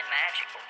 magical.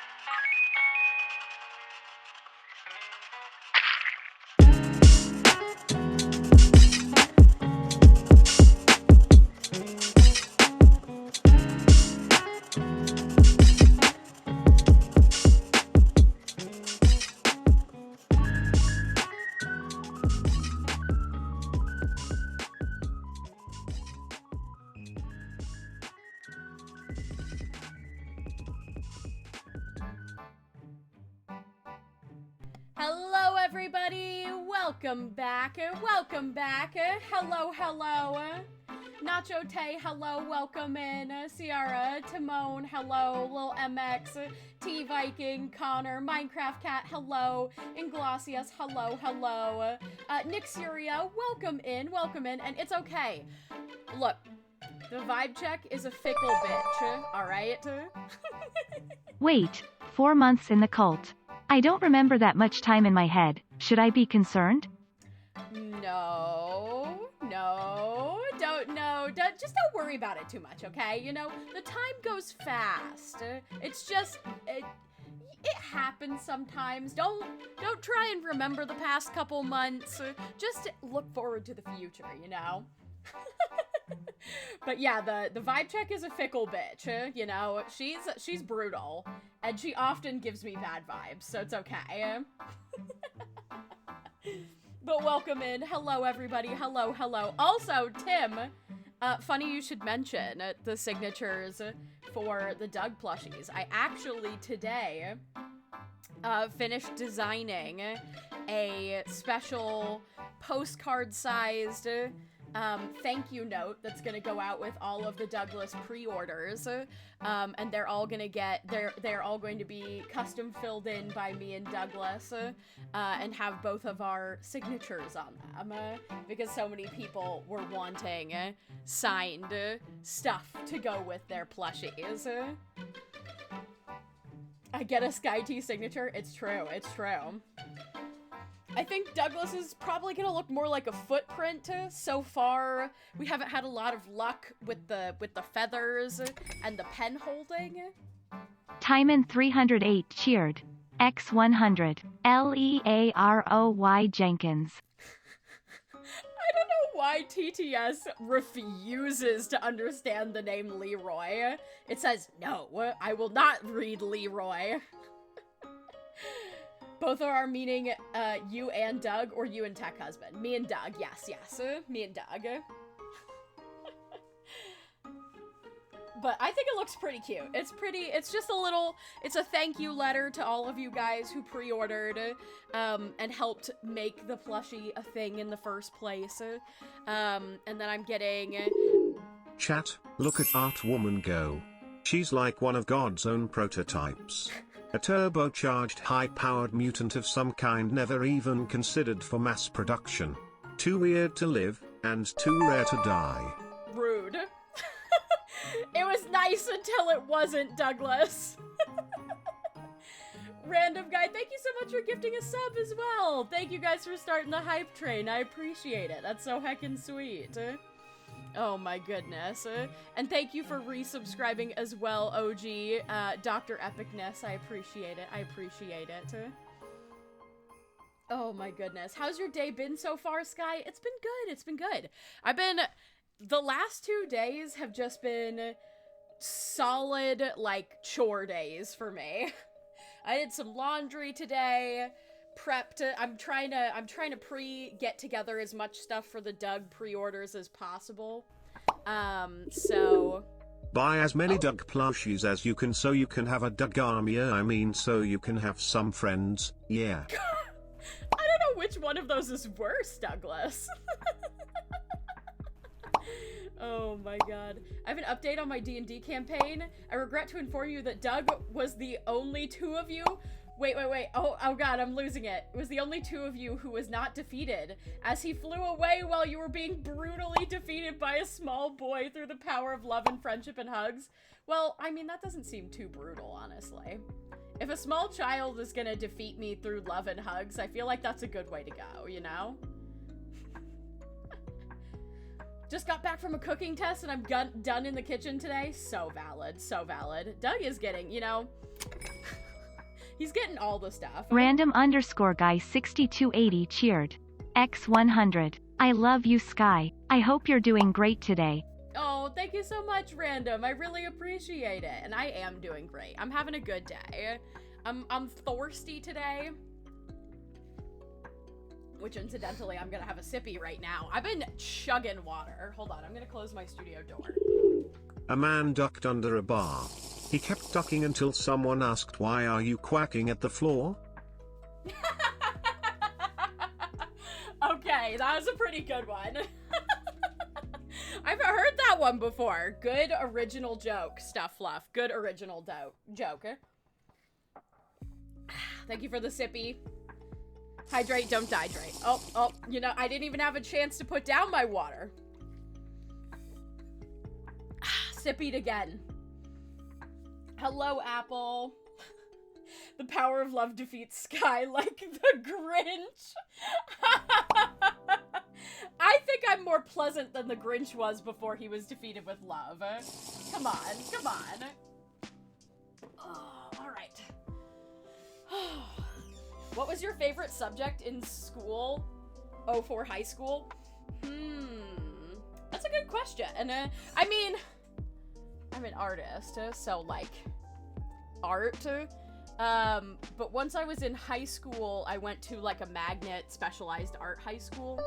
Hello, everybody. Welcome back. Hello. Nacho Tay, hello. Welcome in. Ciara, Timon, hello. Lil MX, T Viking, Connor, Minecraft Cat, hello. Inglasias, hello. Nick Syria, welcome in. And it's okay. Look, the vibe check is a fickle bitch, alright? Wait, 4 months in the cult. I don't remember that much time in my head. Should I be concerned? Just don't worry about it too much, okay? You know, the time goes fast. It's just, it happens sometimes. Don't try and remember the past couple months. Just look forward to the future, you know? But yeah, the vibe check is a fickle bitch, you know? She's brutal, and she often gives me bad vibes, so it's okay. But welcome in. Hello, everybody. Hello. Also, Tim, funny you should mention the signatures for the Doug plushies. I actually, today, finished designing a special postcard-sized thank you note that's gonna go out with all of the Douglas pre-orders, and they're all going to be custom filled in by me and Douglas, and have both of our signatures on them, because so many people were wanting signed stuff to go with their plushies. I get a Sky T signature. It's true. I think Douglas is probably gonna look more like a footprint. So far, we haven't had a lot of luck with the feathers and the pen holding. Timon 308 cheered. X100. Learoy Jenkins. I don't know why TTS refuses to understand the name Leroy. It says, no, I will not read Leroy. Both are meaning you and Doug, or you and Tech Husband. Me and Doug, yes. Me and Doug. But I think it looks pretty cute. It's just a little, it's a thank you letter to all of you guys who pre-ordered and helped make the plushie a thing in the first place. And then I'm getting... Chat, look at Art Woman go. She's like one of God's own prototypes. A turbocharged high-powered mutant of some kind never even considered for mass production. Too weird to live, and too rare to die. Rude. It was nice until it wasn't, Douglas. Random guy, thank you so much for gifting a sub as well. Thank you guys for starting the hype train. I appreciate it. That's so heckin' sweet. Oh my goodness. And thank you for resubscribing as well, OG. Dr. Epicness, I appreciate it. Oh my goodness. How's your day been so far, Sky? It's been good. The last 2 days have just been solid, like, chore days for me. I did some laundry today, prepped. I'm trying to get together as much stuff for the Doug pre-orders as possible. So... Buy as many Doug plushies as you can so you can have a Doug army, so you can have some friends, yeah. I don't know which one of those is worse, Douglas. Oh my god. I have an update on my D&D campaign. I regret to inform you that Doug was the only two of you... Wait. Oh god, I'm losing it. It was the only two of you who was not defeated, as he flew away while you were being brutally defeated by a small boy through the power of love and friendship and hugs. Well, I mean, that doesn't seem too brutal, honestly. If a small child is gonna defeat me through love and hugs, I feel like that's a good way to go, you know? Just got back from a cooking test and I'm done in the kitchen today. So valid, so valid. Doug is getting, you know, he's getting all the stuff. Random_guy 6280 cheered. X100. I love you, Sky. I hope you're doing great today. Oh, thank you so much, Random. I really appreciate it. And I am doing great. I'm having a good day. I'm thirsty today. Which, incidentally, I'm gonna have a sippy right now. I've been chugging water. Hold on, I'm gonna close my studio door. A man ducked under a bar. He kept ducking until someone asked, "Why are you quacking at the floor?" Okay, that was a pretty good one. I've heard that one before. Good original joke, Stuff Fluff. Good original joke. Thank you for the sippy. Hydrate, don't dehydrate. Oh, you know, I didn't even have a chance to put down my water. Sippied again. Hello, Apple. The power of love defeats Sky like the Grinch. I think I'm more pleasant than the Grinch was before he was defeated with love. Come on. Oh, all right. What was your favorite subject in school? Oh, for high school? That's a good question. I mean, I'm an artist, so like art. But once I was in high school, I went to like a magnet specialized art high school.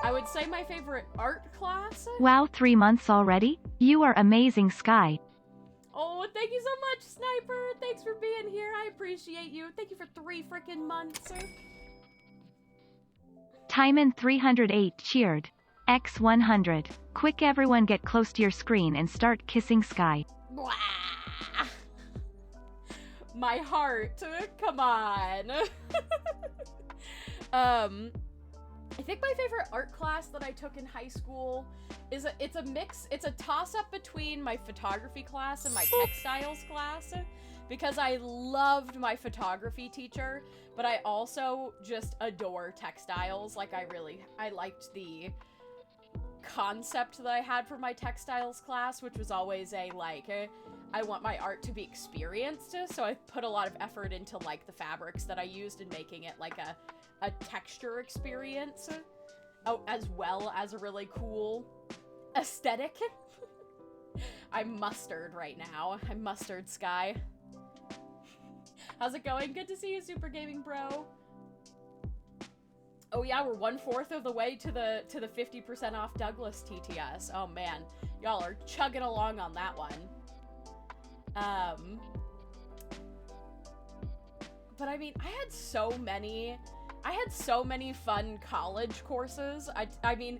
I would say my favorite art class. Wow, 3 months already? You are amazing, Sky. Oh, thank you so much, Sniper. Thanks for being here. I appreciate you. Thank you for 3 freaking months. Timon 308 cheered. X100. Quick, everyone get close to your screen and start kissing Sky. Blah. My heart. Come on. I think my favorite art class that I took in high school is it's a mix. It's a toss-up between my photography class and my textiles class, because I loved my photography teacher, but I also just adore textiles. Like I liked the concept that I had for my textiles class, which was always I want my art to be experienced, so I put a lot of effort into like the fabrics that I used and making it like a texture experience, as well as a really cool aesthetic. I'm mustard right now. I'm mustard, Sky. How's it going? Good to see you, Super Gaming Bro. Oh yeah, we're 1/4 of the way to the 50% off Douglas TTS. Oh man, y'all are chugging along on that one. But I mean, I had so many fun college courses. I mean,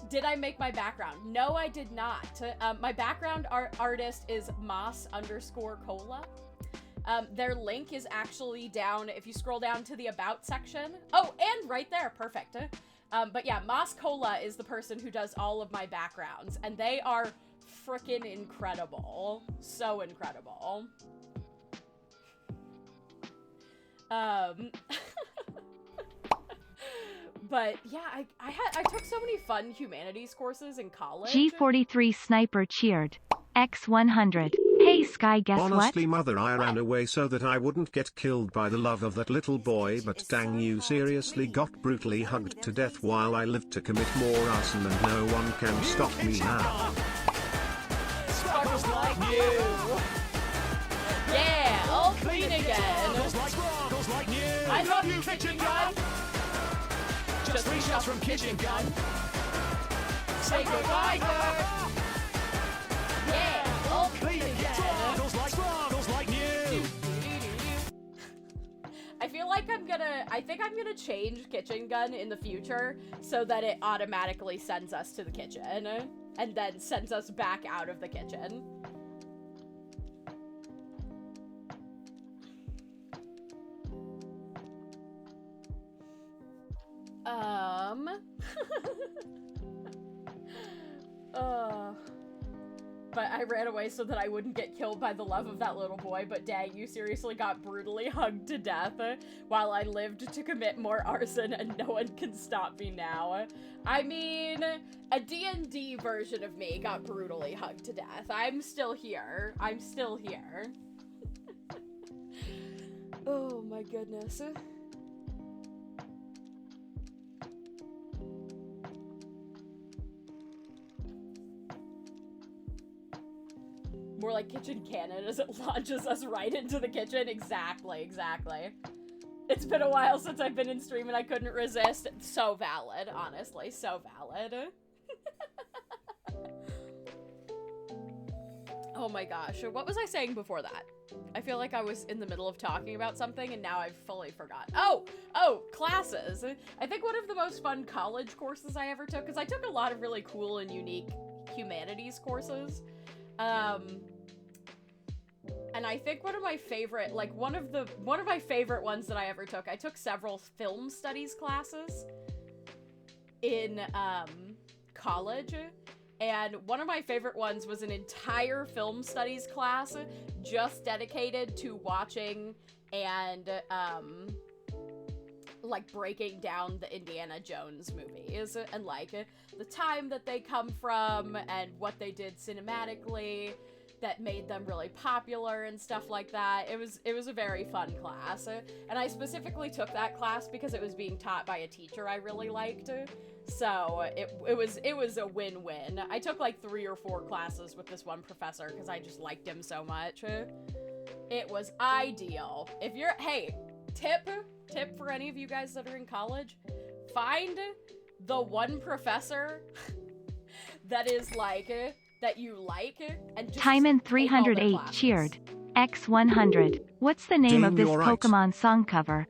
did I make my background? No, I did not. My background artist is Moss_Cola. Their link is actually down, if you scroll down to the About section. Oh, and right there, perfect. But yeah, Moss Cola is the person who does all of my backgrounds, and they are freaking incredible. So incredible. But yeah, I took so many fun humanities courses in college. G43 Sniper cheered. X100. Hey Sky, guess Honestly, what? mother, I ran away so that I wouldn't get killed by the love of that little boy, but dang, you seriously got brutally hugged to death while I lived to commit more arson, and no one can stop me now. Sparkles like you. Yeah, all clean again. I love you, Pigeon gun. Just 3 shots from Pigeon gun. Say goodbye, girl. Yeah, all clean again. Sparkles like new. I think I'm gonna change Kitchen Gun in the future so that it automatically sends us to the kitchen and then sends us back out of the kitchen. But I ran away so that I wouldn't get killed by the love of that little boy, but dang, you seriously got brutally hugged to death while I lived to commit more arson, and no one can stop me now. I mean, a D&D version of me got brutally hugged to death. I'm still here. I'm still here. Oh my goodness. More like kitchen cannon as it launches us right into the kitchen. Exactly, exactly. It's been a while since I've been in stream and I couldn't resist. So valid, honestly, so valid. Oh my gosh, what was I saying before that? I feel like I was in the middle of talking about something and now I've fully forgot. Oh, classes. I think one of the most fun college courses I ever took, because I took a lot of really cool and unique humanities courses. And I think one of my favorite, like one of my favorite ones that I ever took, I took several film studies classes in, college, and one of my favorite ones was an entire film studies class just dedicated to watching and, like breaking down the Indiana Jones movies and like the time that they come from and what they did cinematically that made them really popular and stuff like that. It was a very fun class, and I specifically took that class because it was being taught by a teacher I really liked. So it was a win-win. I took like 3 or 4 classes with this one professor because I just liked him so much. It was ideal. If you're, hey, tip for any of you guys that are in college, find the one professor that is like, that you like, and just Timon take all their 308 classes. cheered. X100. What's the name Dane, of this you're right. Pokemon song cover?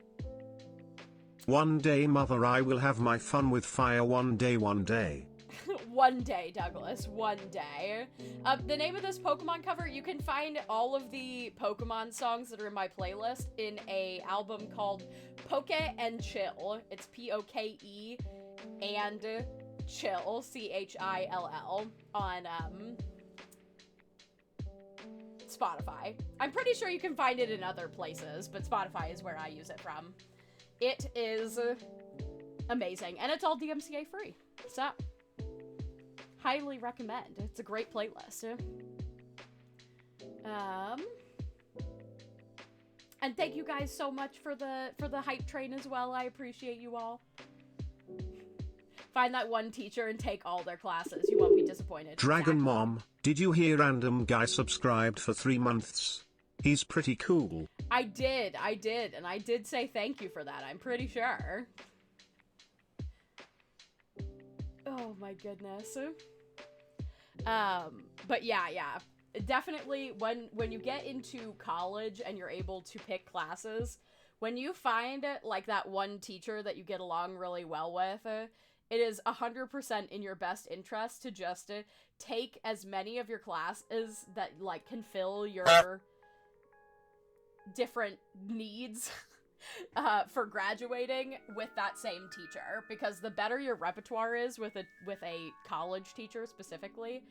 One day, mother, I will have my fun with fire one day, one day. One day, Douglas, one day. The name of this Pokemon cover, you can find all of the Pokemon songs that are in my playlist in a album called Poke and Chill. It's P-O-K-E and Chill, C-H-I-L-L, on Spotify. I'm pretty sure you can find it in other places, but Spotify is where I use it from. It is amazing, and it's all DMCA free, so highly recommend. It's a great playlist. And thank you guys so much for the hype train as well. I appreciate you all. Find that one teacher and take all their classes. You won't be disappointed. Dragon Exactly. Mom, did you hear random guy subscribed for 3 months? He's pretty cool. I did, and I did say thank you for that, I'm pretty sure. Oh my goodness. But yeah, definitely when you get into college and you're able to pick classes, when you find like that one teacher that you get along really well with, it is 100% in your best interest to just take as many of your classes that like can fill your different needs for graduating with that same teacher, because the better your repertoire is with a college teacher specifically,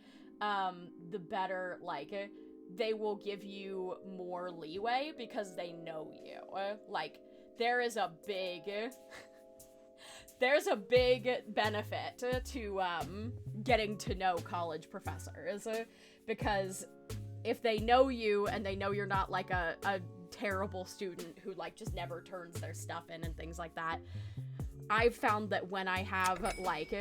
the better like they will give you more leeway because they know you. Like there is a big there's a big benefit to getting to know college professors, because if they know you and they know you're not like a terrible student who like just never turns their stuff in and things like that, I've found that when I have like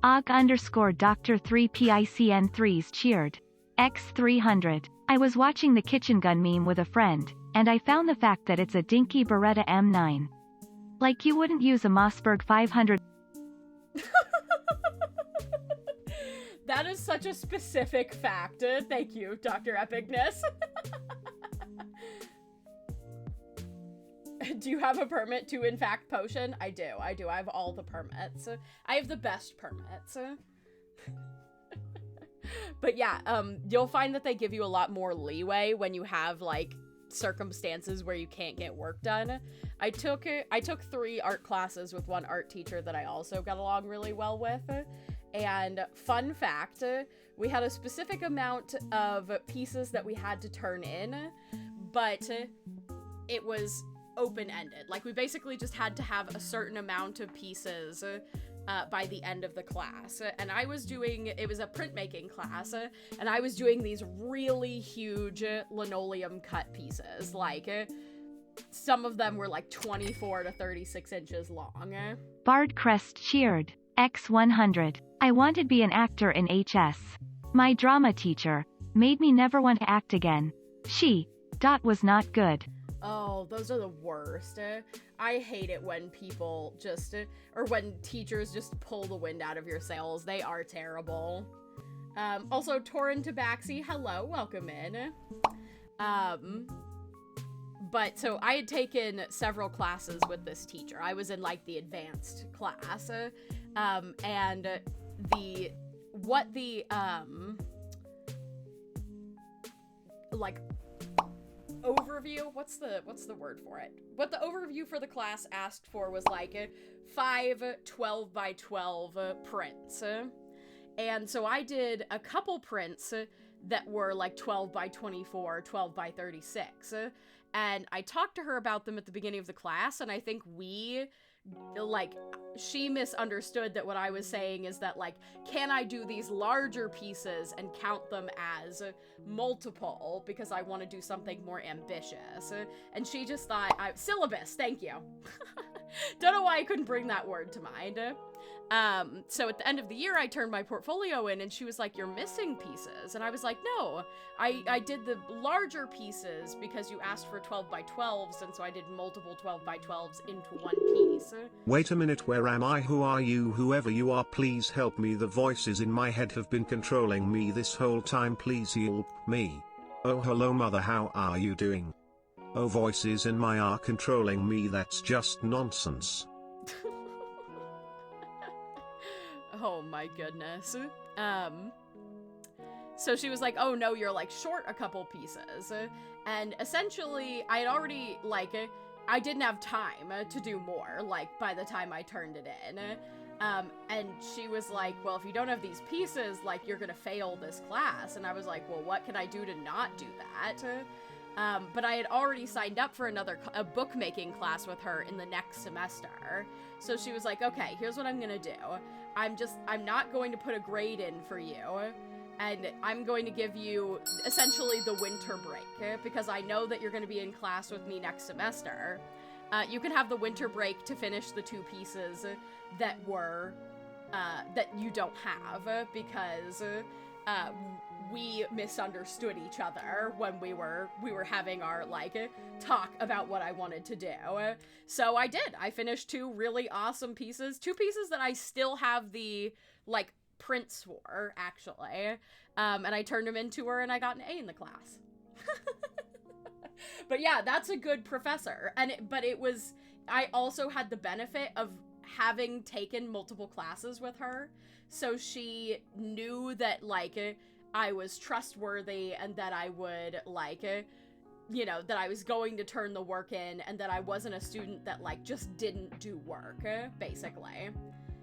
Dr. 3 PICN 3s cheered. X300. I was watching the kitchen gun meme with a friend, and I found the fact that it's a dinky Beretta M9. Like you wouldn't use a Mossberg 500. That is such a specific fact. Thank you, Dr. Epicness. Do you have a permit to, in fact, potion? I do. I have all the permits. I have the best permits. But yeah, you'll find that they give you a lot more leeway when you have, like, circumstances where you can't get work done. I took 3 art classes with one art teacher that I also got along really well with. And fun fact, we had a specific amount of pieces that we had to turn in, but it was open-ended. Like, we basically just had to have a certain amount of pieces by the end of the class. And I was doing, it was a printmaking class, and I was doing these really huge linoleum cut pieces. Like, some of them were like 24 to 36 inches long. Bard Crest cheered. X100. I wanted to be an actor in HS. My drama teacher made me never want to act again. She was not good. Oh, those are the worst. I hate it when people just, or when teachers just pull the wind out of your sails. They are terrible. Also, Torin Tabaxi, hello, welcome in. But so I had taken several classes with this teacher. I was in like the advanced class, and like overview, what's the word for it? What the overview for the class asked for was like 5 12 by 12 prints. And so I did a couple prints that were like 12 by 24, 12 by 36. And I talked to her about them at the beginning of the class, and I think she misunderstood that what I was saying is that, like, can I do these larger pieces and count them as multiple because I want to do something more ambitious. And she just thought, syllabus, thank you. Don't know why I couldn't bring that word to mind. So at the end of the year, I turned my portfolio in, and she was like, you're missing pieces. And I was like, no, I did the larger pieces because you asked for 12 by 12s, and so I did multiple 12 by 12s into one piece. Wait a minute, where am I? Who are you? Whoever you are, please help me. The voices in my head have been controlling me this whole time. Please help me. Oh, hello mother, how are you doing? Oh, voices in my are controlling me. That's just nonsense. Oh my goodness. So she was like, oh no, you're like short a couple pieces. And essentially, I had already, like, I didn't have time to do more, like, by the time I turned it in. And she was like, well, if you don't have these pieces, like, you're gonna fail this class. And I was like, well, what can I do to not do that? But I had already signed up for a bookmaking class with her in the next semester. So she was like, okay, here's what I'm gonna do. I'm not going to put a grade in for you, and I'm going to give you essentially the winter break, because I know that you're going to be in class with me next semester. You can have the winter break to finish the 2 pieces that you don't have, because we misunderstood each other when we were having our, like, talk about what I wanted to do. So I did. I finished 2 really awesome pieces. 2 pieces that I still have the, like, prints for, actually. And I turned them into her, and I got an A in the class. But yeah, that's a good professor. But I also had the benefit of having taken multiple classes with her, so she knew that, like, I was trustworthy and that I would, like, you know, that I was going to turn the work in and that I wasn't a student that, like, just didn't do work, basically.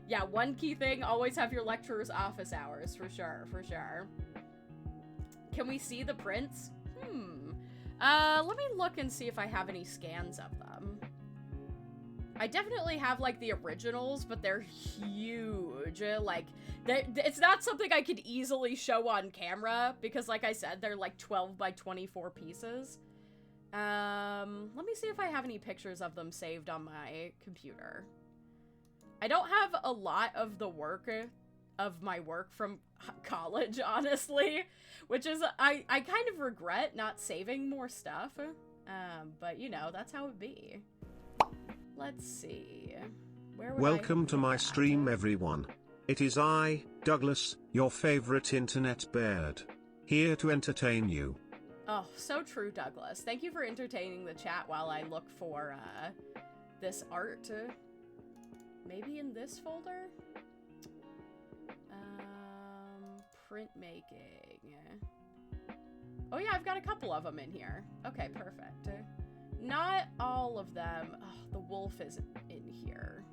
Yeah, one key thing, always have your lecturer's office hours, for sure, for sure. Can we see the prints? Let me look and see if I have any scans of them. I definitely have, like, the originals, but they're huge. Like, it's not something I could easily show on camera, because, like I said, they're, like, 12 by 24 pieces. Let me see if I have any pictures of them saved on my computer. I don't have a lot of the work, of my work from college, honestly, which is, I kind of regret not saving more stuff, but, you know, that's how it be. Let's see. Welcome to my stream, everyone. It is I, Douglas, your favorite internet bird, here to entertain you. Oh, so true, Douglas. Thank you for entertaining the chat while I look for, this art. Maybe in this folder? Printmaking. Oh yeah, I've got a couple of them in here. Okay, perfect. Not all of them. Oh, the wolf isn't in here.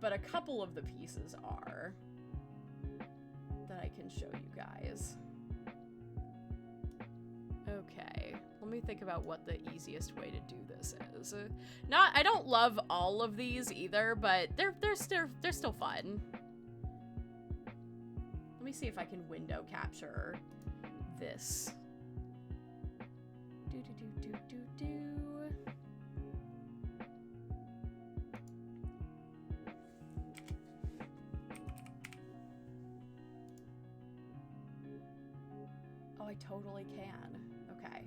But a couple of the pieces are. That I can show you guys. Okay, let me think about what the easiest way to do this is. I don't love all of these either, but they're still fun. Let me see if I can window capture this. Oh, I totally can. Okay.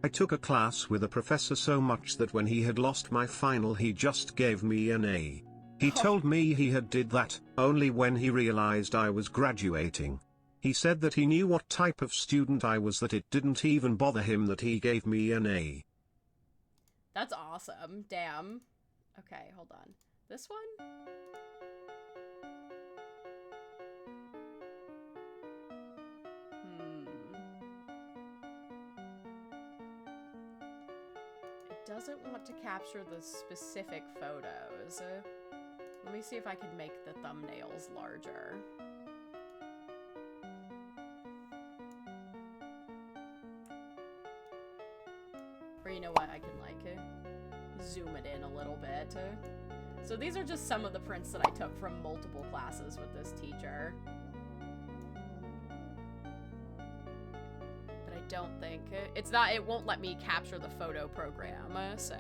I took a class with a professor so much that when he had lost my final he just gave me an A. He told me he had did that only when he realized I was graduating. He said that he knew what type of student I was, that it didn't even bother him that he gave me an A. That's awesome. Damn. Okay, hold on. This one? Doesn't want to capture the specific photos. Let me see if I can make the thumbnails larger. Or you know what, I can like zoom it in a little bit. So these are just some of the prints that I took from multiple classes with this teacher. Don't think it won't let me capture the photo program, so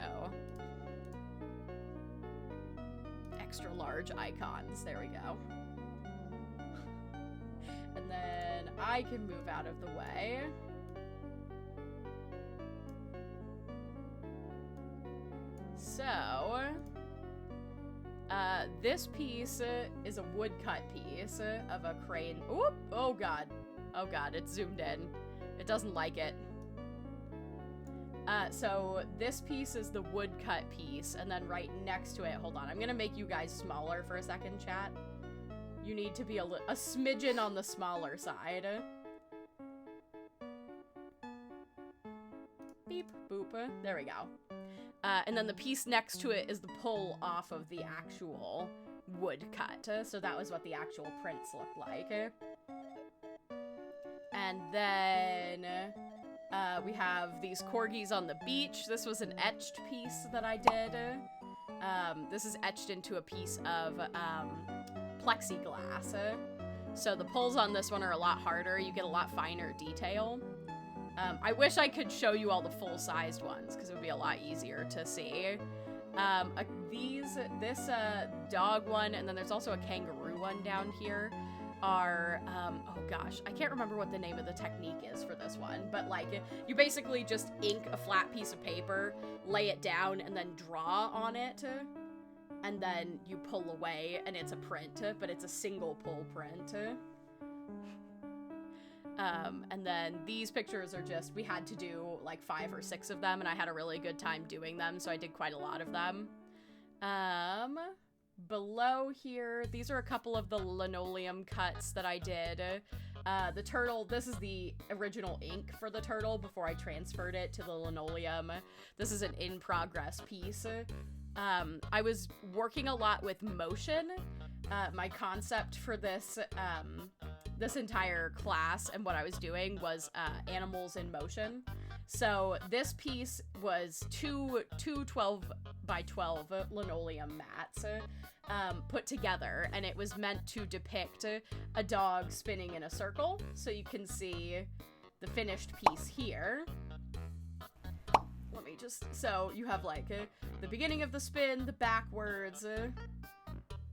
extra large icons, there we go. And then I can move out of the way. So this piece is a woodcut piece of a crane. Oop! Oh god, it's zoomed in. It doesn't like it. So this piece is the woodcut piece, and then right next to it, hold on, I'm gonna make you guys smaller for a second, chat. You need to be a smidgen on the smaller side. Beep, boop, there we go. And then the piece next to it is the pull off of the actual woodcut, so that was what the actual prints looked like. And then we have these corgis on the beach. This was an etched piece that I did. This is etched into a piece of plexiglass. So the pulls on this one are a lot harder. You get a lot finer detail. I wish I could show you all the full-sized ones because it would be a lot easier to see. This dog one, and then there's also a kangaroo one down here, are, oh gosh, I can't remember what the name of the technique is for this one, but like, you basically just ink a flat piece of paper, lay it down, and then draw on it, and then you pull away, and it's a print, but it's a single pull print. And then these pictures are just, we had to do like 5 or 6 of them, and I had a really good time doing them, so I did quite a lot of them. Below here, these are a couple of the linoleum cuts that I did. The turtle, this is the original ink for the turtle before I transferred it to the linoleum. This is an in-progress piece. I was working a lot with motion. My concept for this, this entire class and what I was doing was animals in motion. So this piece was two 12 by 12 linoleum mats put together, and it was meant to depict a dog spinning in a circle. So you can see the finished piece here. Let me just, so you have like the beginning of the spin, the backwards,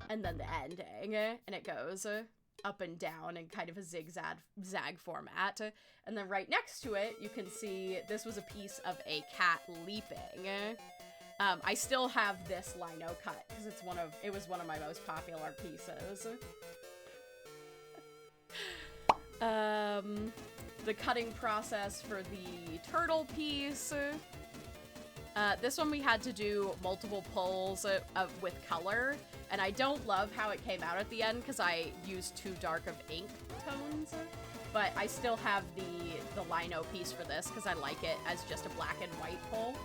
and then the ending, and it goes up and down in kind of a zigzag format. And then right next to it, you can see this was a piece of a cat leaping. I still have this lino cut because it was one of my most popular pieces. The cutting process for the turtle piece. This one we had to do multiple pulls with color, and I don't love how it came out at the end because I used too dark of ink tones, but I still have the lino piece for this because I like it as just a black and white pull.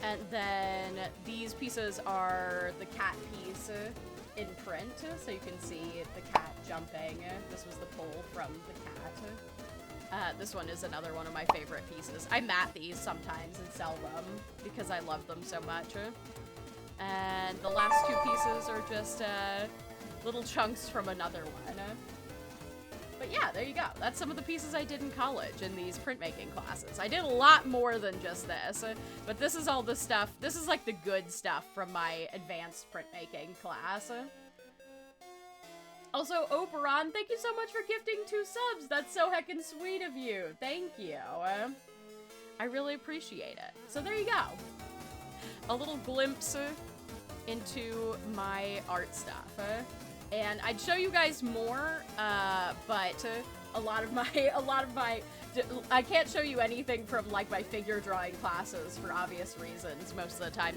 And then these pieces are the cat piece in print, so you can see the cat jumping. This was the pull from the cat. This one is another one of my favorite pieces. I mat these sometimes and sell them because I love them so much. And the last 2 pieces are just little chunks from another one. But yeah, there you go. That's some of the pieces I did in college in these printmaking classes. I did a lot more than just this, but this is all the stuff. This is like the good stuff from my advanced printmaking class. Also, Oberon, thank you so much for gifting 2 subs. That's so heckin' sweet of you. Thank you. I really appreciate it. So there you go. A little glimpse into my art stuff. And I'd show you guys more, but a lot of my, I can't show you anything from like my figure drawing classes for obvious reasons. Most of the time,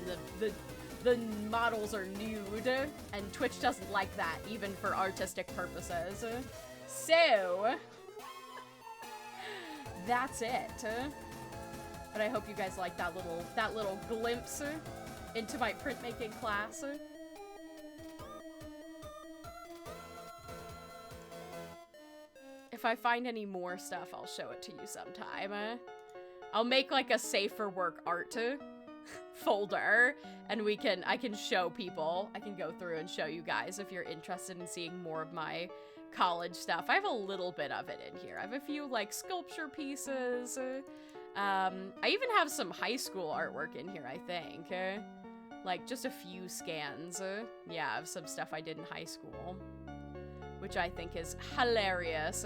the models are nude, and Twitch doesn't like that, even for artistic purposes. So, that's it. But I hope you guys like that little glimpse into my printmaking class. If I find any more stuff, I'll show it to you sometime. I'll make like a safe for work art folder, and I can show people. I can go through and show you guys if you're interested in seeing more of my college stuff. I have a little bit of it in here. I have a few like sculpture pieces. I even have some high school artwork in here, I think. Like just a few scans. Yeah, of some stuff I did in high school, which I think is hilarious.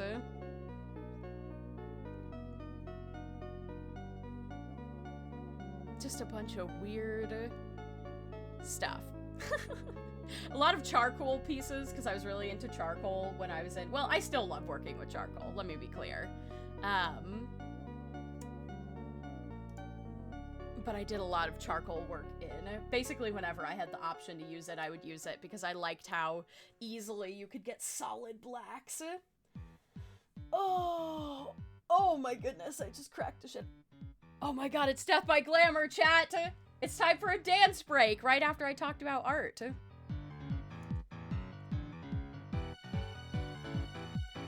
Just a bunch of weird stuff. A lot of charcoal pieces, because I was really into charcoal when I was in... Well, I still love working with charcoal, let me be clear. But I did a lot of charcoal work in. Basically, whenever I had the option to use it, I would use it because I liked how easily you could get solid blacks. Oh my goodness, I just cracked a shit. Oh my god, it's Death by Glamour, chat! It's time for a dance break right after I talked about art.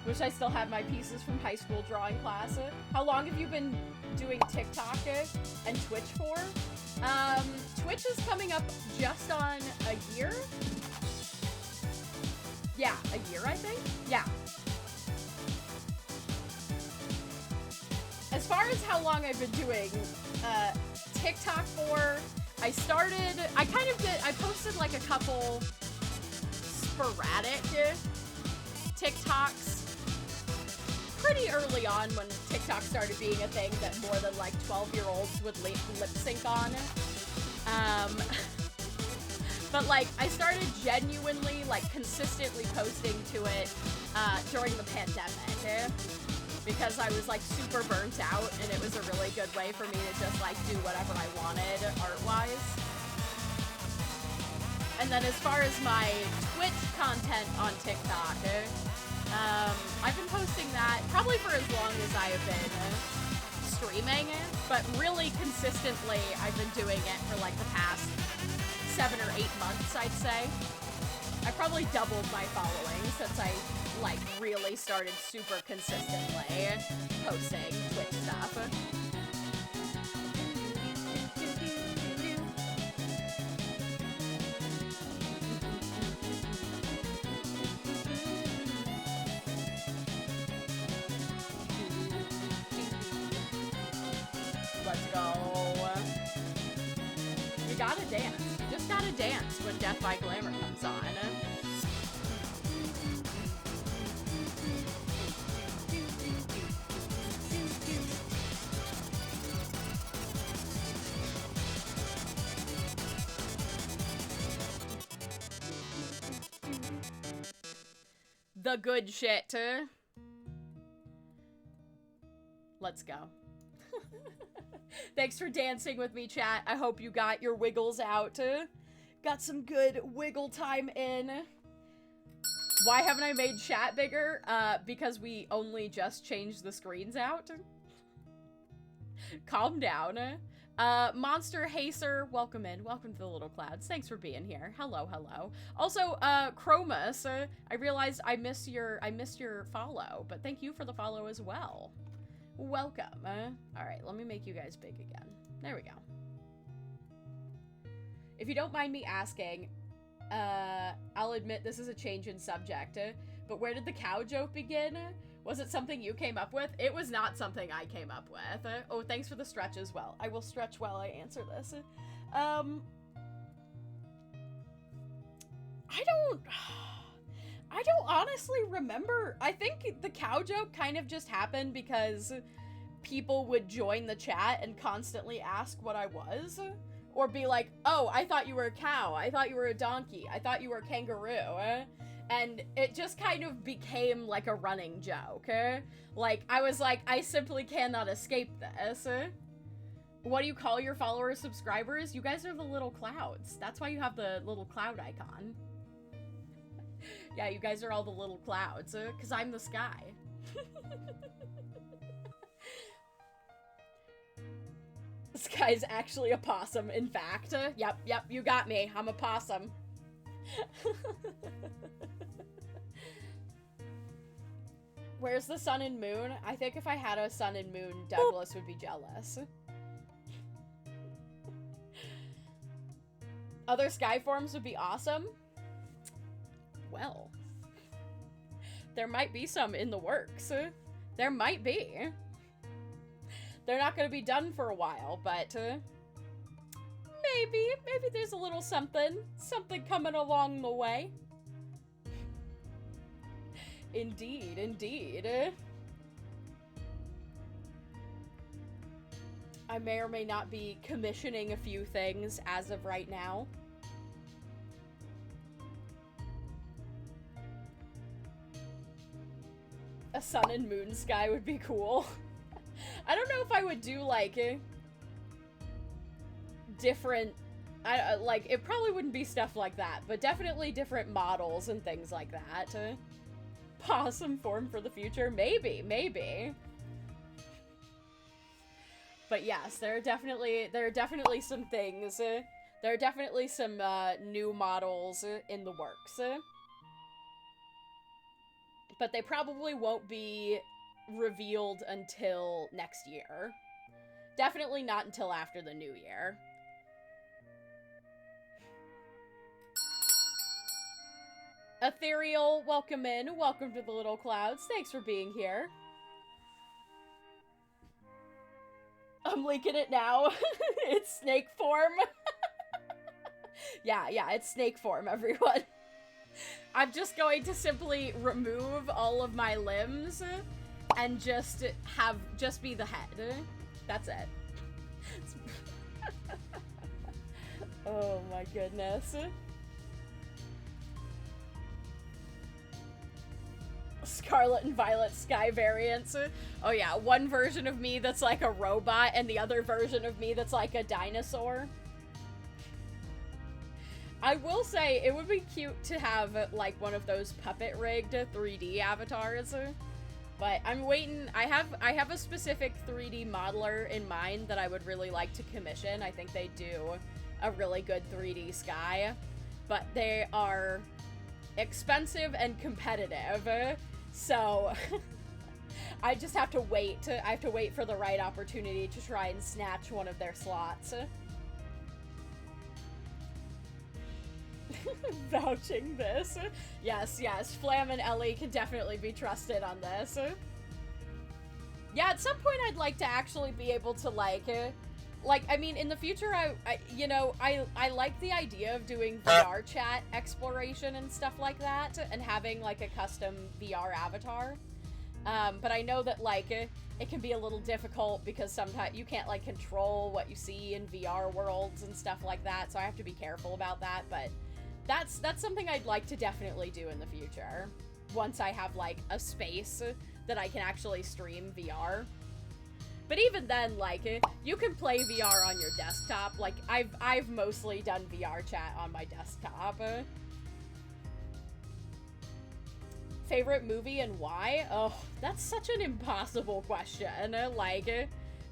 Wish I still had my pieces from high school drawing class. How long have you been doing TikTok and Twitch for? Twitch is coming up just on a year? Yeah, a year, I think? Yeah. As far as how long I've been doing TikTok for. I posted like a couple sporadic TikToks pretty early on when TikTok started being a thing that more than like 12-year-olds would lip sync on. But like I started genuinely like consistently posting to it during the pandemic because I was like super burnt out and it was a really good way for me to just like do whatever I wanted art-wise. And then as far as my Twitch content on TikTok, I've been posting that probably for as long as I have been streaming, but really consistently I've been doing it for like the past 7 or 8 months, I'd say. I probably doubled my following since I like really started super consistently posting Twitch stuff. Let's go. You gotta dance. You just gotta dance when Death by Glamour comes on. The good shit. Let's go. Thanks for dancing with me, chat. I hope you got your wiggles out. Got some good wiggle time in. Why haven't I made chat bigger? Because we only just changed the screens out. Calm down. Monster Hacer, welcome in. Welcome to the Little Clouds. Thanks for being here. Hello, hello. Also, Chromus, I realized I missed your follow, but thank you for the follow as well. Welcome. Alright, let me make you guys big again. There we go. If you don't mind me asking, I'll admit this is a change in subject, but where did the cow joke begin? Was it something you came up with? It was not something I came up with. Oh, thanks for the stretch as well. I will stretch while I answer this. I don't honestly remember. I think the cow joke kind of just happened because people would join the chat and constantly ask what I was. Or be like, oh, I thought you were a cow. I thought you were a donkey. I thought you were a kangaroo. And it just kind of became like a running joke. Like, I was like, I simply cannot escape this. What do you call your followers, subscribers? You guys are the little clouds. That's why you have the little cloud icon. Yeah, you guys are all the little clouds, because I'm the sky. This guy's actually a possum, in fact. Yep, you got me. I'm a possum. Where's the sun and moon? I think if I had a sun and moon, Douglas would be jealous. Other sky forms would be awesome. Well, there might be some in the works. There might be. They're not going to be done for a while, but maybe there's a little something coming along the way. Indeed. I may or may not be commissioning a few things as of right now. A sun and moon sky would be cool. I don't know if I would do, like, different... like, it probably wouldn't be stuff like that, but definitely different models and things like that. Possum form for the future? Maybe. But yes, there are definitely some things. There are definitely some new models in the works. But they probably won't be revealed until next year. Definitely not until after the new year. Ethereal, welcome in. Welcome to the Little Clouds. Thanks for being here. I'm leaking it now. It's snake form. Yeah, it's snake form, everyone. I'm just going to simply remove all of my limbs and just be the head. That's it. Oh my goodness. Scarlet and Violet Sky variants. Oh yeah, one version of me that's like a robot and the other version of me that's like a dinosaur. I will say, it would be cute to have like one of those puppet rigged 3D avatars. But I'm waiting. I have a specific 3D modeler in mind that I would really like to commission. I think they do a really good 3D Sky, but they are expensive and competitive. So I just have to wait. I have to wait for the right opportunity to try and snatch one of their slots. Vouching this. Yes, Flam and Ellie can definitely be trusted on this. Yeah, at some point I'd like to actually be able to I mean, in the future, I like the idea of doing VR chat exploration and stuff like that, and having, like, a custom VR avatar. But I know that, like, it can be a little difficult because sometimes you can't, like, control what you see in VR worlds and stuff like that, so I have to be careful about that, but that's something I'd like to definitely do in the future. Once I have, like, a space that I can actually stream VR. But even then, like, you can play VR on your desktop. Like, I've mostly done VR chat on my desktop. Favorite movie and why? Oh, that's such an impossible question. Like,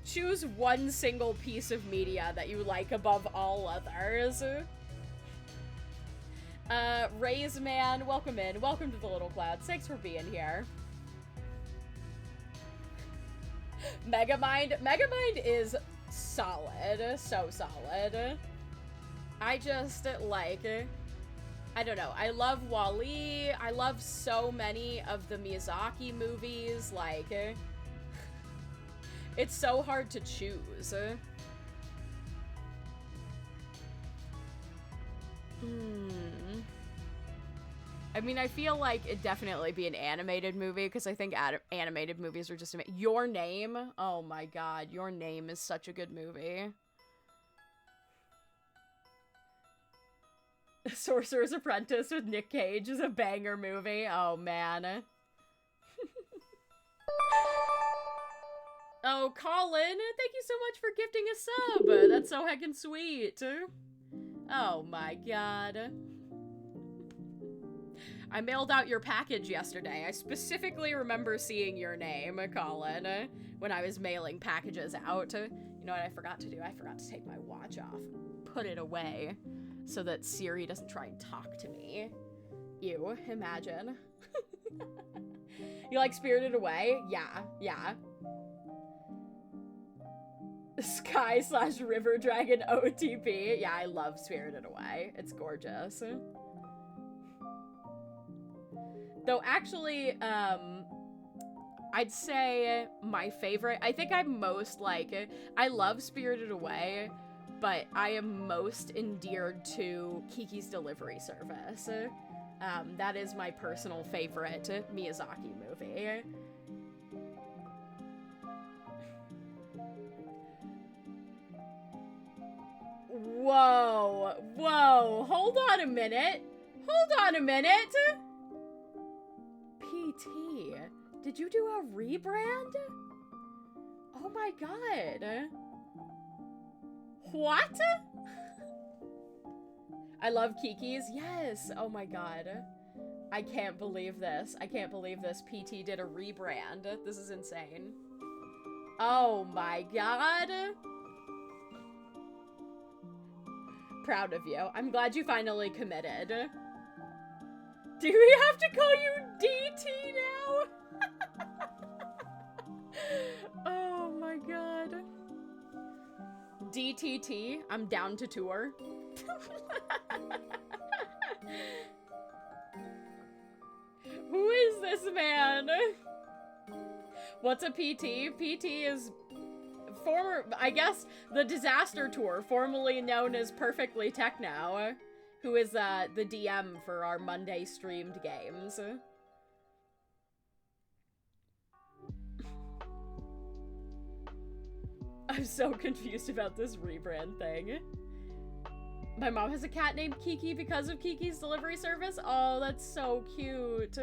choose one single piece of media that you like above all others. Raise Man, welcome in. Welcome to the Little Clouds. Thanks for being here. Megamind is solid. So solid. I just, like, I don't know. I love WALL-E. I love so many of the Miyazaki movies. Like, it's so hard to choose. I mean, I feel like it'd definitely be an animated movie, because I think animated movies are just Your Name? Oh my god, Your Name is such a good movie. Sorcerer's Apprentice with Nick Cage is a banger movie. Oh, man. Oh, Colin, thank you so much for gifting a sub. That's so heckin' sweet. Oh my god. I mailed out your package yesterday. I specifically remember seeing your name, Colin, when I was mailing packages out. You know what I forgot to do? I forgot to take my watch off. Put it away so that Siri doesn't try and talk to me. Ew, imagine. You like Spirited Away? Yeah. Sky/River Dragon OTP. Yeah, I love Spirited Away. It's gorgeous. Though actually, I'd say my favorite, I think I'm most like, I love Spirited Away, but I am most endeared to Kiki's Delivery Service. That is my personal favorite Miyazaki movie. Whoa, hold on a minute. PT, did you do a rebrand? Oh my god. What? I love Kiki's. Yes. Oh my god. I can't believe this. PT did a rebrand. This is insane. Oh my god. Proud of you. I'm glad you finally committed. Do we have to call you DT now? Oh my god. DTT, I'm down to tour. Who is this man? What's a PT? PT is I guess, the Disaster Tour, formerly known as Perfectly Tech now, who is, the DM for our Monday streamed games. I'm so confused about this rebrand thing. My mom has a cat named Kiki because of Kiki's delivery service. Oh, that's so cute.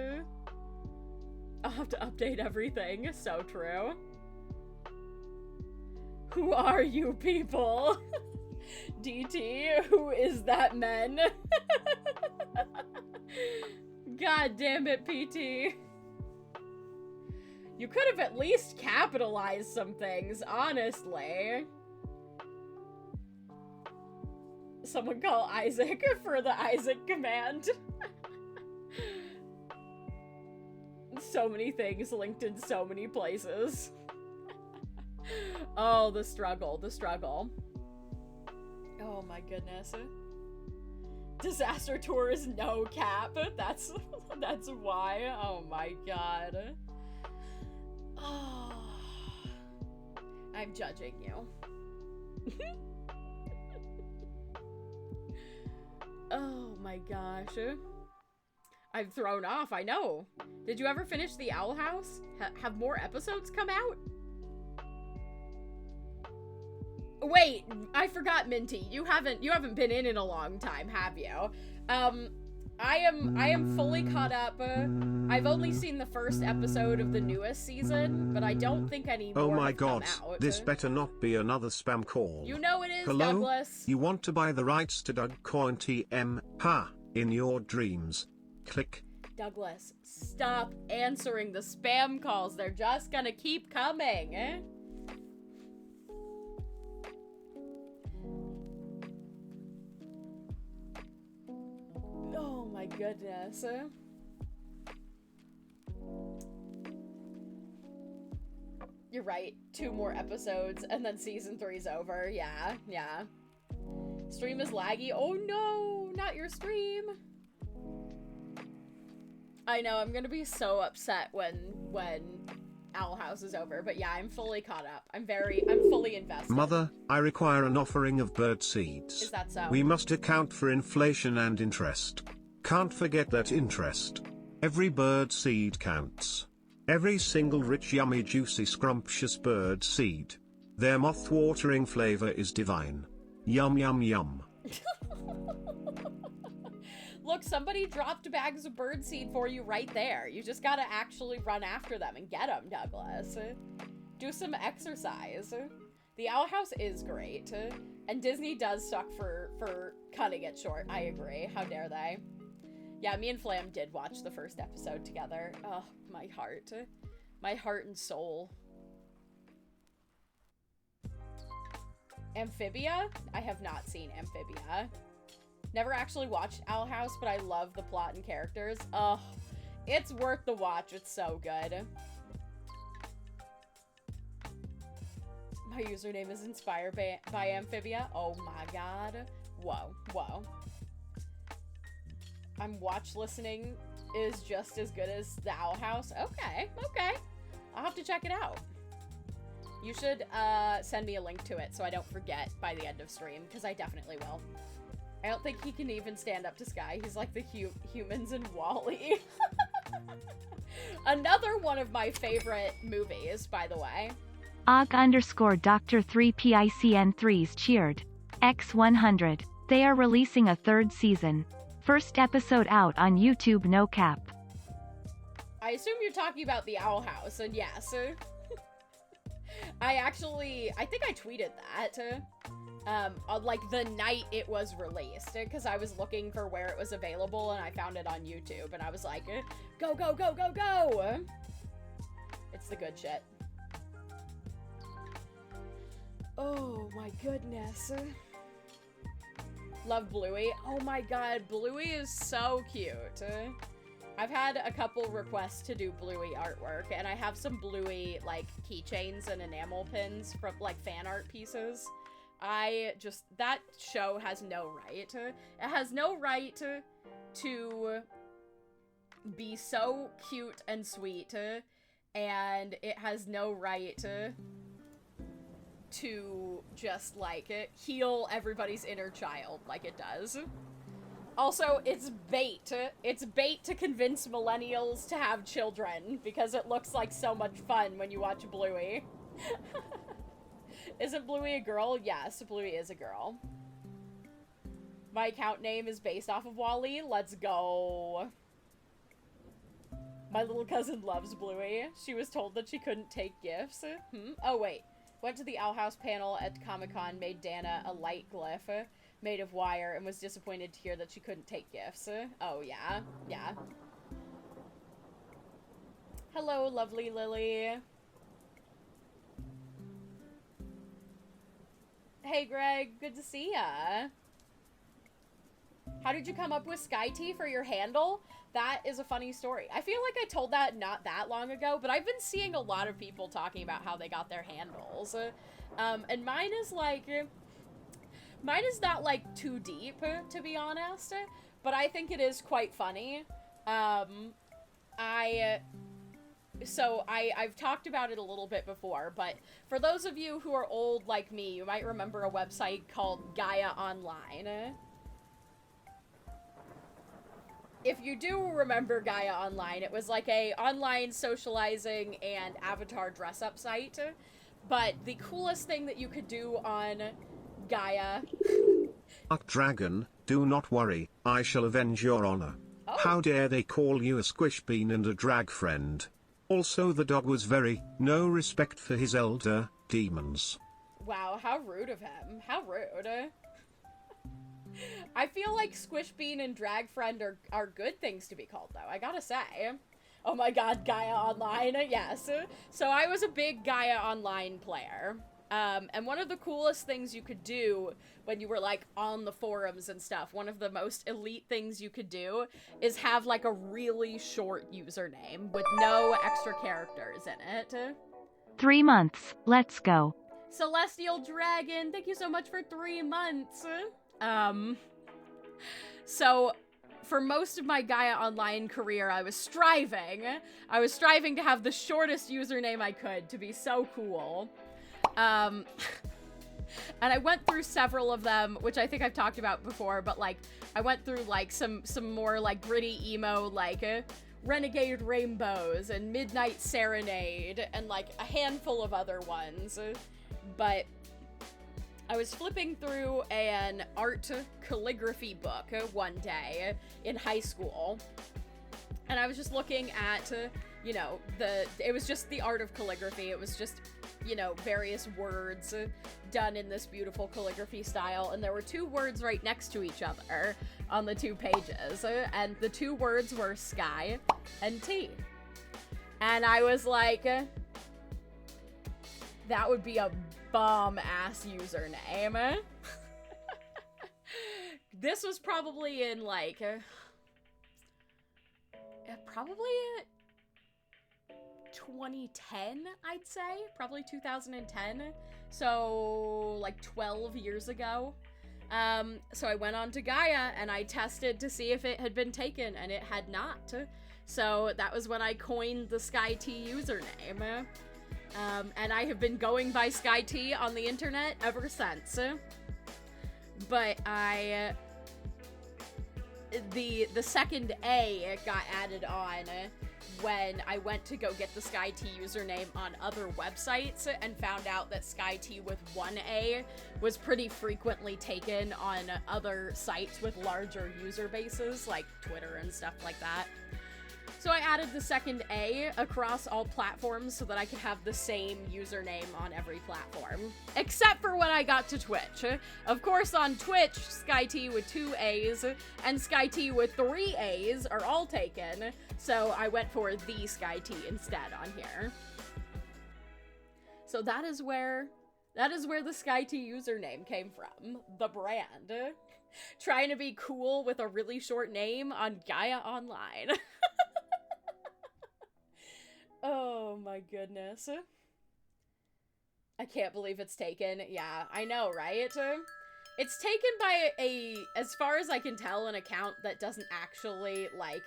I'll have to update everything. So true. Who are you people? DT, who is that men? God damn it, PT. You could have at least capitalized some things, honestly. Someone call Isaac for the Isaac command. So many things linked in so many places. Oh, the struggle, the struggle. Oh my goodness. Disaster Tour is no cap. That's why. Oh my god. Oh, I'm judging you. Oh my gosh. I'm thrown off, I know. Did you ever finish the Owl House? Have more episodes come out? Wait, I forgot, Minty. You haven't been in a long time, have you? I am fully caught up. I've only seen the first episode of the newest season, but I don't think any more Oh my have god, come out. this better not be another spam call. You know it is, Hello? Douglas. You want to buy the rights to Doug Coin TM? Ha! In your dreams. Click. Douglas, stop answering the spam calls. They're just gonna keep coming. Oh my goodness. You're right. 2 more episodes and then season 3's over. Yeah, yeah. Stream is laggy. Oh no, not your stream. I know, I'm gonna be so upset when Owl House is over, but yeah, I'm fully caught up. I'm fully invested. Mother, I require an offering of bird seeds. Is that so? We must account for inflation and interest. Can't forget that interest. Every bird seed counts. Every single rich, yummy, juicy, scrumptious bird seed. Their mouth-watering flavor is divine. Yum yum yum. Look, somebody dropped bags of birdseed for you right there. You just gotta actually run after them and get them, Douglas. Do some exercise. The Owl House is great. And Disney does suck for cutting it short. I agree. How dare they? Yeah, me and Flam did watch the first episode together. Oh, my heart. My heart and soul. Amphibia? I have not seen Amphibia. Never actually watched Owl House, but I love the plot and characters. Oh, it's worth the watch. It's so good. My username is inspired by Amphibia. Oh my god. Whoa, whoa. I'm watch listening is just as good as the Owl House. Okay, okay. I'll have to check it out. You should send me a link to it so I don't forget by the end of stream, because I definitely will. I don't think he can even stand up to Sky. He's like the humans in WALL-E. Another one of my favorite movies, by the way. Dr. 3 PICN3's cheered. X100. They are releasing a 3rd season. First episode out on YouTube, no cap. I assume you're talking about the Owl House, and yes. I think I tweeted that. On like the night it was released, because I was looking for where it was available and I found it on YouTube and I was like, go, go, go, go, go! It's the good shit. Oh my goodness. Love Bluey. Oh my god, Bluey is so cute. I've had a couple requests to do Bluey artwork, and I have some Bluey like keychains and enamel pins from like fan art pieces. That show has no right. It has no right to be so cute and sweet, and it has no right to just, like, heal everybody's inner child like it does. Also, it's bait. It's bait to convince millennials to have children, because it looks like so much fun when you watch Bluey. Isn't Bluey a girl? Yes, Bluey is a girl. My account name is based off of Wall-E. Let's go. My little cousin loves Bluey. She was told that she couldn't take gifts. Oh, wait. Went to the Owl House panel at Comic-Con, made Dana a light glyph made of wire, and was disappointed to hear that she couldn't take gifts. Oh, yeah. Yeah. Hello, lovely Lily. Hey, Greg. Good to see ya. How did you come up with Sky T for your handle? That is a funny story. I feel like I told that not that long ago, but I've been seeing a lot of people talking about how they got their handles. And mine is not, like, too deep, to be honest, but I think it is quite funny. I've talked about it a little bit before, but for those of you who are old like me, you might remember a website called Gaia Online. If you do remember Gaia Online, it was like a online socializing and avatar dress-up site. But the coolest thing that you could do on Gaia... Dark Dragon, do not worry, I shall avenge your honor. Oh. How dare they call you a squish bean and a drag friend. Also the dog was no respect for his elder demons. Wow, how rude of him. How rude. I feel like Squish Bean and Drag Friend are good things to be called, though, I gotta say. Oh my god, Gaia Online, yes. So I was a big Gaia Online player. And one of the coolest things you could do when you were, like, on the forums and stuff, one of the most elite things you could do is have, like, a really short username with no extra characters in it. 3 months, let's go. Celestial Dragon, thank you so much for 3 months. So for most of my Gaia Online career, I was striving to have the shortest username I could to be so cool. And I went through several of them, which I think I've talked about before, but, like, I went through, like, some more, like, gritty emo, like, Renegade Rainbows and Midnight Serenade and, like, a handful of other ones. But I was flipping through an art calligraphy book one day in high school, and I was just looking at, you know, it was just the art of calligraphy. It was just, you know, various words done in this beautiful calligraphy style, and there were 2 words right next to each other on the 2 pages, and the 2 words were sky and tea. And I was like, that would be a bomb-ass username. This was probably in, like, probably 2010, I'd say. Probably 2010. So, like, 12 years ago. So I went on to Gaia, and I tested to see if it had been taken, and it had not. So that was when I coined the Sky T username. And I have been going by Sky T on the internet ever since. But the second A got added on when I went to go get the Sky T username on other websites and found out that Sky T with 1A was pretty frequently taken on other sites with larger user bases, like Twitter and stuff like that. So I added the second A across all platforms so that I could have the same username on every platform. Except for when I got to Twitch. Of course, on Twitch, Sky T with 2 A's and Sky T with 3 A's are all taken. So I went for the Sky T instead on here. So that is where the Sky T username came from. The brand. Trying to be cool with a really short name on Gaia Online. Oh my goodness. I can't believe it's taken. Yeah, I know, right? It's taken by as far as I can tell, an account that doesn't actually, like,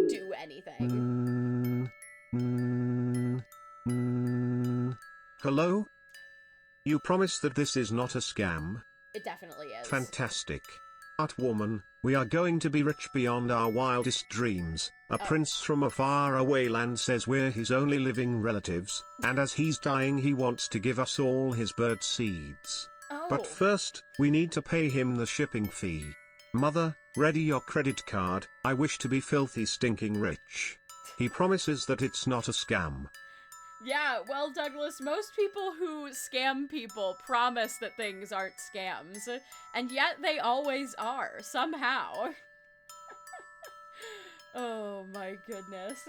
do anything. Hello? You promise that this is not a scam? It definitely is. Fantastic. Art woman, we are going to be rich beyond our wildest dreams. A prince from a faraway land says we're his only living relatives, and as he's dying he wants to give us all his bird seeds. Oh. But first, we need to pay him the shipping fee. Mother, ready your credit card, I wish to be filthy stinking rich. He promises that it's not a scam. Yeah, well, Douglas, most people who scam people promise that things aren't scams, and yet they always are, somehow. Oh my goodness.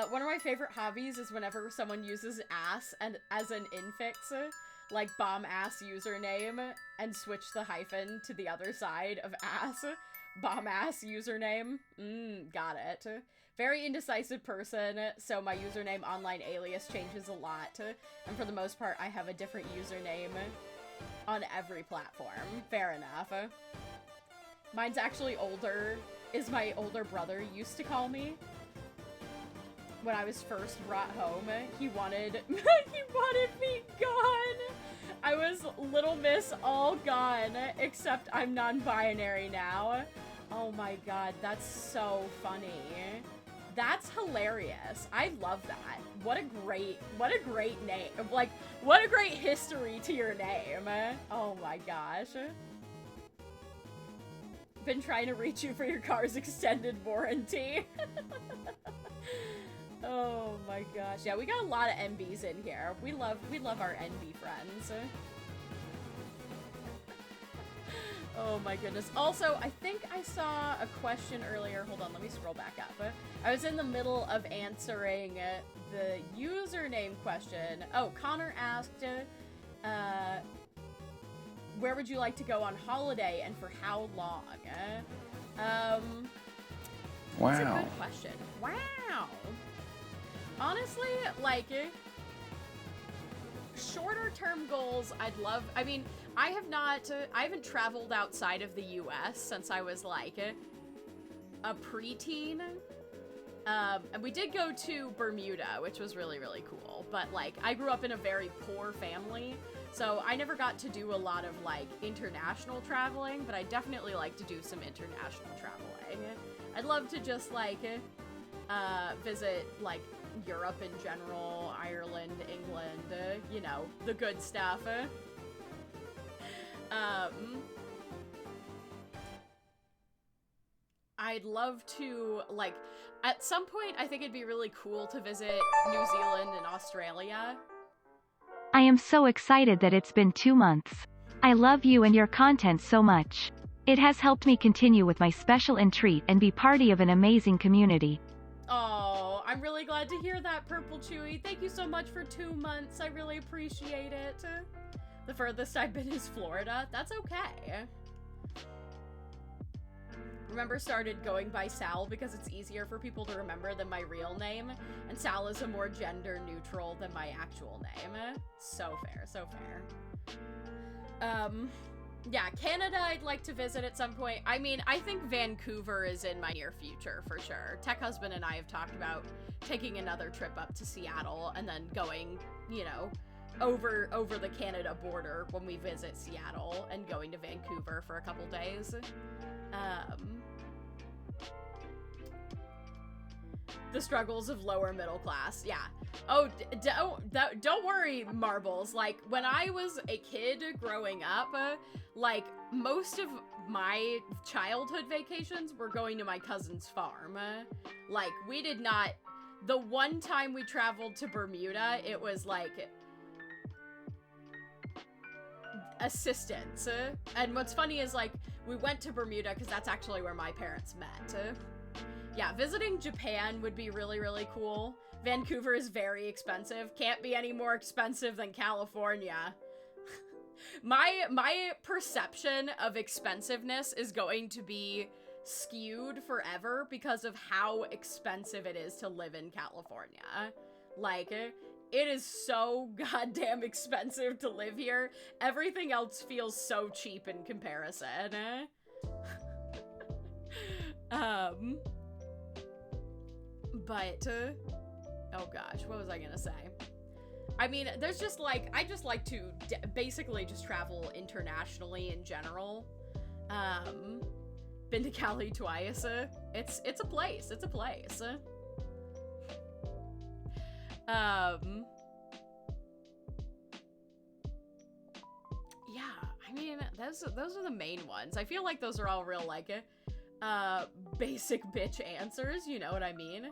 One of my favorite hobbies is whenever someone uses ass and as an infix, like bomb ass username, and switch the hyphen to the other side of ass. Bomb ass username. Got it. Very indecisive person, so my username online alias changes a lot. And for the most part, I have a different username on every platform. Fair enough. Mine's actually older, is my older brother used to call me. When I was first brought home, he wanted he wanted me gone. I was Little Miss all gone, except I'm non-binary now. Oh my god, that's so funny. That's hilarious. I love that. What a great name. Like, what a great history to your name. Oh my gosh. Been trying to reach you for your car's extended warranty. Oh my gosh. Yeah, we got a lot of NBs in here. We love our NB friends. Oh my goodness. Also, I think I saw a question earlier. Hold on, let me scroll back up. I was in the middle of answering the username question. Oh, Connor asked, where would you like to go on holiday and for how long? Wow. That's a good question. Wow. Honestly, like, shorter term goals, I'd love, I mean, I haven't traveled outside of the US since I was like a preteen. And we did go to Bermuda, which was really, really cool. But like, I grew up in a very poor family, so I never got to do a lot of like international traveling, but I definitely like to do some international traveling. I'd love to just like visit like Europe in general, Ireland, England, you know, the good stuff. I'd love to, like, at some point, I think it'd be really cool to visit New Zealand and Australia. I am so excited that it's been 2 months. I love you and your content so much. It has helped me continue with my special entreat and be party of an amazing community. Oh, I'm really glad to hear that, Purple Chewy. Thank you so much for 2 months. I really appreciate it. The furthest I've been is Florida. That's okay. Remember, started going by Sal because it's easier for people to remember than my real name, and Sal is a more gender neutral than my actual name. So fair, so fair. Yeah, Canada I'd like to visit at some point. I mean, I think Vancouver is in my near future for sure. Tech Husband and I have talked about taking another trip up to Seattle and then going, you know, over the Canada border when we visit Seattle and going to Vancouver for a couple days. The struggles of lower middle class, yeah. Oh, don't worry, Marbles. Like, when I was a kid growing up, like, most of my childhood vacations were going to my cousin's farm. Like, we did not... The one time we traveled to Bermuda, it was, like... assistance. And what's funny is, like, we went to Bermuda because that's actually where my parents met. Yeah, visiting Japan would be really, really cool. Vancouver is very expensive. Can't be any more expensive than California. My perception of expensiveness is going to be skewed forever because of how expensive it is to live in California. Like, it is so goddamn expensive to live here. Everything else feels so cheap in comparison. But, Oh gosh, what was I gonna say? I mean, there's just like, I just like to basically just travel internationally in general. Been to Cali twice. It's a place. It's a place. Yeah, I mean, those are the main ones. I feel like those are all real, like, basic bitch answers, you know what I mean?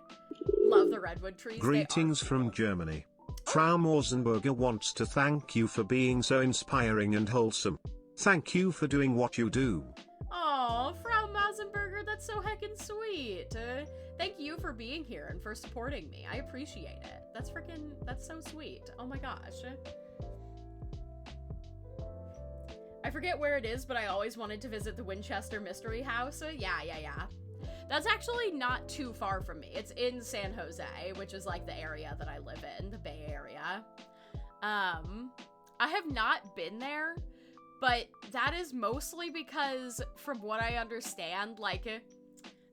Love the redwood trees. Greetings from Germany. Frau Morsenberger wants to thank you for being so inspiring and wholesome. Thank you for doing what you do. Oh, Frau Morsenberger, that's so heckin' sweet. Thank you for being here and for supporting me. I appreciate it. That's so sweet. Oh my gosh. I forget where it is, but I always wanted to visit the Winchester Mystery House. Yeah. That's actually not too far from me. It's in San Jose, which is like the area that I live in, the Bay Area. I have not been there, but that is mostly because, from what I understand, like,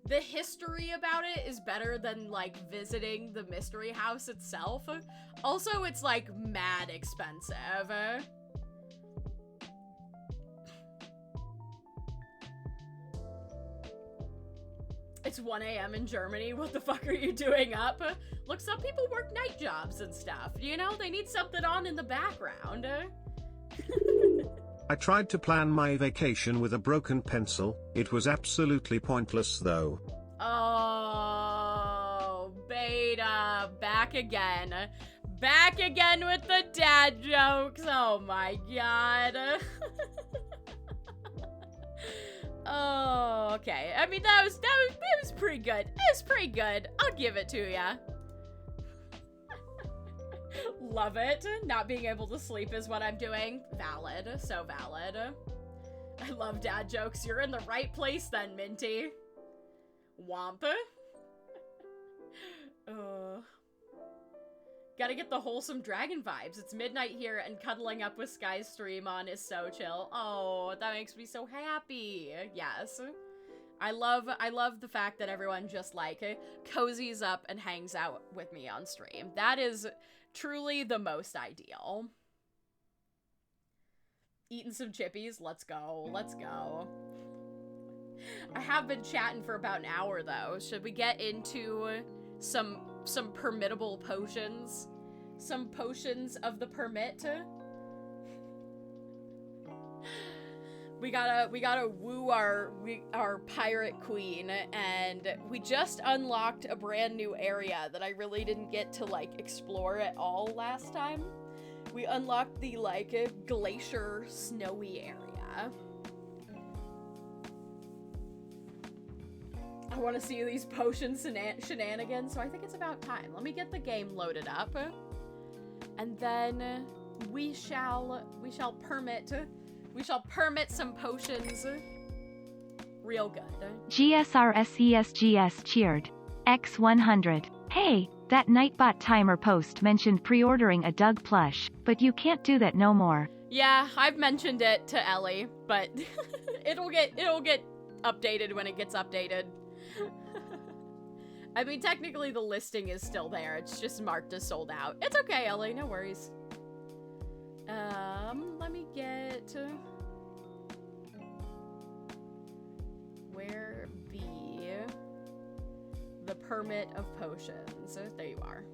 the history about it is better than, like, visiting the Mystery House itself. Also, it's, like, mad expensive. It's 1 a.m. in Germany. What the fuck are you doing up? Look, some people work night jobs and stuff. You know, they need something on in the background. I tried to plan my vacation with a broken pencil. It was absolutely pointless though. Oh, Beta, back again. Back again with the dad jokes. Oh my god. Oh, okay. I mean, it was pretty good. It was pretty good. I'll give it to ya. Love it. Not being able to sleep is what I'm doing. Valid. So valid. I love dad jokes. You're in the right place then, Minty. Womp. Gotta get the wholesome dragon vibes. It's midnight here and cuddling up with Sky's stream on is so chill. Oh, that makes me so happy. Yes. I love the fact that everyone just like cozies up and hangs out with me on stream. That is truly the most ideal. Eating some chippies. Let's go. Let's go. I have been chatting for about an hour though. Should we get into some permittable potions? Some potions of the permit? We gotta woo our pirate queen, and we just unlocked a brand new area that I really didn't get to like explore at all last time. We unlocked the like glacier snowy area. I want to see these potion shenanigans, so I think it's about time. Let me get the game loaded up, and then we shall permit some potions real good. GSRSESGS cheered. X100. Hey, that Nightbot timer post mentioned pre-ordering a Doug plush, but you can't do that no more. Yeah, I've mentioned it to Ellie, but it'll get updated when it gets updated. I mean, technically the listing is still there. It's just marked as sold out. It's okay, Ellie. No worries. Let me get... Where be the permit of potions? There you are.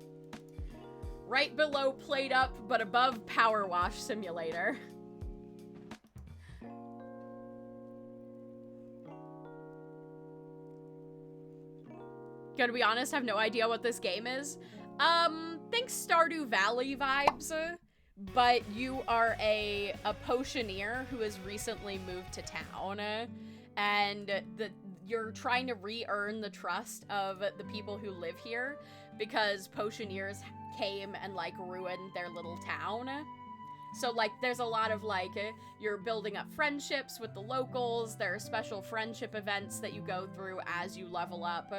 Right below Plate Up, but above Power Wash Simulator. Gonna be honest, I have no idea what this game is. Think Stardew Valley vibes, but you are a potioneer who has recently moved to town, and you're trying to re-earn the trust of the people who live here because potioneers came and like ruined their little town. So like there's a lot of like you're building up friendships with the locals. There are special friendship events that you go through as you level up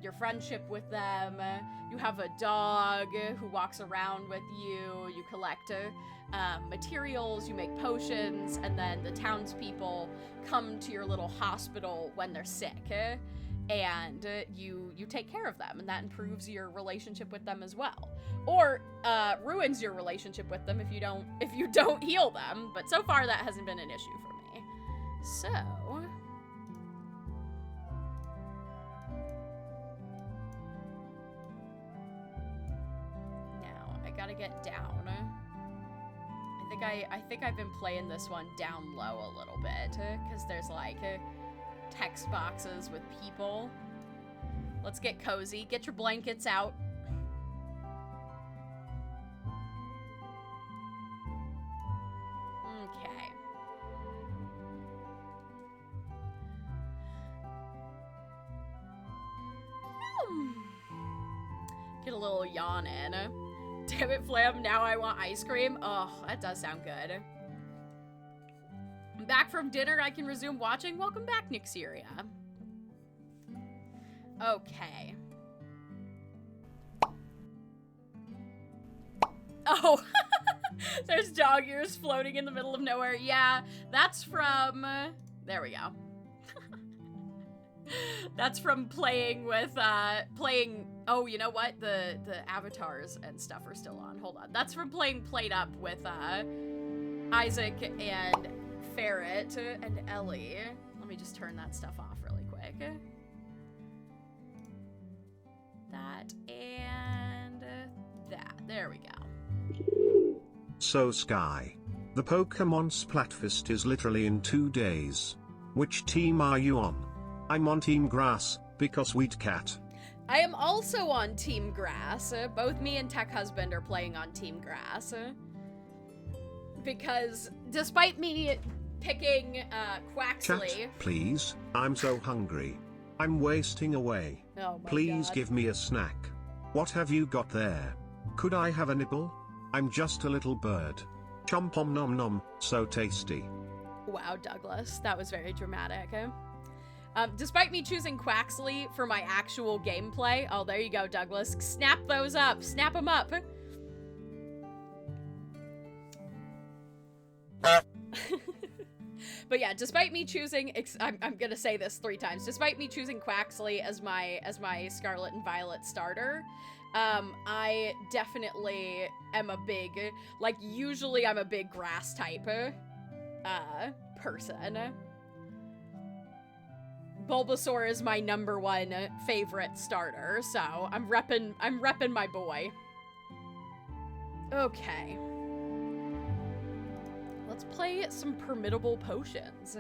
your friendship with them. You have a dog who walks around with you. You collect materials, you make potions, and then the townspeople come to your little hospital when they're sick. and you take care of them, and that improves your relationship with them as well, or ruins your relationship with them if you don't heal them. But so far that hasn't been an issue for me. So now I gotta get down. I think I've been playing this one down low a little bit because there's like text boxes with people. Let's get cozy. Get your blankets out. Okay. Get a little yawn in. Damn it, Flam, now I want ice cream. Oh, that does sound good. I'm back from dinner. I can resume watching. Welcome back, Nixeria. Okay. Oh, there's dog ears floating in the middle of nowhere. Yeah, that's from... there we go. That's from playing with, oh, you know what? The avatars and stuff are still on. Hold on. That's from playing Played Up with, Isaac and Ferret and Ellie. Let me just turn that stuff off really quick. That and that. There we go. So Sky. The Pokemon Splatfest is literally in 2 days. Which team are you on? I'm on Team Grass, because Wheat Cat. I am also on Team Grass. Both me and Tech Husband are playing on Team Grass. Because despite me picking Quaxley... Chat, please. I'm so hungry. I'm wasting away. Oh my Please God. give me a snack. What have you got there? Could I have a nibble? I'm just a little bird. Chomp om nom nom, so tasty. Wow, Douglas, that was very dramatic. Despite me choosing Quaxley for my actual gameplay, oh, there you go, Douglas. Snap those up. Snap them up. But yeah, despite me choosing, I'm gonna say this 3 times. Despite me choosing Quaxley as my Scarlet and Violet starter, I definitely am a big, like, usually I'm a big grass type person. Bulbasaur is my #1 favorite starter, so I'm reppin' my boy. Okay. Let's play some permittable potions.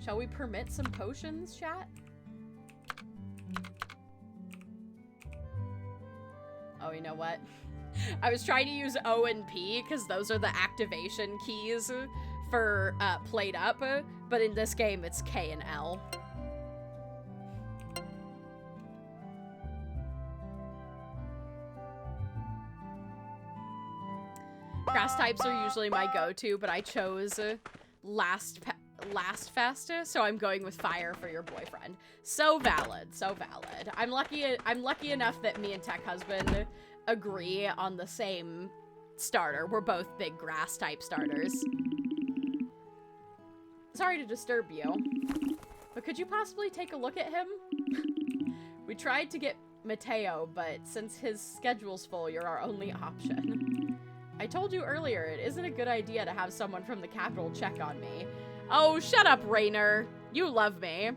Shall we permit some potions, chat? Oh, you know what? I was trying to use O and P because those are the activation keys for Played Up, but in this game it's K and L. Grass types are usually my go-to, but I chose last fest, so I'm going with fire for your boyfriend. So valid, so valid. I'm lucky enough that me and Tech Husband agree on the same starter. We're both big grass type starters. Sorry to disturb you, but could you possibly take a look at him? We tried to get Mateo, but since his schedule's full, you're our only option. I told you earlier, it isn't a good idea to have someone from the capital check on me. Oh, shut up, Rainer. You love me.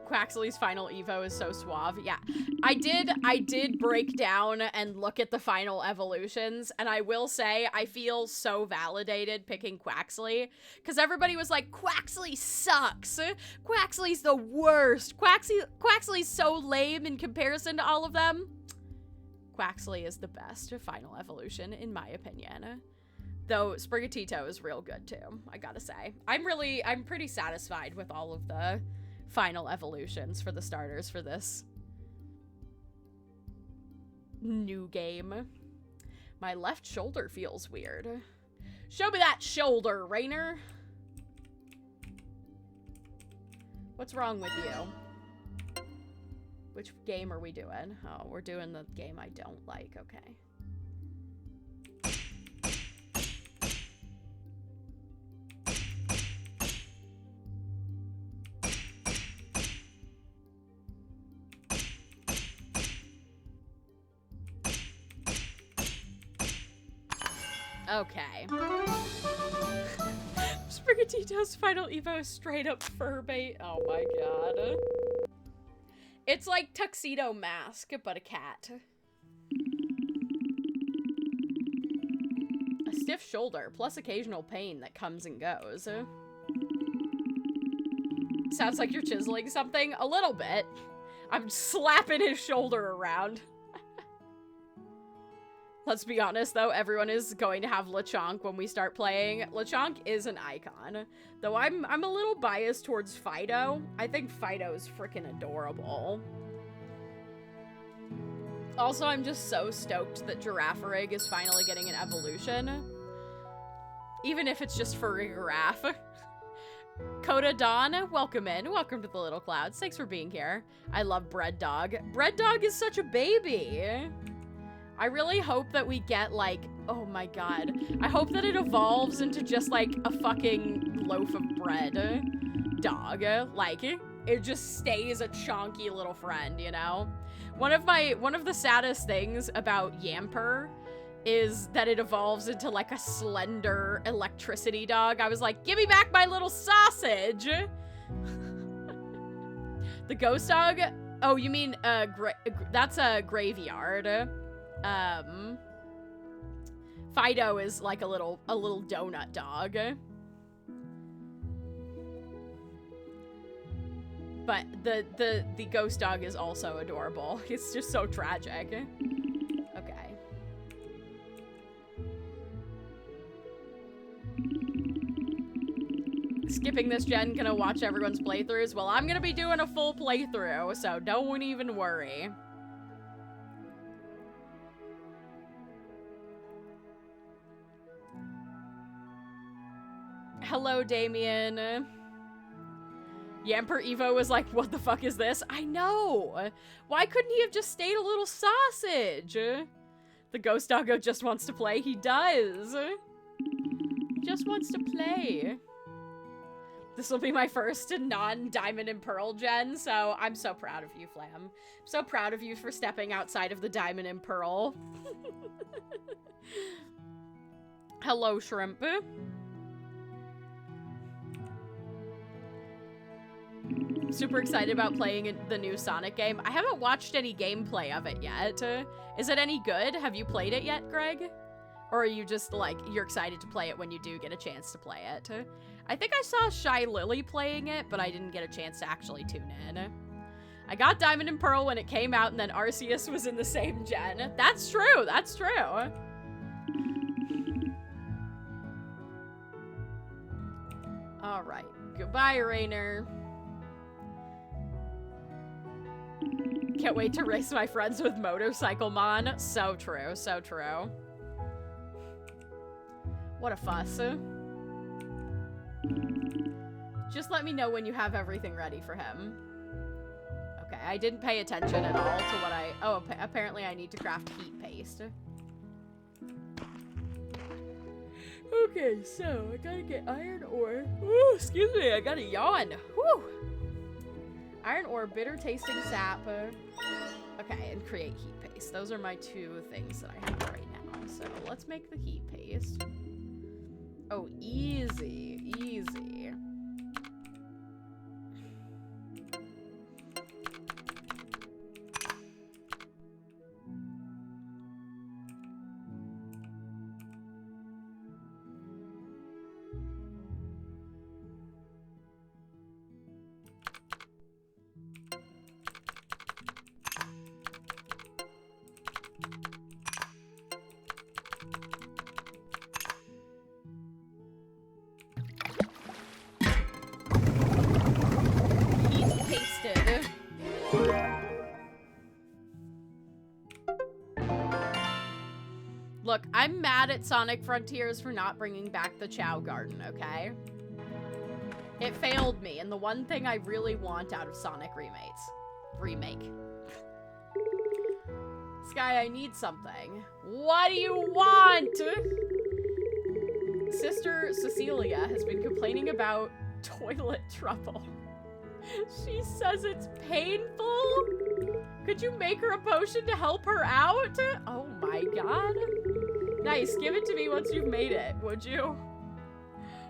Quaxley's final Evo is so suave. Yeah, I did break down and look at the final evolutions, and I will say I feel so validated picking Quaxley, because everybody was like, Quaxley sucks. Quaxley's the worst. Quaxley's so lame in comparison to all of them. Quaxley is the best final evolution, in my opinion. Though Sprigatito is real good too, I gotta say. I'm pretty satisfied with all of the final evolutions for the starters for this new game. My left shoulder feels weird. Show me that shoulder, Rainer. What's wrong with you? Which game are we doing? Oh, we're doing the game I don't like. Okay. Okay. Sprigatito's final Evo is straight up fur bait. Oh my god. It's like Tuxedo Mask, but a cat. A stiff shoulder, plus occasional pain that comes and goes. Sounds like you're chiseling something? A little bit. I'm slapping his shoulder around. Let's be honest, though, everyone is going to have Lechonk when we start playing. Lechonk is an icon. Though I'm a little biased towards Fido. I think Fido's freaking adorable. Also, I'm just so stoked that Girafarig is finally getting an evolution. Even if it's just for a giraffe. Coda Dawn, welcome in. Welcome to the Little Clouds. Thanks for being here. I love Bread Dog. Bread Dog is such a baby. I really hope that we get, like, oh my god. I hope that it evolves into just, like, a fucking loaf of bread dog. Like, it just stays a chonky little friend, you know? One of the saddest things about Yamper is that it evolves into, like, a slender electricity dog. I was like, give me back my little sausage! The ghost dog? Oh, you mean, that's a graveyard. Fido is like a little donut dog. But the ghost dog is also adorable. It's just so tragic. Okay. Skipping this gen, gonna watch everyone's playthroughs. Well, I'm gonna be doing a full playthrough, so don't even worry. Hello, Damien. Yamper Evo was like, what the fuck is this? I know! Why couldn't he have just stayed a little sausage? The ghost doggo just wants to play. He does. He just wants to play. This will be my first non-Diamond and Pearl gen, so I'm so proud of you, Flam. I'm so proud of you for stepping outside of the Diamond and Pearl. Hello, Shrimp. Super excited about playing the new Sonic game. I haven't watched any gameplay of it yet. Is it any good? Have you played it yet, Greg? Or are you just, like, you're excited to play it when you do get a chance to play it? I think I saw Shy Lily playing it, but I didn't get a chance to actually tune in. I got Diamond and Pearl when it came out, and then Arceus was in the same gen. That's true, that's true. Alright, goodbye, Rainer. Can't wait to race my friends with Motorcycle Mon. So true, so true. What a fuss. Just let me know when you have everything ready for him. Okay, I didn't pay attention at all to what I... Oh, apparently I need to craft heat paste. Okay, so I gotta get iron ore. Ooh, excuse me, I gotta yawn. Whew. Iron ore, bitter tasting sap. Okay, and create heat paste. Those are my two things that I have right now. So let's make the heat paste. Oh, easy, easy. Look, I'm mad at Sonic Frontiers for not bringing back the Chow Garden, okay? It failed me, and the one thing I really want out of Sonic Remake. Sky, I need something. What do you want? Sister Cecilia has been complaining about toilet trouble. She says it's painful. Could you make her a potion to help her out? Oh my god. Nice, give it to me once you've made it, would you?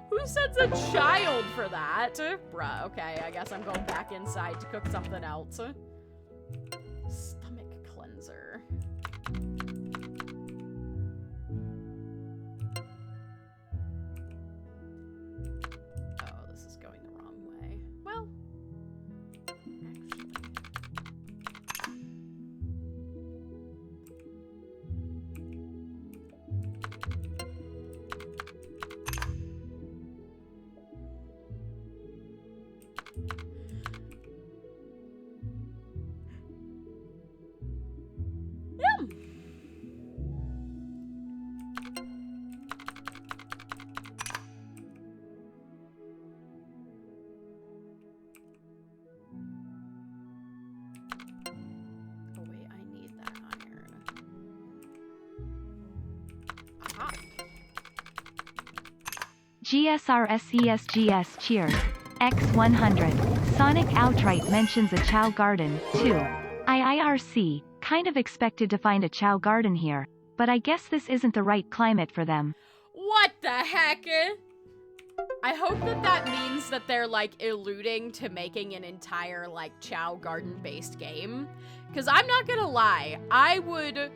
Who sends a child for that? Bruh, okay, I guess I'm going back inside to cook something else. Stomach cleanser. Oh, this is going the wrong way. Well, GSRSESGS cheered. X100. Sonic Outright mentions a Chow Garden, too. IIRC, kind of expected to find a Chow Garden here, but I guess this isn't the right climate for them. What the heck? I hope that that means that they're, like, alluding to making an entire, like, Chow Garden-based game. Because I'm not gonna lie, I would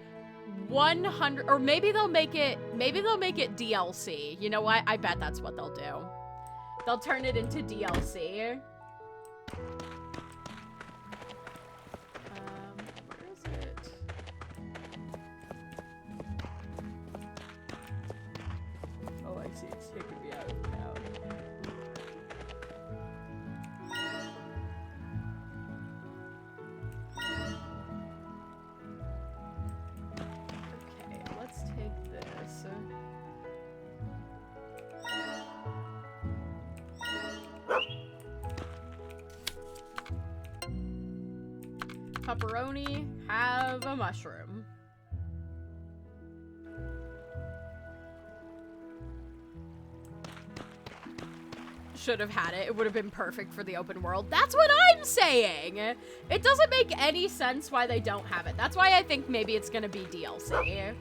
100, or maybe they'll make it DLC. You know what? I bet that's what they'll do. They'll turn it into DLC. Where is it? Oh, I see. It's taking me out of town. Okay, let's take this. Pepperoni, have a mushroom. Should have had it. It would have been perfect for the open world. That's what I'm saying! It doesn't make any sense why they don't have it. That's why I think maybe it's gonna be DLC.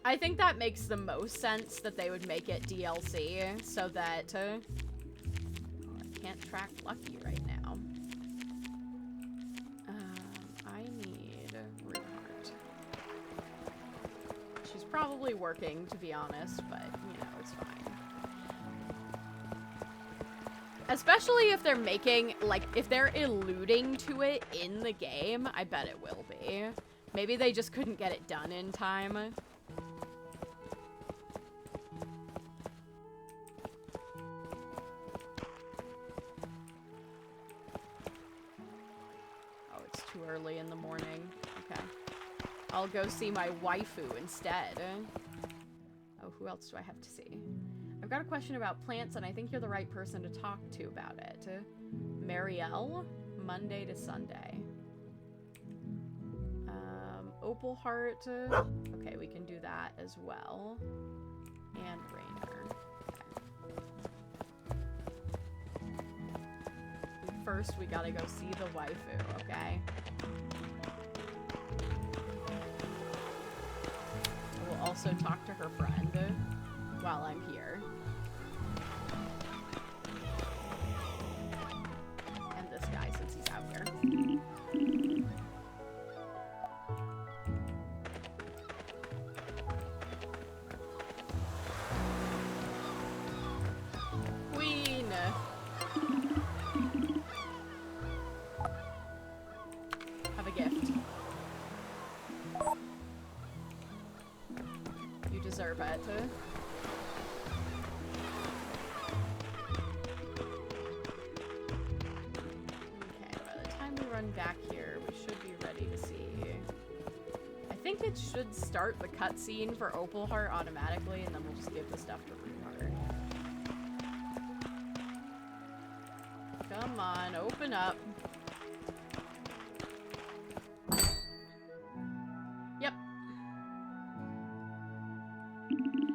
I think that makes the most sense that they would make it DLC so that... I can't track Lucky right now. I need Reinhardt. She's probably working, to be honest, but, you know, it's fine. Especially if they're making, like, if they're alluding to it in the game, I bet it will be. Maybe they just couldn't get it done in time. Early in the morning. Okay. I'll go see my waifu instead. Oh, who else do I have to see? I've got a question about plants, and I think you're the right person to talk to about it. Marielle, Monday to Sunday. Opal Heart. Okay, we can do that as well. And Rainer. Okay. First, we gotta go see the waifu, okay? We'll also talk to her friend while I'm here. And this guy, since he's out here. Queen! Have a gift. You deserve it. Okay, by the time we run back here, we should be ready to see. I think it should start the cutscene for Opal Heart automatically, and then we'll just give the stuff to Reinhardt. Come on, open up. Yep.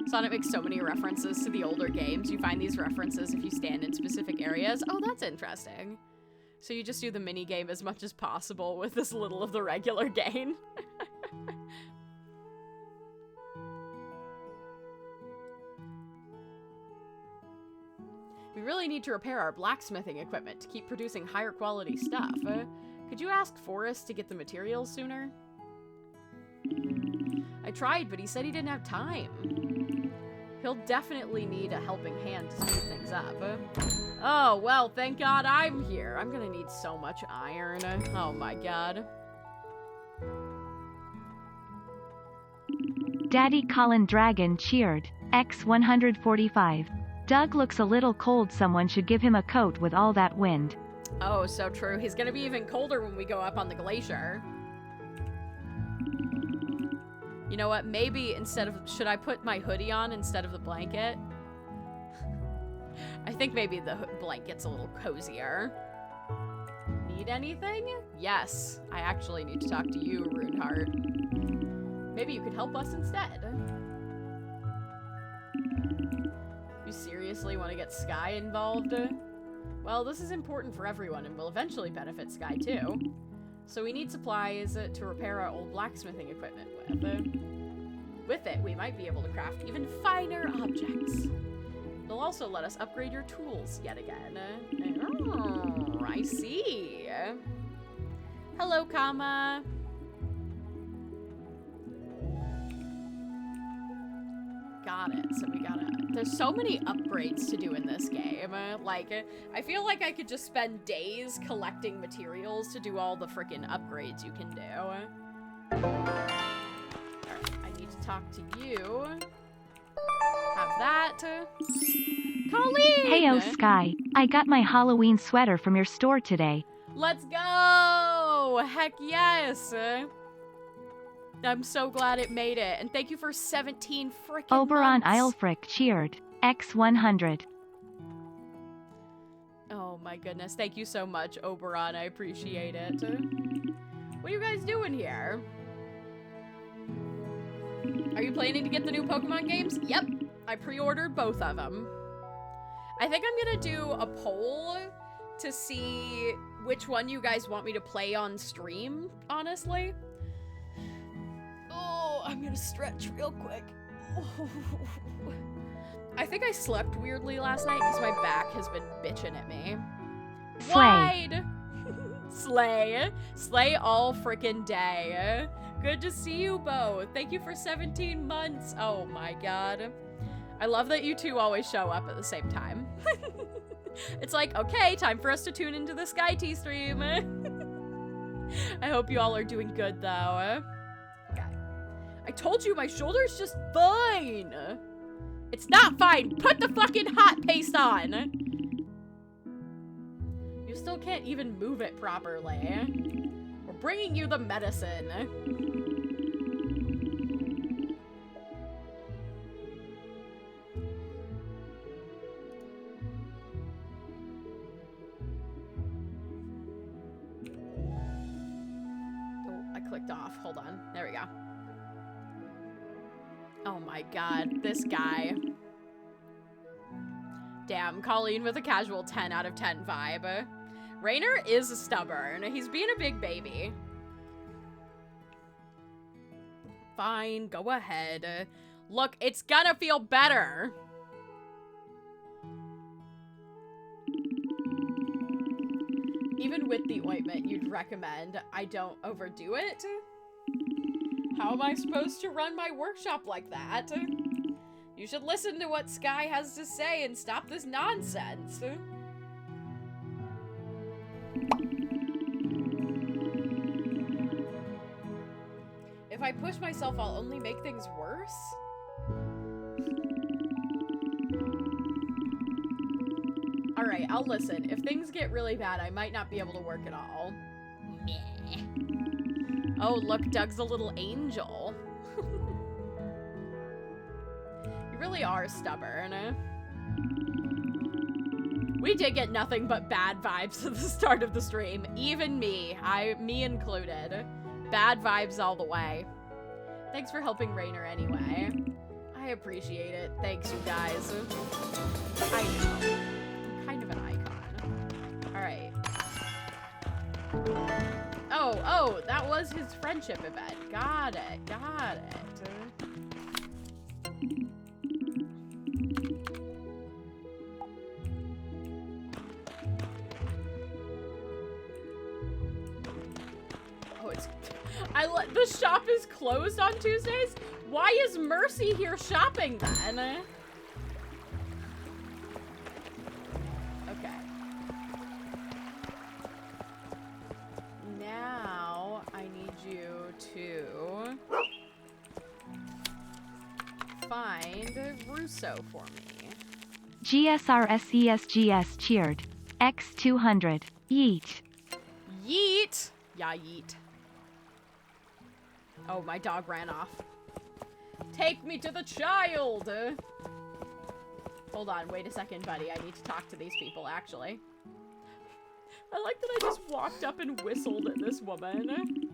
Sonic makes so many references to the older games. You find these references if you stand in specific areas. Oh, that's interesting. So you just do the mini game as much as possible with as little of the regular game. We really need to repair our blacksmithing equipment to keep producing higher quality stuff. Could you ask Forrest to get the materials sooner? I tried, but he said he didn't have time. He'll definitely need a helping hand to speed things up. Oh, well, thank God I'm here. I'm gonna need so much iron. Oh my god. Daddy Colin Dragon cheered. X145. Doug looks a little cold. Someone should give him a coat with all that wind. Oh, so true. He's gonna be even colder when we go up on the glacier. You know what? Maybe instead of... Should I put my hoodie on instead of the blanket? I think maybe the blanket's a little cozier. Need anything? Yes. I actually need to talk to you, Runeheart. Maybe you could help us instead. You seriously want to get Sky involved? Well, this is important for everyone and will eventually benefit Sky too. So we need supplies to repair our old blacksmithing equipment with. With it, we might be able to craft even finer objects. It'll also let us upgrade your tools yet again. Oh, I see. Hello, Kama. Got it. So we gotta... There's so many upgrades to do in this game. Like, I feel like I could just spend days collecting materials to do all the freaking upgrades you can do. Alright, I need to talk to you. Have that. Colleen! Heyo, Sky. I got my Halloween sweater from your store today. Let's go! Heck yes! I'm so glad it made it. And thank you for 17 frickin' Oberon months. Eilfrick cheered. X100. Oh my goodness. Thank you so much, Oberon. I appreciate it. What are you guys doing here? Are you planning to get the new Pokemon games? Yep. I pre-ordered both of them. I think I'm gonna do a poll to see which one you guys want me to play on stream, honestly. Oh, I'm gonna stretch real quick. I think I slept weirdly last night because my back has been bitching at me. Slay. Wide! Slay. Slay all frickin' day. Good to see you both. Thank you for 17 months. Oh my god. I love that you two always show up at the same time. It's like, okay, time for us to tune into the Sky Tea stream. I hope you all are doing good though. Okay. I told you my shoulder's just fine. It's not fine. Put the fucking hot paste on. You still can't even move it properly. We're bringing you the medicine. Oh, I clicked off. Hold on. There we go. Oh my god, this guy. Damn, Colleen with a casual 10 out of 10 vibe. Rainer is stubborn. He's being a big baby. Fine, go ahead. Look, it's gonna feel better. Even with the ointment, you'd recommend I don't overdo it? How am I supposed to run my workshop like that? You should listen to what Sky has to say and stop this nonsense. If I push myself, I'll only make things worse? Alright, I'll listen. If things get really bad, I might not be able to work at all. Meh. Oh, look, Doug's a little angel. You really are stubborn. We did get nothing but bad vibes at the start of the stream. Even me. Me included. Bad vibes all the way. Thanks for helping Rainer anyway. I appreciate it. Thanks, you guys. I know. I'm kind of an icon. Alright. Oh, that was his friendship event. Got it, got it. The shop is closed on Tuesdays? Why is Mercy here shopping then? Okay. Now, I need you to find Russo for me. GSRSESGS cheered. X200. Yeet. Yeet! Yeah, yeet. Oh, my dog ran off. Take me to the child! Hold on, wait a second, buddy. I need to talk to these people, actually. I like that I just walked up and whistled at this woman.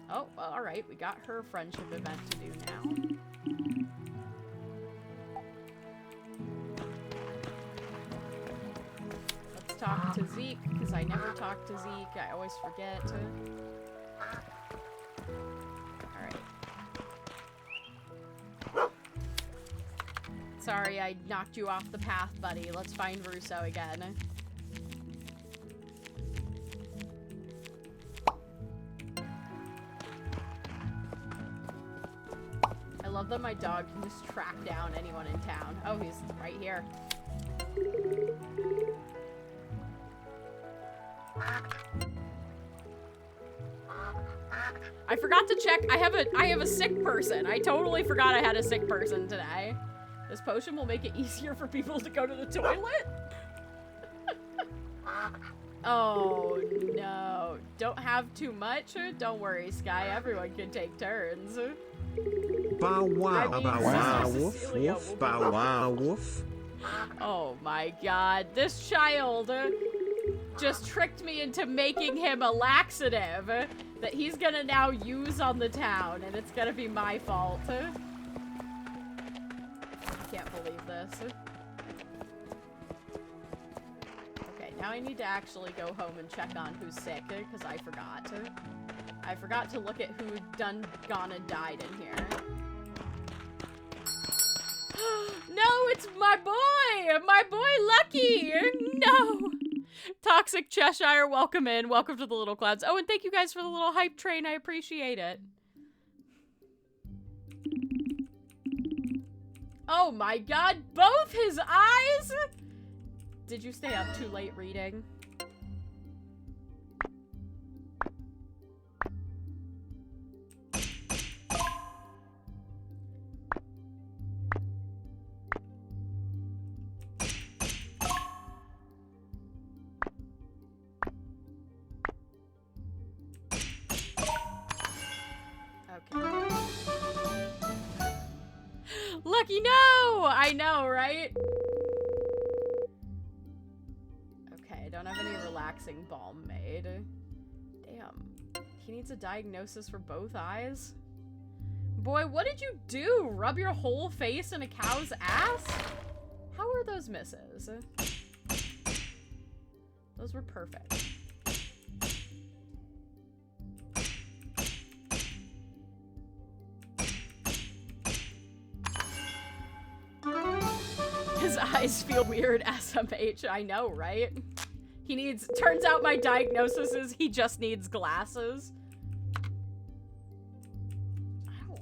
Oh, well, alright. We got her friendship event to do now. Let's talk to Zeke, because I never talk to Zeke. I always forget. Sorry, I knocked you off the path, buddy. Let's find Russo again. I love that my dog can just track down anyone in town. Oh, he's right here. I forgot to check. I have a sick person. I totally forgot I had a sick person today. This potion will make it easier for people to go to the toilet? Oh, no. Don't have too much? Don't worry, Sky. Everyone can take turns. Bow wow, I mean, bow wow, Sister woof, Cecilia woof, will be bow wow, woof. Oh my god. This child just tricked me into making him a laxative that he's gonna now use on the town, and it's gonna be my fault. I can't believe this. Okay, now I need to actually go home and check on who's sick, because I forgot. I forgot to look at who done gone and died in here. No, it's my boy! My boy Lucky! No! Toxic Cheshire, welcome in. Welcome to the Little Clouds. Oh, and thank you guys for the little hype train. I appreciate it. Oh my god, both his eyes? Did you stay up too late reading? Lucky, no! I know, right? Okay, I don't have any relaxing balm made. Damn. He needs a diagnosis for both eyes? Boy, what did you do? Rub your whole face in a cow's ass? How are those misses? Those were perfect. His eyes feel weird, SMH. I know, right? He needs... Turns out my diagnosis is he just needs glasses. Ow.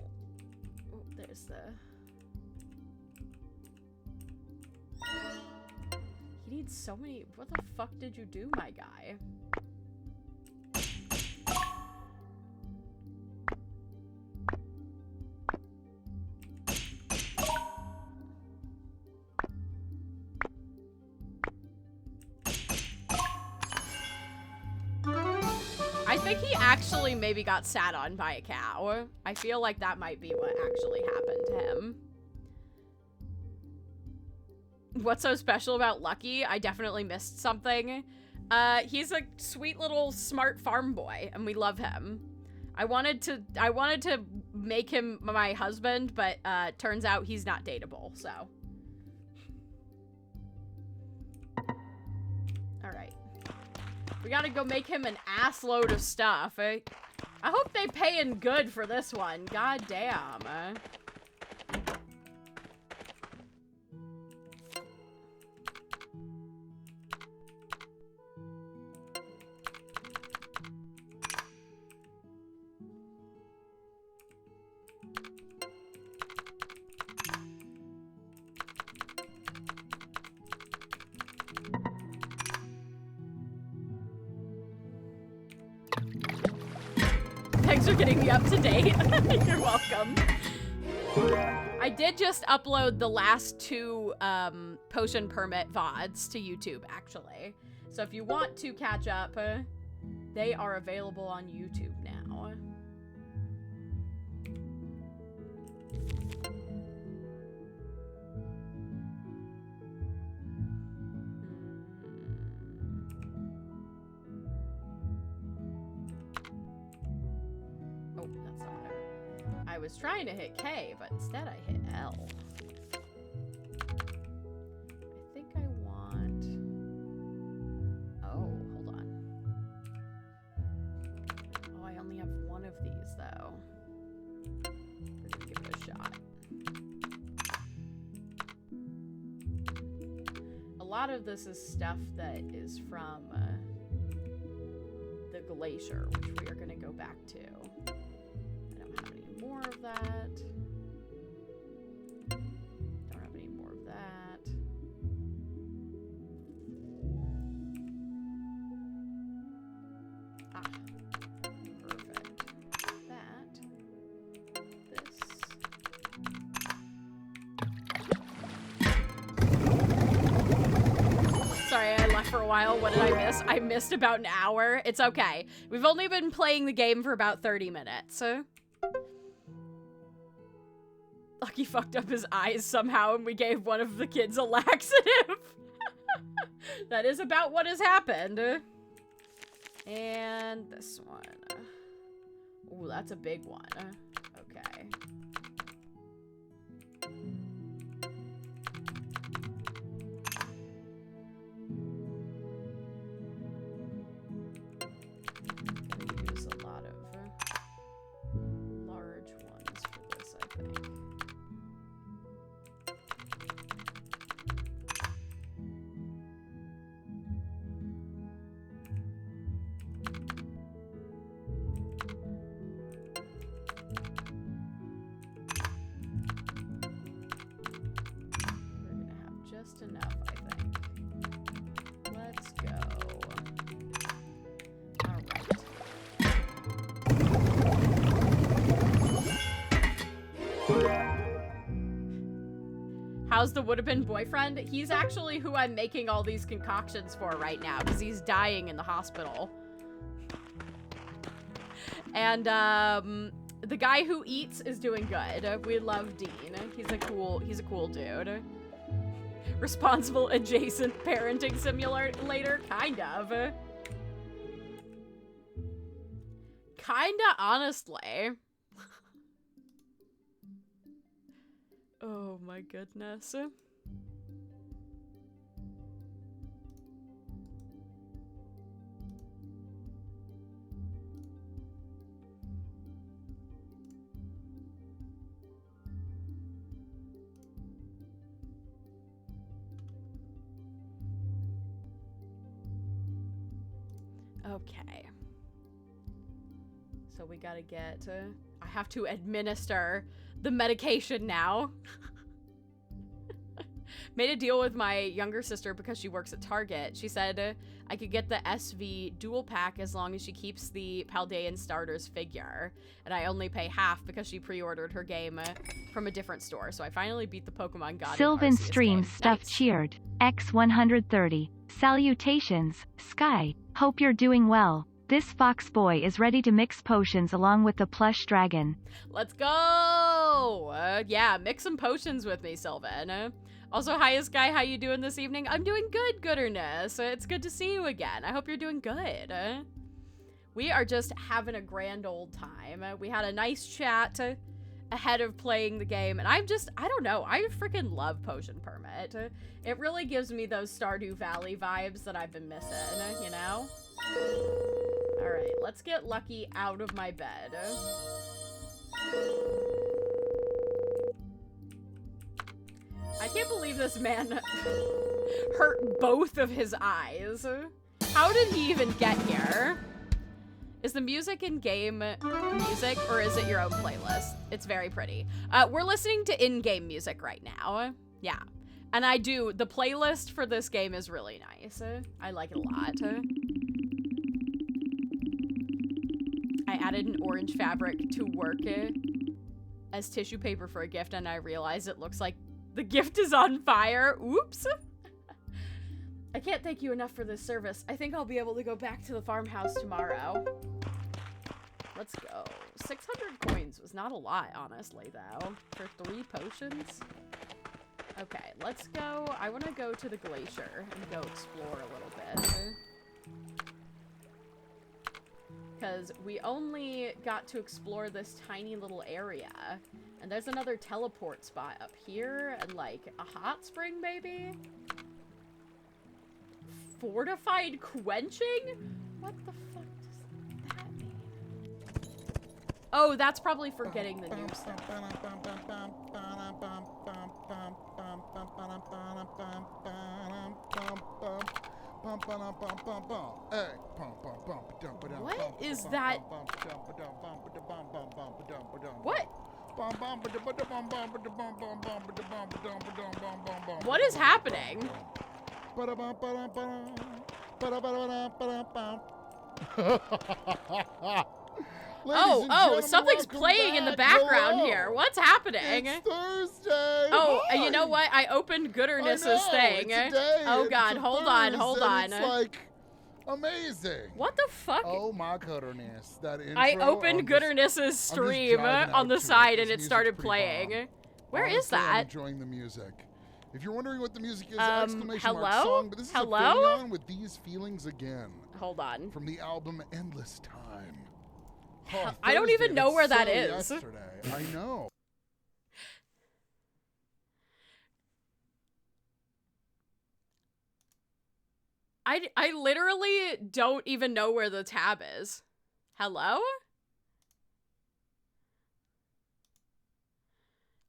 Oh, there's the... He needs so many... What the fuck did you do, my guy? I think he actually maybe got sat on by a cow. I feel like that might be what actually happened to him. What's so special about Lucky? I definitely missed something. He's a sweet little smart farm boy, and we love him. I wanted to make him my husband, but turns out he's not dateable, so. Alright. We gotta go make him an ass load of stuff. I hope they paying good for this one. God damn. Thanks for getting me up to date. You're welcome. I did just upload the last 2 potion permit VODs to YouTube, actually. So if you want to catch up, they are available on YouTube now. Oh, that's not what I was trying to hit K, but instead I hit L. I think I want... Oh, hold on. Oh, I only have one of these, though. We're gonna give it a shot. A lot of this is stuff that is from the glacier, which we are gonna go back to. More of that. Don't have any more of that. Ah, perfect. That. This. Sorry, I left for a while. What did I miss? I missed about an hour. It's okay. We've only been playing the game for about 30 minutes. Lucky fucked up his eyes somehow and we gave one of the kids a laxative. That is about what has happened. And this one. Ooh, that's a big one. Okay. Gonna use a lot of large ones for this, I think. Just enough, I think. Let's go. All right. How's the would-have-been boyfriend? He's actually who I'm making all these concoctions for right now because he's dying in the hospital. And the guy who eats is doing good. We love Dean. He's a cool dude. Responsible adjacent parenting simulator, kind of. Kinda, honestly. Oh my goodness. Okay. So we gotta get, I have to administer the medication now. Made a deal with my younger sister because she works at Target. She said I could get the SV dual pack as long as she keeps the Paldean starters figure. And I only pay half because she pre-ordered her game from a different store. So I finally beat the Pokemon God. Sylvan Stream Stuff cheered. X130. Salutations, Sky. Hope you're doing well. This fox boy is ready to mix potions along with the plush dragon. Let's go! Yeah, mix some potions with me, Sylvan. Also, hi, Sky. How you doing this evening? I'm doing good, gooderness. It's good to see you again. I hope you're doing good. We are just having a grand old time. We had a nice chat ahead of playing the game, and I don't know, I freaking love Potion Permit. It really gives me those Stardew Valley vibes that I've been missing, you know? Alright, let's get Lucky out of my bed. I can't believe this man hurt both of his eyes. How did he even get here? Is the music in-game music, or is it your own playlist? It's very pretty. We're listening to in-game music right now. Yeah. And the playlist for this game is really nice. I like it a lot. I added an orange fabric to work as tissue paper for a gift, and I realized it looks like the gift is on fire. Oops. I can't thank you enough for this service. I think I'll be able to go back to the farmhouse tomorrow. Let's go. 600 coins was not a lot, honestly, though, for 3 potions. Okay, let's go. I want to go to the glacier and go explore a little bit. Because we only got to explore this tiny little area. And there's another teleport spot up here and, like, a hot spring, maybe? Fortified quenching? What the fuck does that mean? Oh, that's probably for getting the new stuff. What is that? What? What is happening? Oh, something's playing in the background here. What's happening? It's Thursday. Oh, you know what? I opened Gooderness's thing. Oh god, hold on. It's like amazing. What the fuck? Oh my goodness. That intro. I opened Gooderness's stream on the side and it started playing. Where is that? I'm enjoying the music. If you're wondering what the music is, exclamation mark hello? song, but this is a Going On with These Feelings Again. Hold on. From the album Endless Time. Oh, I don't even know where that is. Yesterday. I know. I literally don't even know where the tab is. Hello?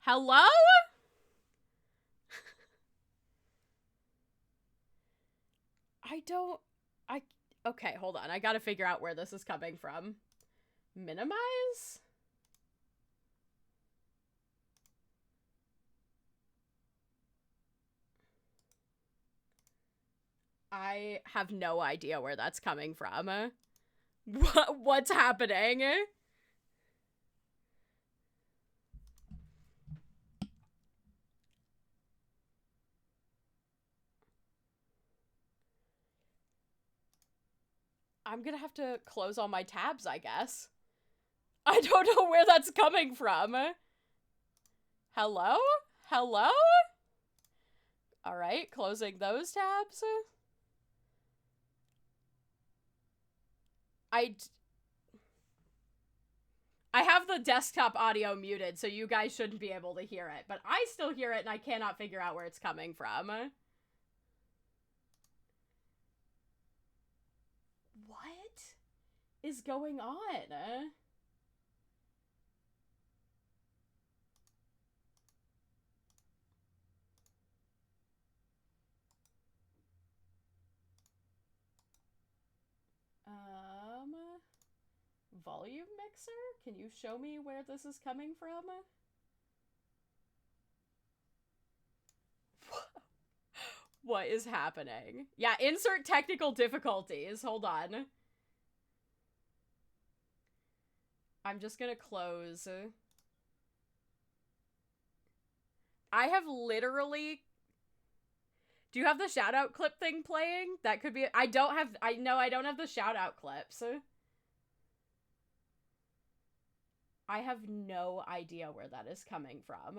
Hello? Okay, hold on. I gotta figure out where this is coming from. Minimize? I have no idea where that's coming from. What's happening? I'm gonna have to close all my tabs, I guess. I don't know where that's coming from. Hello? Hello? Alright, closing those tabs. I have the desktop audio muted, so you guys shouldn't be able to hear it, but I still hear it and I cannot figure out where it's coming from. What is going on? Volume mixer? Can you show me where this is coming from? What is happening? Yeah, insert technical difficulties. Hold on. I'm just gonna close. I have literally... Do you have the shout-out clip thing playing? That could be... I don't have the shout-out clips. I have no idea where that is coming from.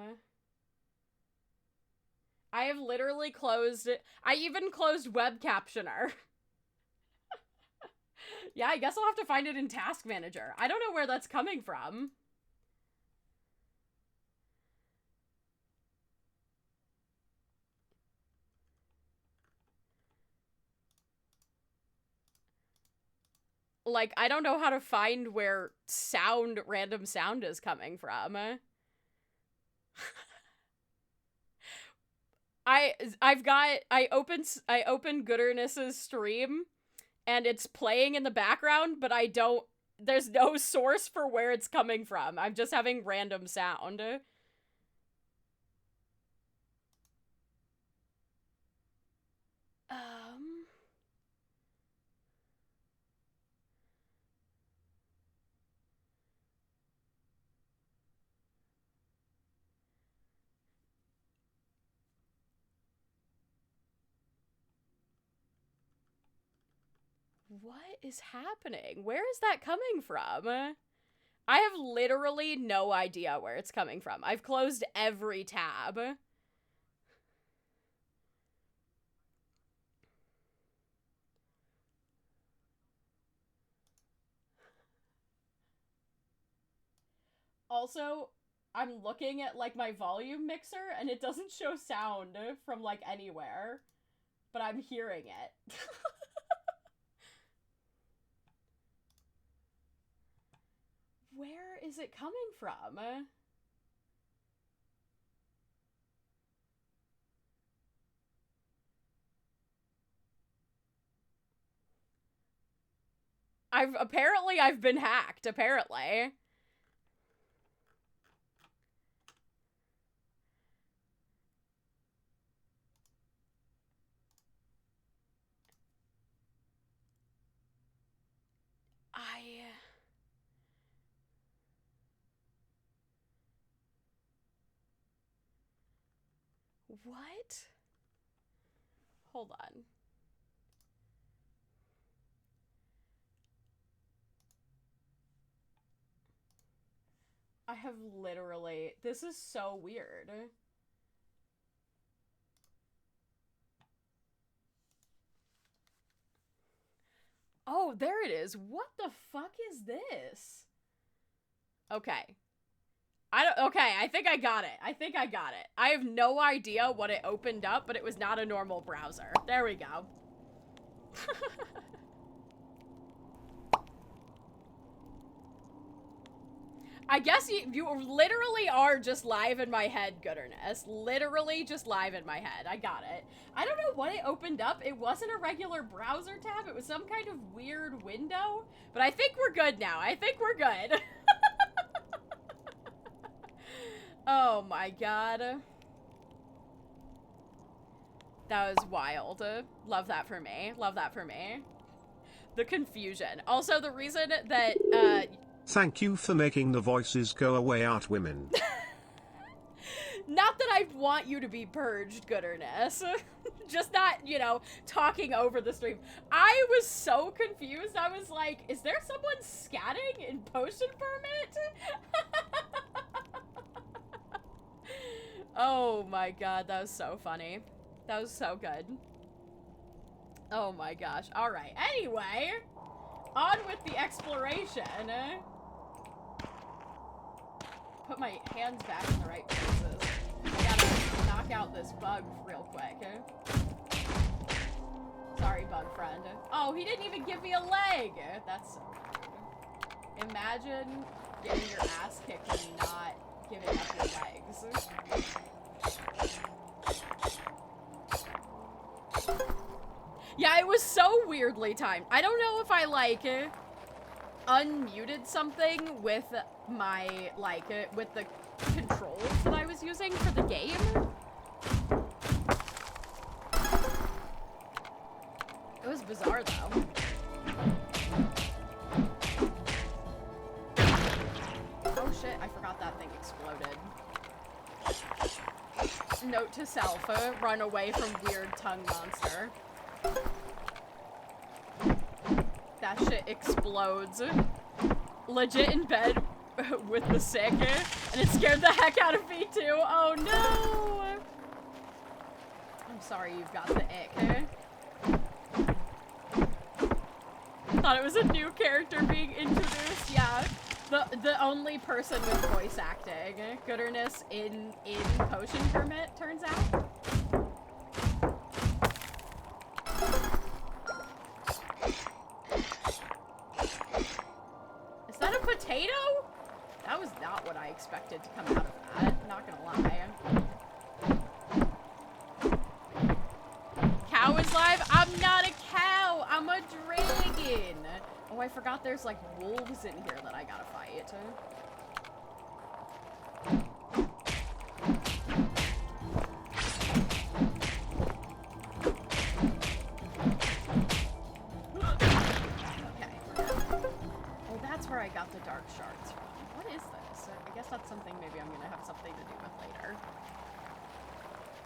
I have literally closed... I even closed Web Captioner. Yeah, I guess I'll have to find it in Task Manager. I don't know where that's coming from. Like, I don't know how to find where random sound is coming from. I opened Gooderness's stream and it's playing in the background, but there's no source for where it's coming from. I'm just having random sound. What is happening? Where is that coming from? I have literally no idea where it's coming from. I've closed every tab. Also, I'm looking at, like, my volume mixer, and it doesn't show sound from, like, anywhere. But I'm hearing it. Where is it coming from? I've been hacked, apparently. What? Hold on. I have literally... This is so weird. Oh, there it is. What the fuck is this? Okay. Okay, I think I got it. I have no idea what it opened up, but it was not a normal browser. There we go. I guess you literally are just live in my head, Gooderness. Literally just live in my head. I got it. I don't know what it opened up. It wasn't a regular browser tab. It was some kind of weird window. But I think we're good now. I think we're good. Oh my god. That was wild. Love that for me. Love that for me. The confusion. Also, the reason that, Thank you for making the voices go away, art women. Not that I want you to be purged, Gooderness. Just not, you know, talking over the stream. I was so confused. I was like, is there someone scatting in Potion Permit? Oh my god, that was so funny. That was so good. Oh my gosh. Alright, anyway. On with the exploration. Put my hands back in the right places. I gotta knock out this bug real quick. Sorry, bug friend. Oh, he didn't even give me a leg! That's so rude. Imagine getting your ass kicked and not giving up your legs. Yeah, it was so weirdly timed. I don't know if I, like, unmuted something with my, like, with the controls that I was using for the game. It was bizarre, though. Oh shit, I forgot that thing exploded. Note to self, run away from weird tongue monster. That shit explodes. Legit in bed with the sick, and it scared the heck out of me too. Oh no! I'm sorry you've got the ick. Thought it was a new character being introduced. Yeah, the only person with voice acting. Gooderness in Potion Permit, turns out. Is that a potato? That was not what I expected to come out of that, not gonna lie. Cow is live? I'm not a cow, I'm a dragon. Oh, I forgot there's like wolves in here that I gotta fight. Where I got the dark shards from. What is this? I guess that's something maybe I'm gonna have something to do with later.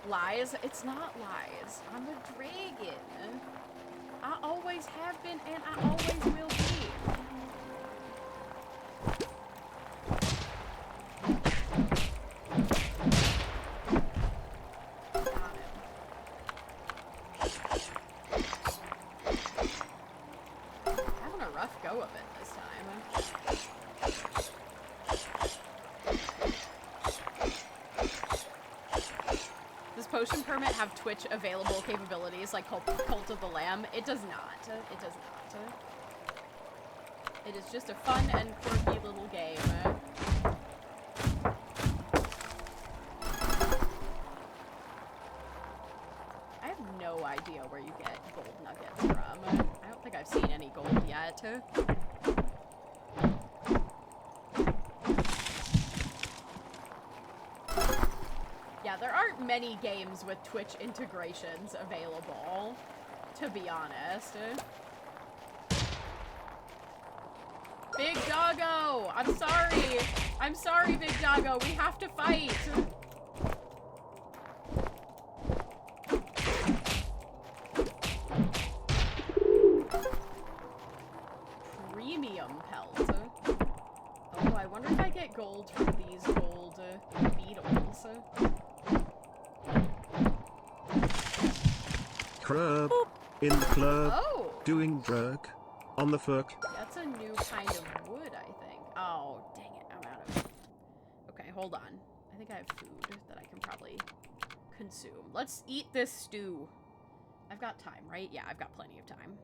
Lies? It's not lies. I'm a dragon. I always have been and I always will be. Got him. Having a rough go of it this time. Does Potion Permit have Twitch available capabilities like Cult of the Lamb? It does not. It does not. It is just a fun and quirky little game. I have no idea where you get gold nuggets from. I don't think I've seen any gold yet. Yeah, there aren't many games with Twitch integrations available, to be honest. Big Doggo! I'm sorry! I'm sorry, Big Doggo! We have to fight! Premium pelt. Oh, I wonder if I get gold from these gold beetles. Crab. In the club. Oh! Doing drug. On the fuck. That's a new kind of wood, I think. Oh, dang it. I'm out of... Okay, hold on. I think I have food that I can probably consume. Let's eat this stew. I've got time, right? Yeah, I've got plenty of time.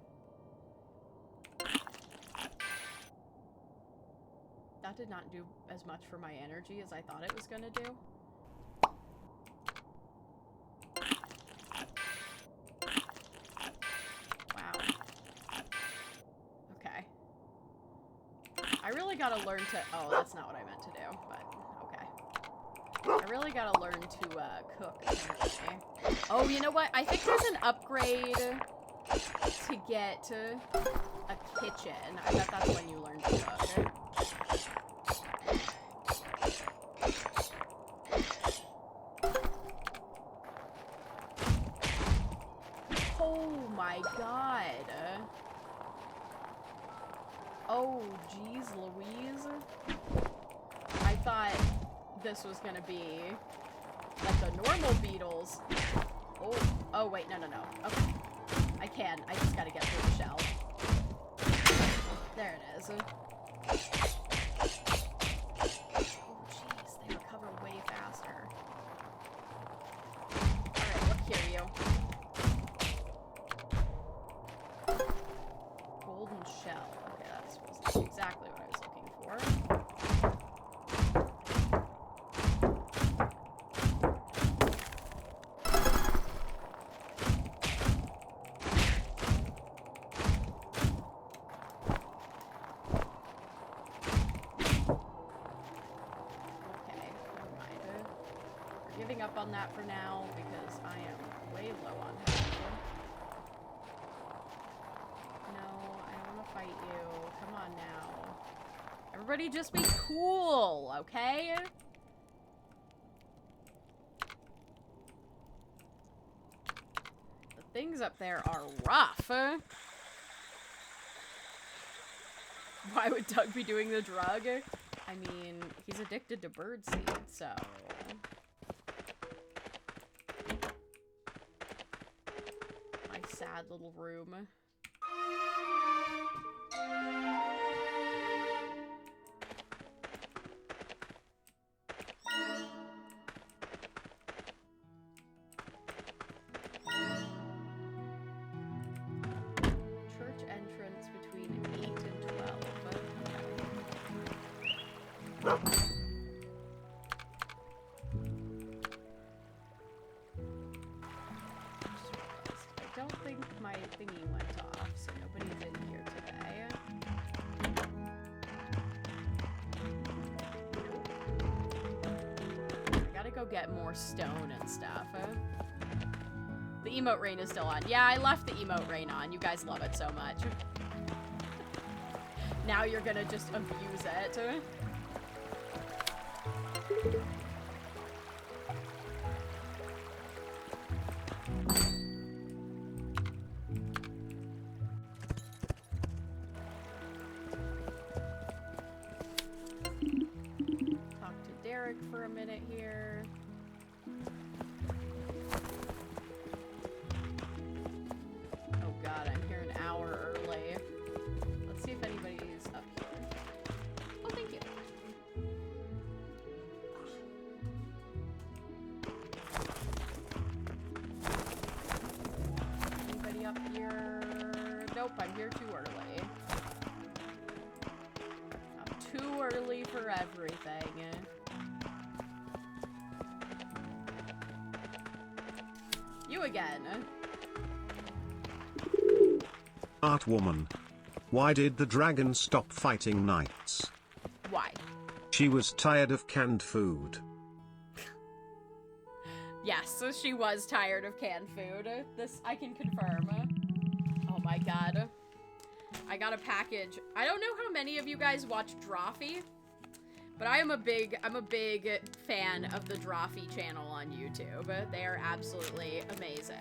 That did not do as much for my energy as I thought it was gonna do. Wow. Okay. I really gotta learn to... Oh, that's not what I meant to do, but okay. I really gotta learn to cook, apparently. Oh, you know what? I think there's an upgrade to get a kitchen. I bet that's when you learn to cook. Oh my god. Oh, geez Louise. I thought this was gonna be like the normal beetles. Oh wait, no. Okay. I just gotta get through the shell. There it is. Oh jeez, they recover way faster. Alright, look here, you. Golden shell. Okay, that's exactly what I was looking for. Up on that for now because I am way low on health. No, I don't want to fight you. Come on now. Everybody just be cool, okay? The things up there are rough. Why would Doug be doing the drug? I mean, he's addicted to birdseed, so... Sad little room. Church entrance between 8 and 12. I don't think my thingy went off, so nobody's in here today. I gotta go get more stone and stuff. The emote rain is still on. Yeah, I left the emote rain on. You guys love it so much. Now you're gonna just abuse it. everything. You again. Art woman. Why did the dragon stop fighting knights? Why? She was tired of canned food. Yes, so she was tired of canned food. This I can confirm. Oh my god. I got a package. I don't know how many of you guys watch Drawfee, but I'm a big fan of the Drawfee channel on YouTube. They are absolutely amazing.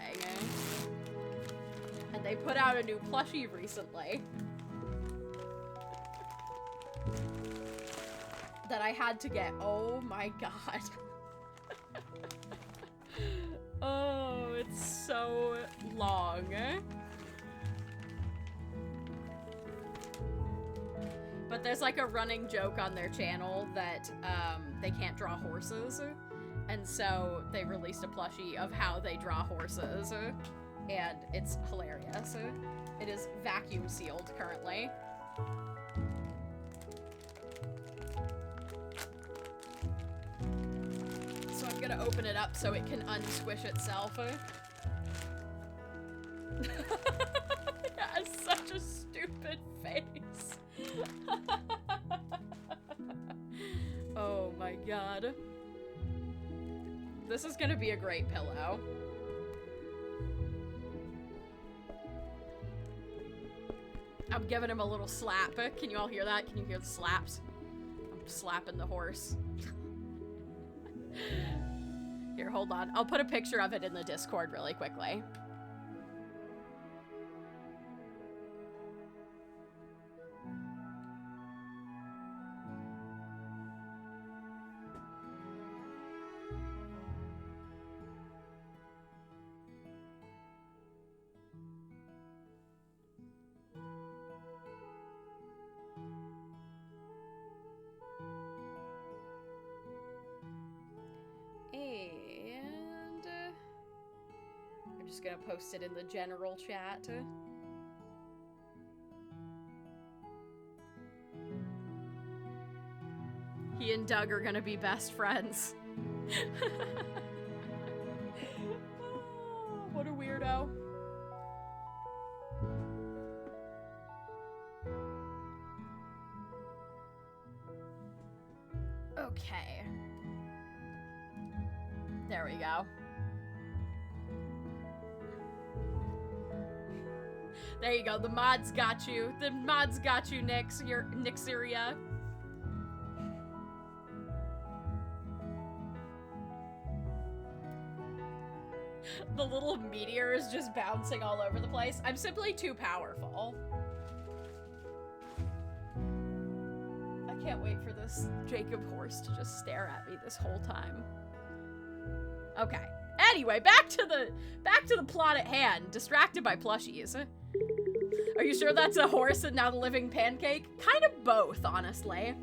And they put out a new plushie recently that I had to get. Oh my god. Oh, it's so long. But there's like a running joke on their channel that they can't draw horses, and so they released a plushie of how they draw horses, and it's hilarious. It is vacuum sealed currently. So I'm gonna open it up so it can unsquish itself. It has such a stupid face. Oh my god. This is gonna be a great pillow. I'm giving him a little slap. Can you all hear that? Can you hear the slaps? I'm slapping the horse. Here, hold on. I'll put a picture of it in the Discord really quickly. And I'm just gonna post it in the general chat. He and Doug are gonna be best friends. Oh, what a weirdo. Okay. There we go. There you go. The mods got you. The mods got you, Nixeria. The little meteor is just bouncing all over the place. I'm simply too powerful. I can't wait for this Jacob horse to just stare at me this whole time. Okay. Anyway, back to the plot at hand. Distracted by plushies. Are you sure that's a horse and not a living pancake? Kind of both, honestly.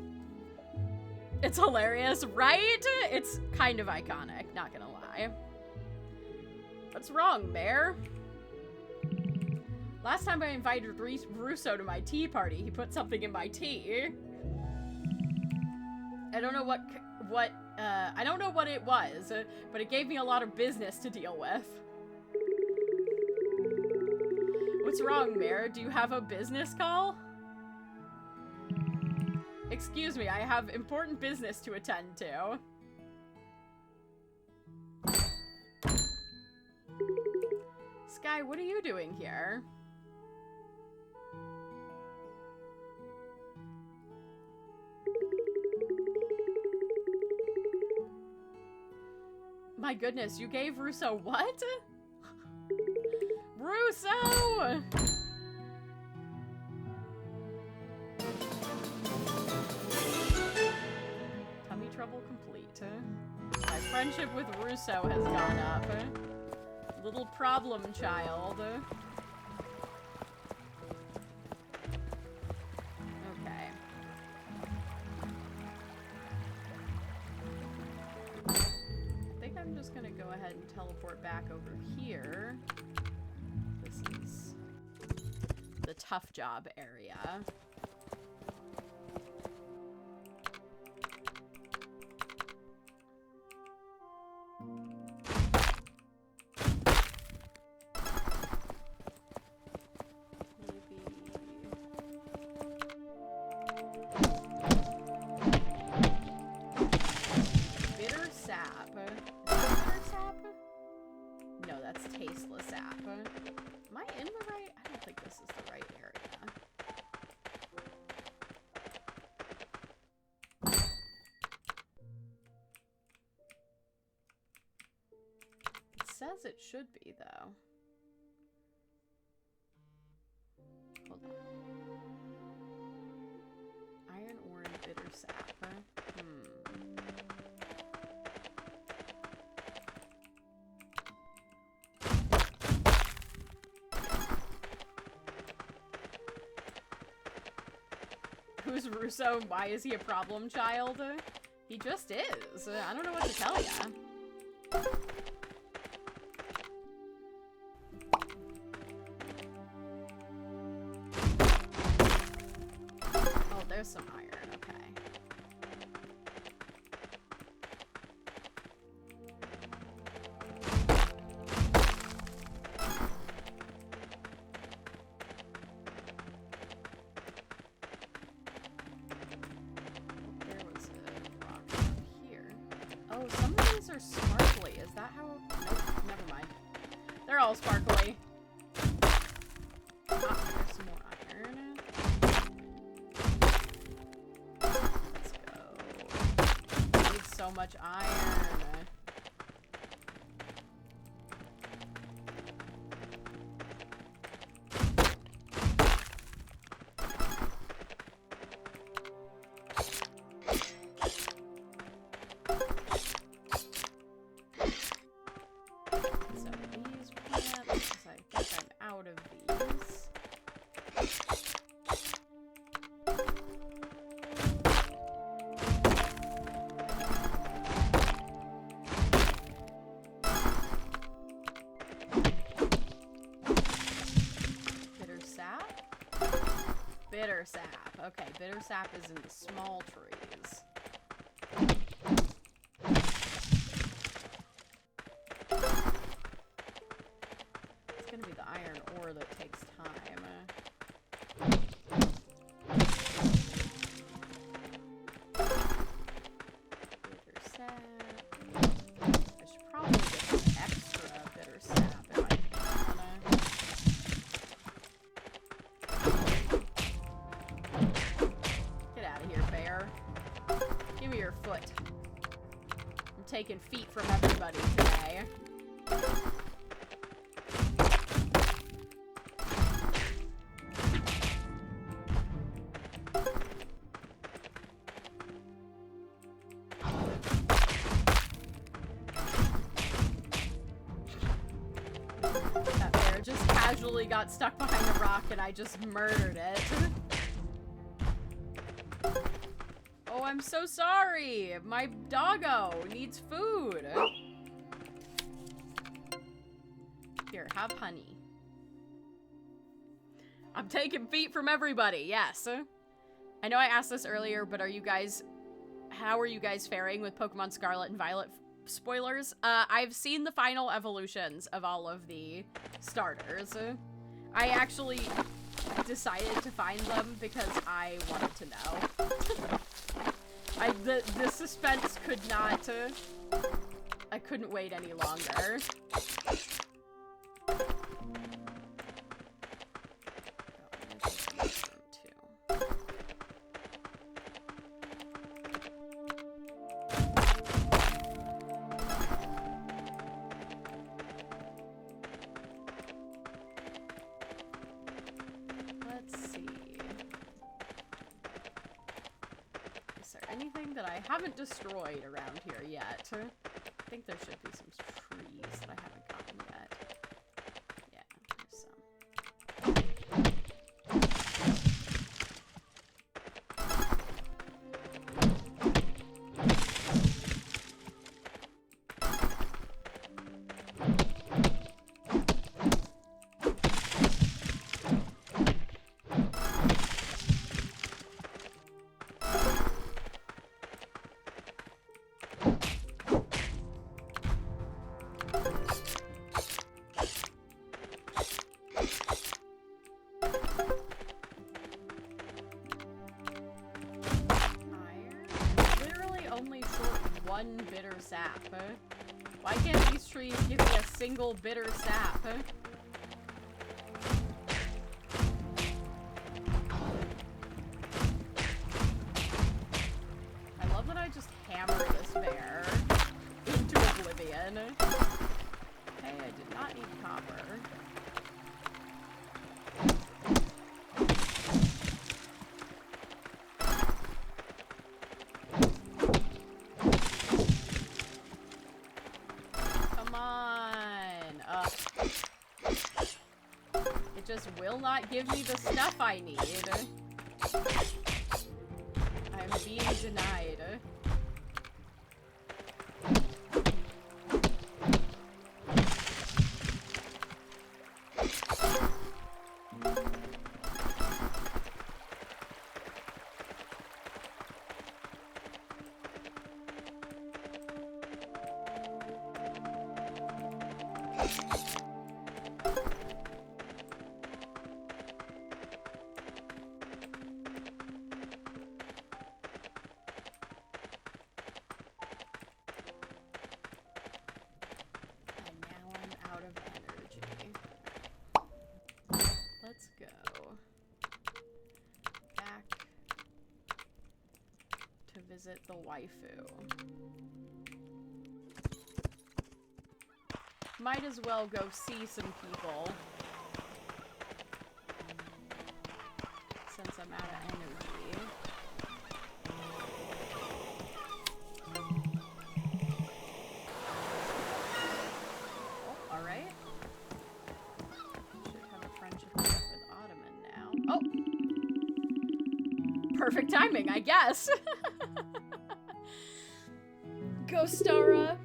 It's hilarious, right? It's kind of iconic, not gonna lie. What's wrong, Mayor? Last time I invited Russo to my tea party, he put something in my tea. I don't know what I don't know what it was, but it gave me a lot of business to deal with. What's wrong, Mayor? Do you have a business call? Excuse me, I have important business to attend to. Sky, what are you doing here? My goodness, you gave Russo what? Russo! Tummy trouble complete. My friendship with Russo has gone up. Little problem child. Okay. I think I'm just gonna go ahead and teleport back over here. This is the tough job area. this is the right area. It says it should be, though. Hold on. Iron ore and bitter sap. Who's Russo and why is he a problem child? He just is. I don't know what to tell ya. Oh, there's some iron. Okay. Some of these are sparkly. Is that how? Nope, never mind. They're all sparkly. Ah, there's some more iron. Let's go. I need so much iron. Bitter sap. Okay, bitter sap is in the small trees. It's gonna be the iron ore that takes time. Bitter sap. I should probably get some extra bitter sap if I can. Give me your foot. I'm taking feet from everybody today. That bear just casually got stuck behind a rock and I just murdered it. Oh, I'm so sorry. My doggo needs food. Here, have honey. I'm taking feet from everybody, yes. I know I asked this earlier, but how are you guys faring with Pokemon Scarlet and Violet spoilers? I've seen the final evolutions of all of the starters. I actually decided to find them because I wanted to know. The suspense could not, I couldn't wait any longer. Anything that I haven't destroyed around here yet? I think there should be some trees that I haven't gotten yet. Yeah, there's some. One bitter sap. Why can't these trees give me a single bitter sap? It just will not give me the stuff I need. I'm being denied. Let's go back to visit the waifu. Might as well go see some people since I'm out of energy. Oh, alright. Oh! Perfect timing, I guess. Ghostara.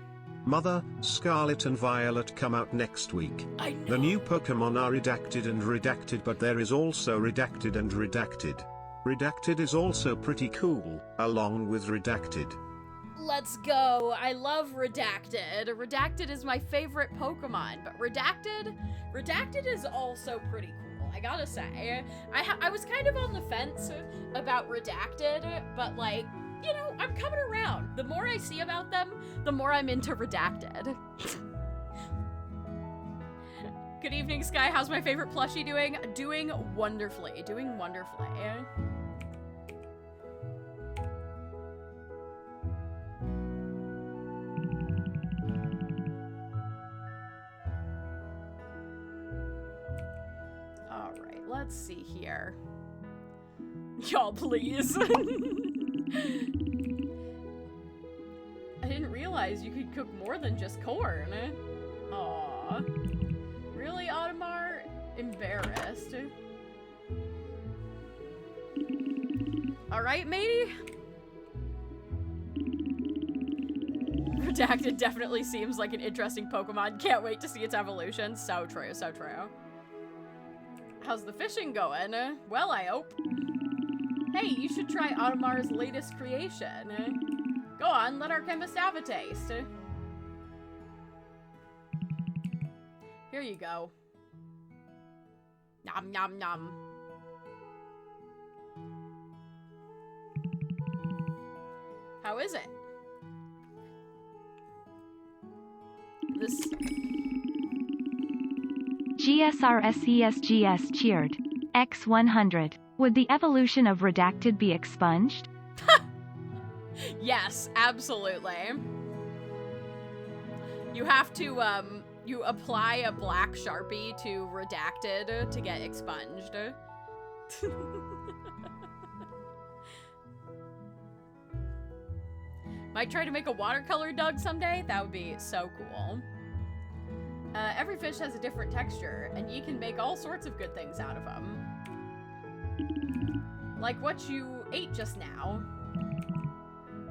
Mother, Scarlet and Violet come out next week. I know. The new Pokemon are redacted and redacted, but there is also redacted and redacted. Redacted is also pretty cool, along with redacted. Let's go. I love Redacted. Redacted is my favorite Pokemon, but Redacted is also pretty cool, I gotta say. I was kind of on the fence about Redacted, but like, you know, I'm coming around. The more I see about them, the more I'm into Redacted. Good evening, Sky. How's my favorite plushie doing? Doing wonderfully. Doing wonderfully. Alright, let's see here. Y'all, please. I didn't realize you could cook more than just corn. Aw. Really, Audemars? Embarrassed. Alright, matey? Redacted definitely seems like an interesting Pokemon. Can't wait to see its evolution. So true, so true. How's the fishing going? Well, I hope. Hey, you should try Audemars' latest creation. Go on, let our chemist have a taste. Here you go. Nom nom nom. How is it? This... GSRSESGS cheered. X100. Would the evolution of Redacted be expunged? Yes, absolutely. You have to, you apply a black Sharpie to Redacted to get expunged. Might try to make a watercolor Doug someday. That would be so cool. Every fish has a different texture, and you can make all sorts of good things out of them. Like what you ate just now.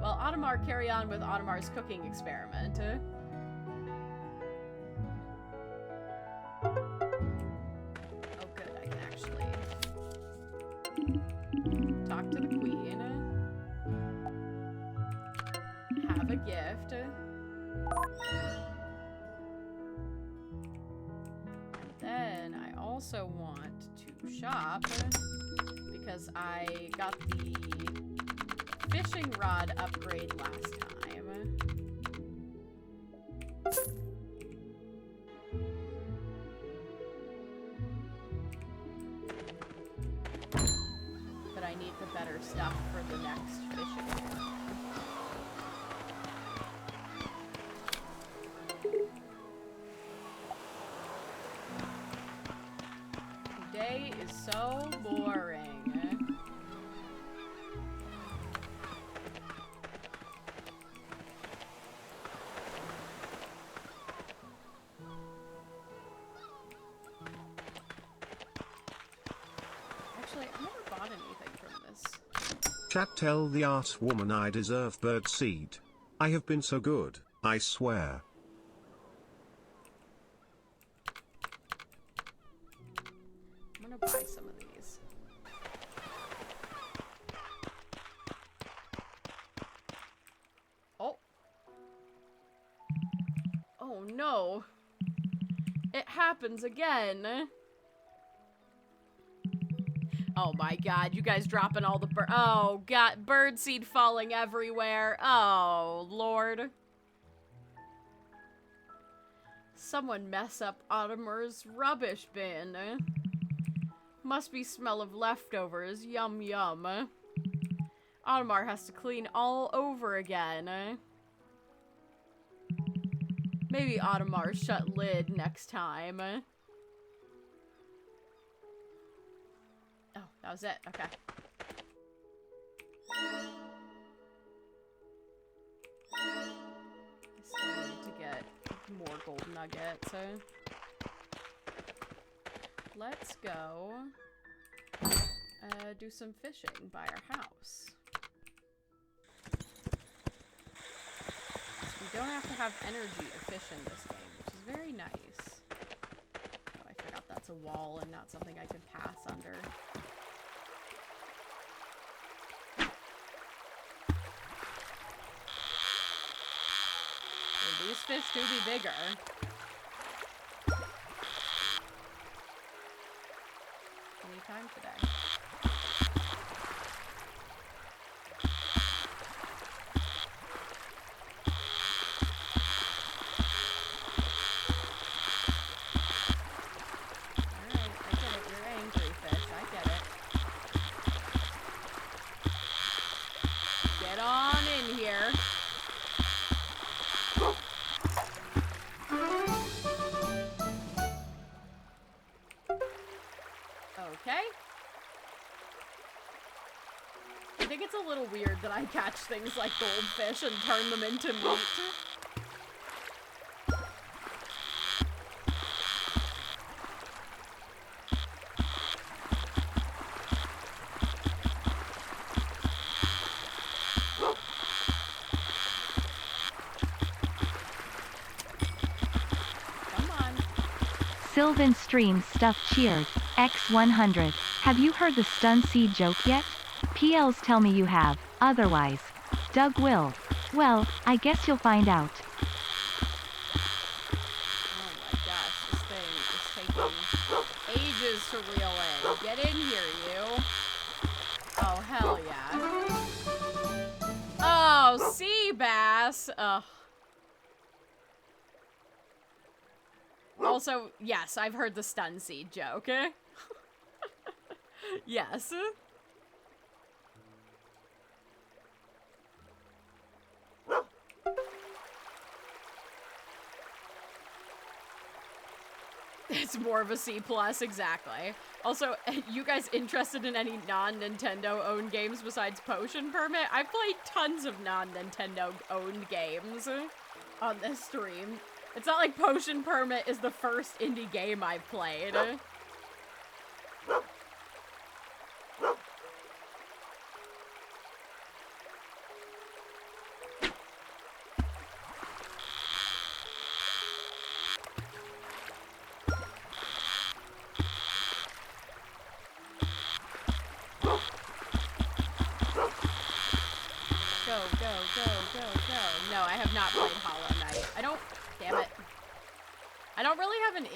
Well, Audemars, carry on with Audemars' cooking experiment. Oh good, I can actually talk to the queen. Have a gift. And then I also want to shop because I got the fishing rod upgrade last time. But I need the better stuff for the next fishing rod. Today is so boring. Wait, I never bought anything from this. Chat, tell the art woman I deserve bird seed. I have been so good, I swear. I'm gonna buy some of these. Oh. Oh no. It happens again. Oh my god, you guys dropping all the oh god, birdseed falling everywhere. Oh lord. Someone mess up Audemars' rubbish bin. Must be smell of leftovers. Yum yum. Audemars has to clean all over again. Maybe Audemars shut lid next time. Oh, that was it. Okay. I still need to get more gold nuggets. Let's go do some fishing by our house. We don't have to have energy to fish in this game, which is very nice. Oh, I forgot that's a wall and not something I can pass under. Well, these fish do be bigger. Anytime today. A little weird that I catch things like goldfish and turn them into meat. Come on. Sylvan Streams Stuff cheered. X100. Have you heard the stun seed joke yet? PLs tell me you have, otherwise. Doug will. Well, I guess you'll find out. Oh my gosh, this thing is taking ages to reel in. Get in here, you. Oh, hell yeah. Oh, sea bass. Ugh. Also, yes, I've heard the stun seed joke. Yes. It's more of a C+, exactly. Also, you guys interested in any non-Nintendo owned games besides Potion Permit? I've played tons of non-Nintendo owned games on this stream. It's not like Potion Permit is the first indie game I've played.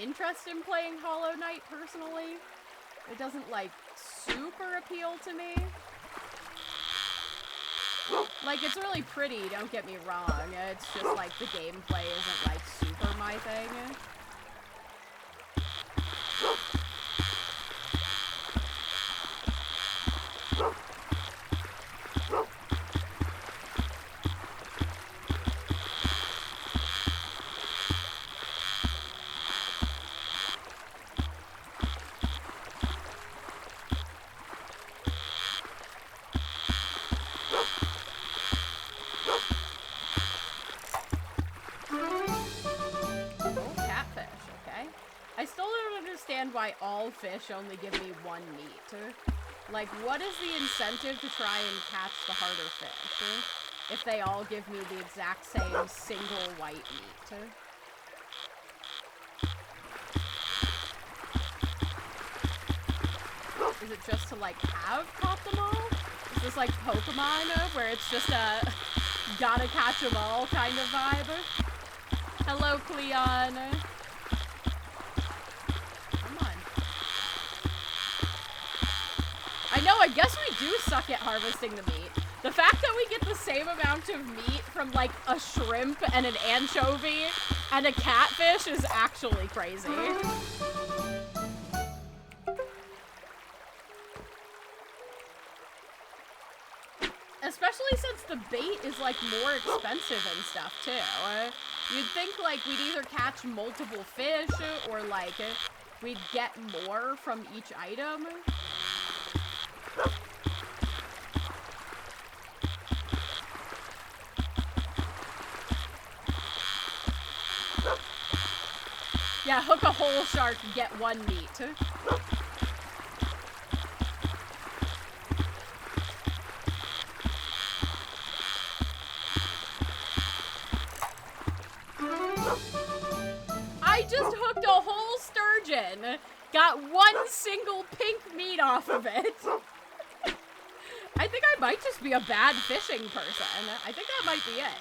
Interest in playing Hollow Knight personally. It doesn't like super appeal to me. Like, it's really pretty, don't get me wrong. It's just like the gameplay isn't like super my thing. Why all fish only give me one meat. Like, what is the incentive to try and catch the harder fish if they all give me the exact same single white meat? Is it just to, like, have caught them all? Is this like Pokemon, where it's just a gotta catch them all kind of vibe? Hello, Cleon. Come on. I know, I guess we do suck at harvesting the meat. The fact that we get the same amount of meat from, like, a shrimp and an anchovy and a catfish is actually crazy. Especially since the bait is, like, more expensive and stuff, too. You'd think, like, we'd either catch multiple fish or, like, we'd get more from each item. Yeah, hook a whole shark and get one meat. I just hooked a whole sturgeon, got one single pink meat off of it. I think I might just be a bad fishing person. I think that might be it.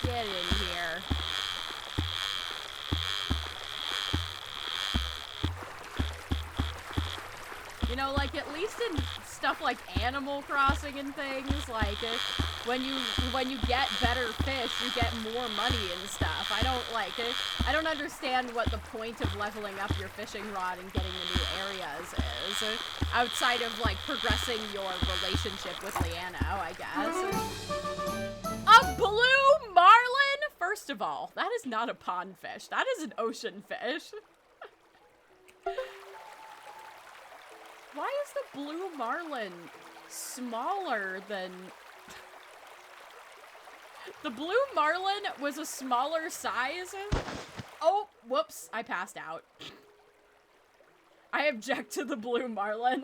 Get in here. You know, like, at least in stuff like Animal Crossing and things, like, when you get better fish, you get more money and stuff. I don't understand what the point of leveling up your fishing rod and getting the new areas is, outside of, like, progressing your relationship with Leanna, I guess. A blue marlin? First of all, that is not a pond fish. That is an ocean fish. Why is the blue marlin smaller than... The blue marlin was a smaller size? Oh, whoops, I passed out. I object to the blue marlin.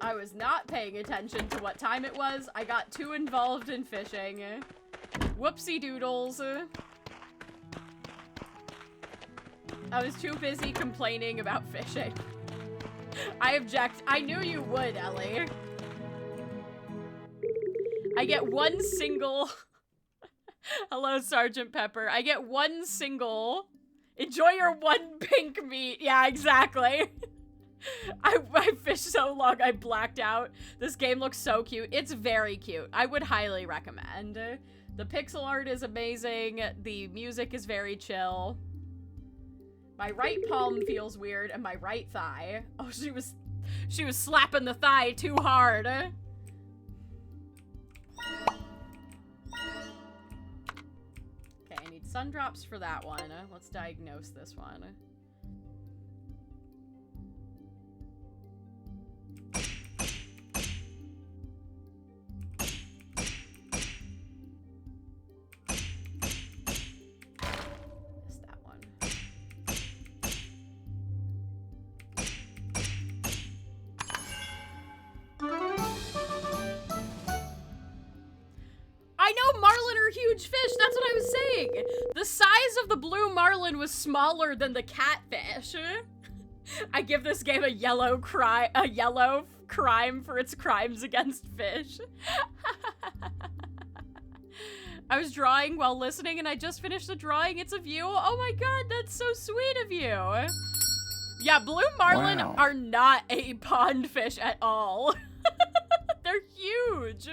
I was not paying attention to what time it was. I got too involved in fishing. Whoopsie doodles. I was too busy complaining about fishing. I object. I knew you would, Ellie. I get one single... Hello, Sergeant Pepper. I get one single... Enjoy your one pink meat. Yeah, exactly. I fished so long I blacked out. This game looks so cute. It's very cute. I would highly recommend. The pixel art is amazing. The music is very chill. My right palm feels weird, and my right thigh. Oh, she was slapping the thigh too hard. Okay, I need sun drops for that one. Let's diagnose this one. Huge fish, that's what I was saying. The size of the blue marlin was smaller than the catfish. I give this game a yellow crime for its crimes against fish. I was drawing while listening and I just finished the drawing. It's of you. Oh my god, that's so sweet of you. Yeah, blue marlin are not a pond fish at all. They're huge.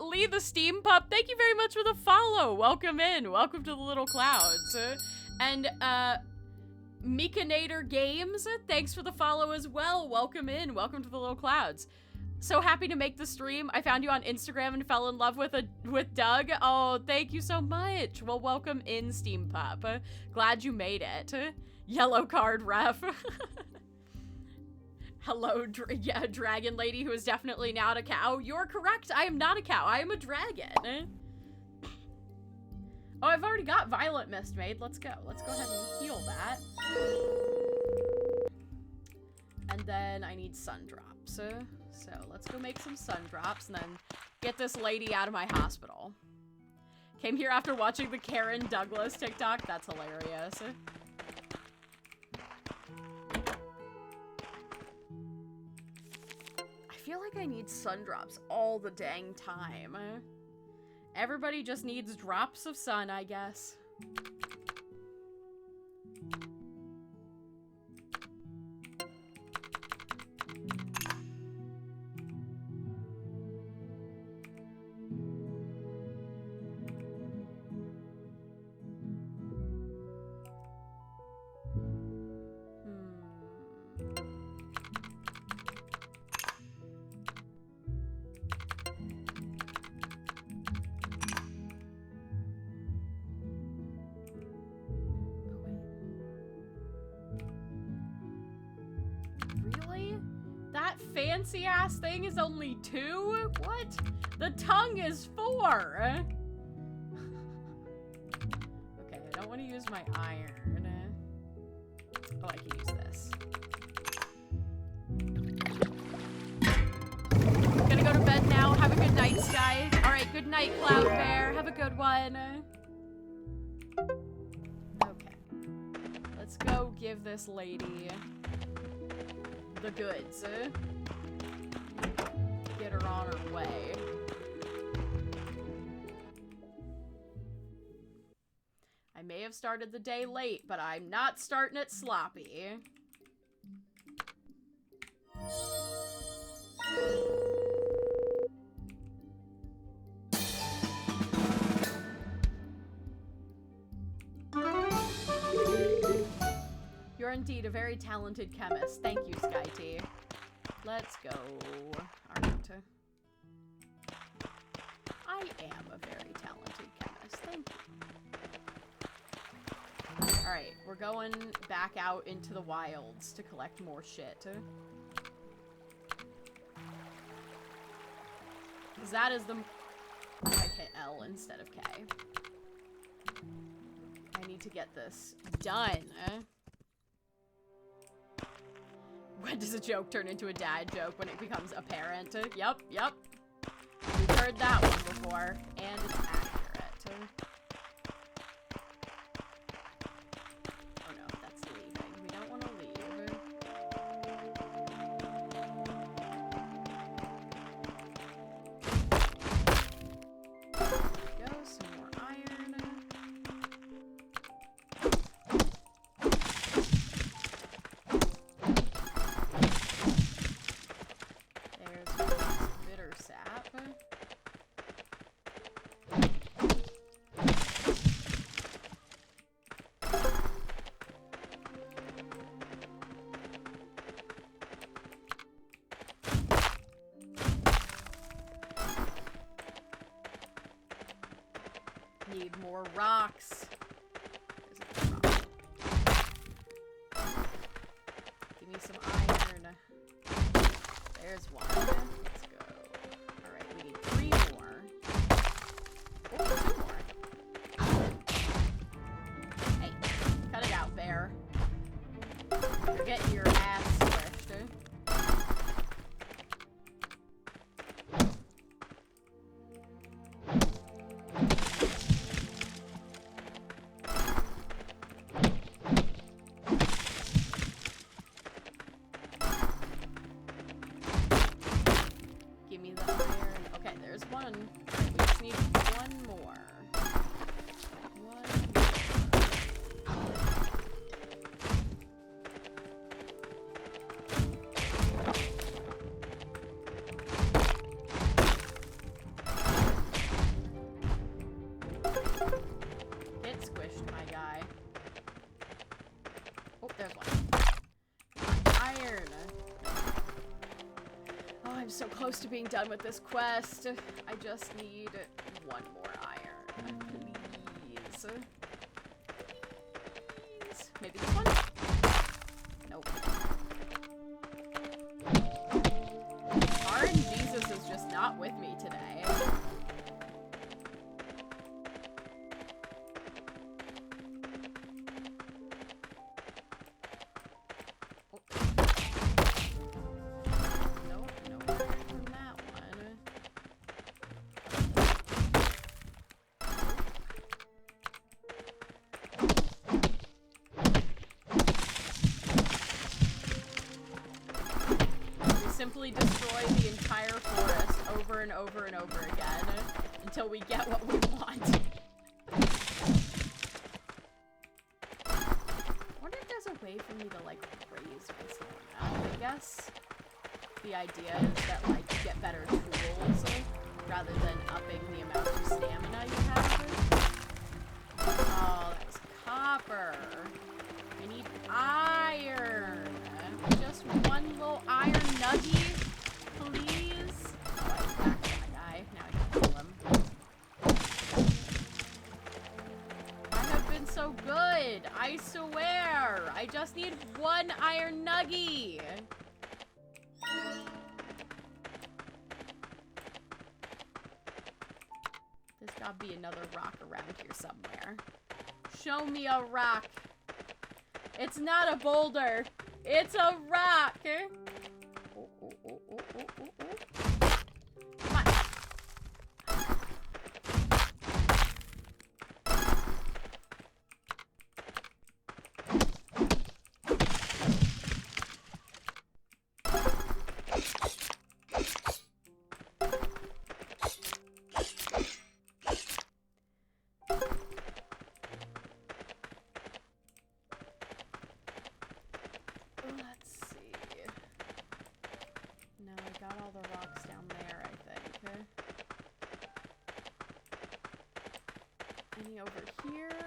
Lee the Steam Pup, thank you very much for the follow. Welcome in. Welcome to the Little Clouds. And Mikanator Games, thanks for the follow as well. Welcome in. Welcome to the Little Clouds. So happy to make the stream. I found you on Instagram and fell in love with Doug. Oh, thank you so much. Well, welcome in, Steam Pup. Glad you made it. Yellow card ref. Hello, yeah, dragon lady who is definitely not a cow. You're correct. I am not a cow. I am a dragon. Oh, I've already got Violent Mist made. Let's go. Let's go ahead and heal that. And then I need sun drops. So let's go make some sun drops and then get this lady out of my hospital. Came here after watching the Karen Douglas TikTok. That's hilarious. I feel like I need sun drops all the dang time. Everybody just needs drops of sun, I guess. Fancy ass thing is only 2? What? The tongue is 4. Okay, I don't want to use my iron. Oh, I can use this. Gonna go to bed now. Have a good night, Sky. Alright, good night, Cloud Bear. Have a good one. Okay. Let's go give this lady the goods. Get her on her way. I may have started the day late, but I'm not starting it sloppy. You're indeed a very talented chemist. Thank you, Sky T. Let's go. Alright. I am a very talented chemist. Thank you. Alright, we're going back out into the wilds to collect more shit. Because that is the... I hit L instead of K. I need to get this done. When does a joke turn into a dad joke? When it becomes apparent? Yep. We've heard that one before. And it's accurate. Oh no, that's leaving. We don't want to leave. There we go, some more iron. Need more rocks. There's a rock. Give me some iron. There's one. Let's go. Alright, we need 3 more. Oh, 2 more. Hey, cut it out, bear. You're getting your ass squished. So close to being done with this quest. I just need 1 more iron. Please. Please. Maybe this one? Nope. simply destroy the entire forest over and over and over again until we get what we want. I wonder if there's a way for me to, like, raise my stamina. I guess the idea is that, like, you get better tools rather than upping the amount of stamina you have. Oh, that was copper. I need iron. Just one little iron nuggie, please. Oh, I whacked that guy. Now I can kill him. I have been so good. I swear. I just need one iron nuggie. There's gotta be another rock around here somewhere. Show me a rock. It's not a boulder. It's a rock. Oh, oh, oh, oh, oh, oh, oh. Come on. Let's see. No, I got all the rocks down there, I think. Any over here?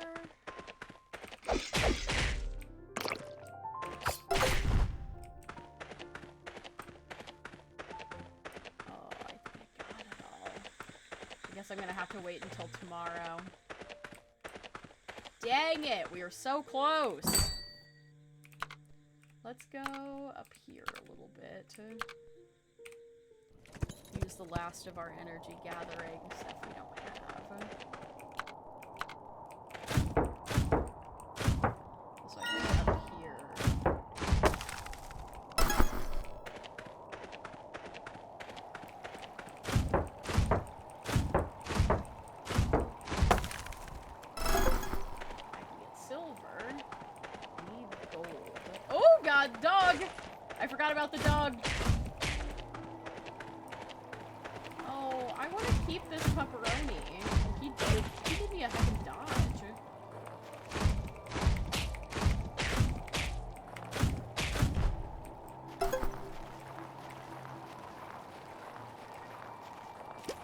Oh, I think I got it all. I guess I'm gonna have to wait until tomorrow. Dang it, we are so close. Let's go up here a little bit. Use the last of our energy gathering stuff we don't have. So I think up here. I can get silver. I need gold. Oh god, dog! I forgot about the dog. Oh, I want to keep this pepperoni. He did me a heckin' dodge.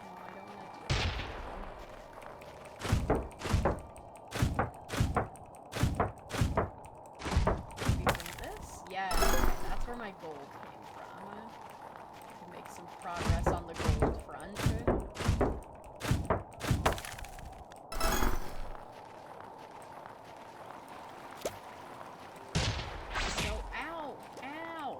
No, I don't want to do maybe from this? Yeah, okay, that's where my gold came from. I can make some progress on the gold front. No, ow! Ow!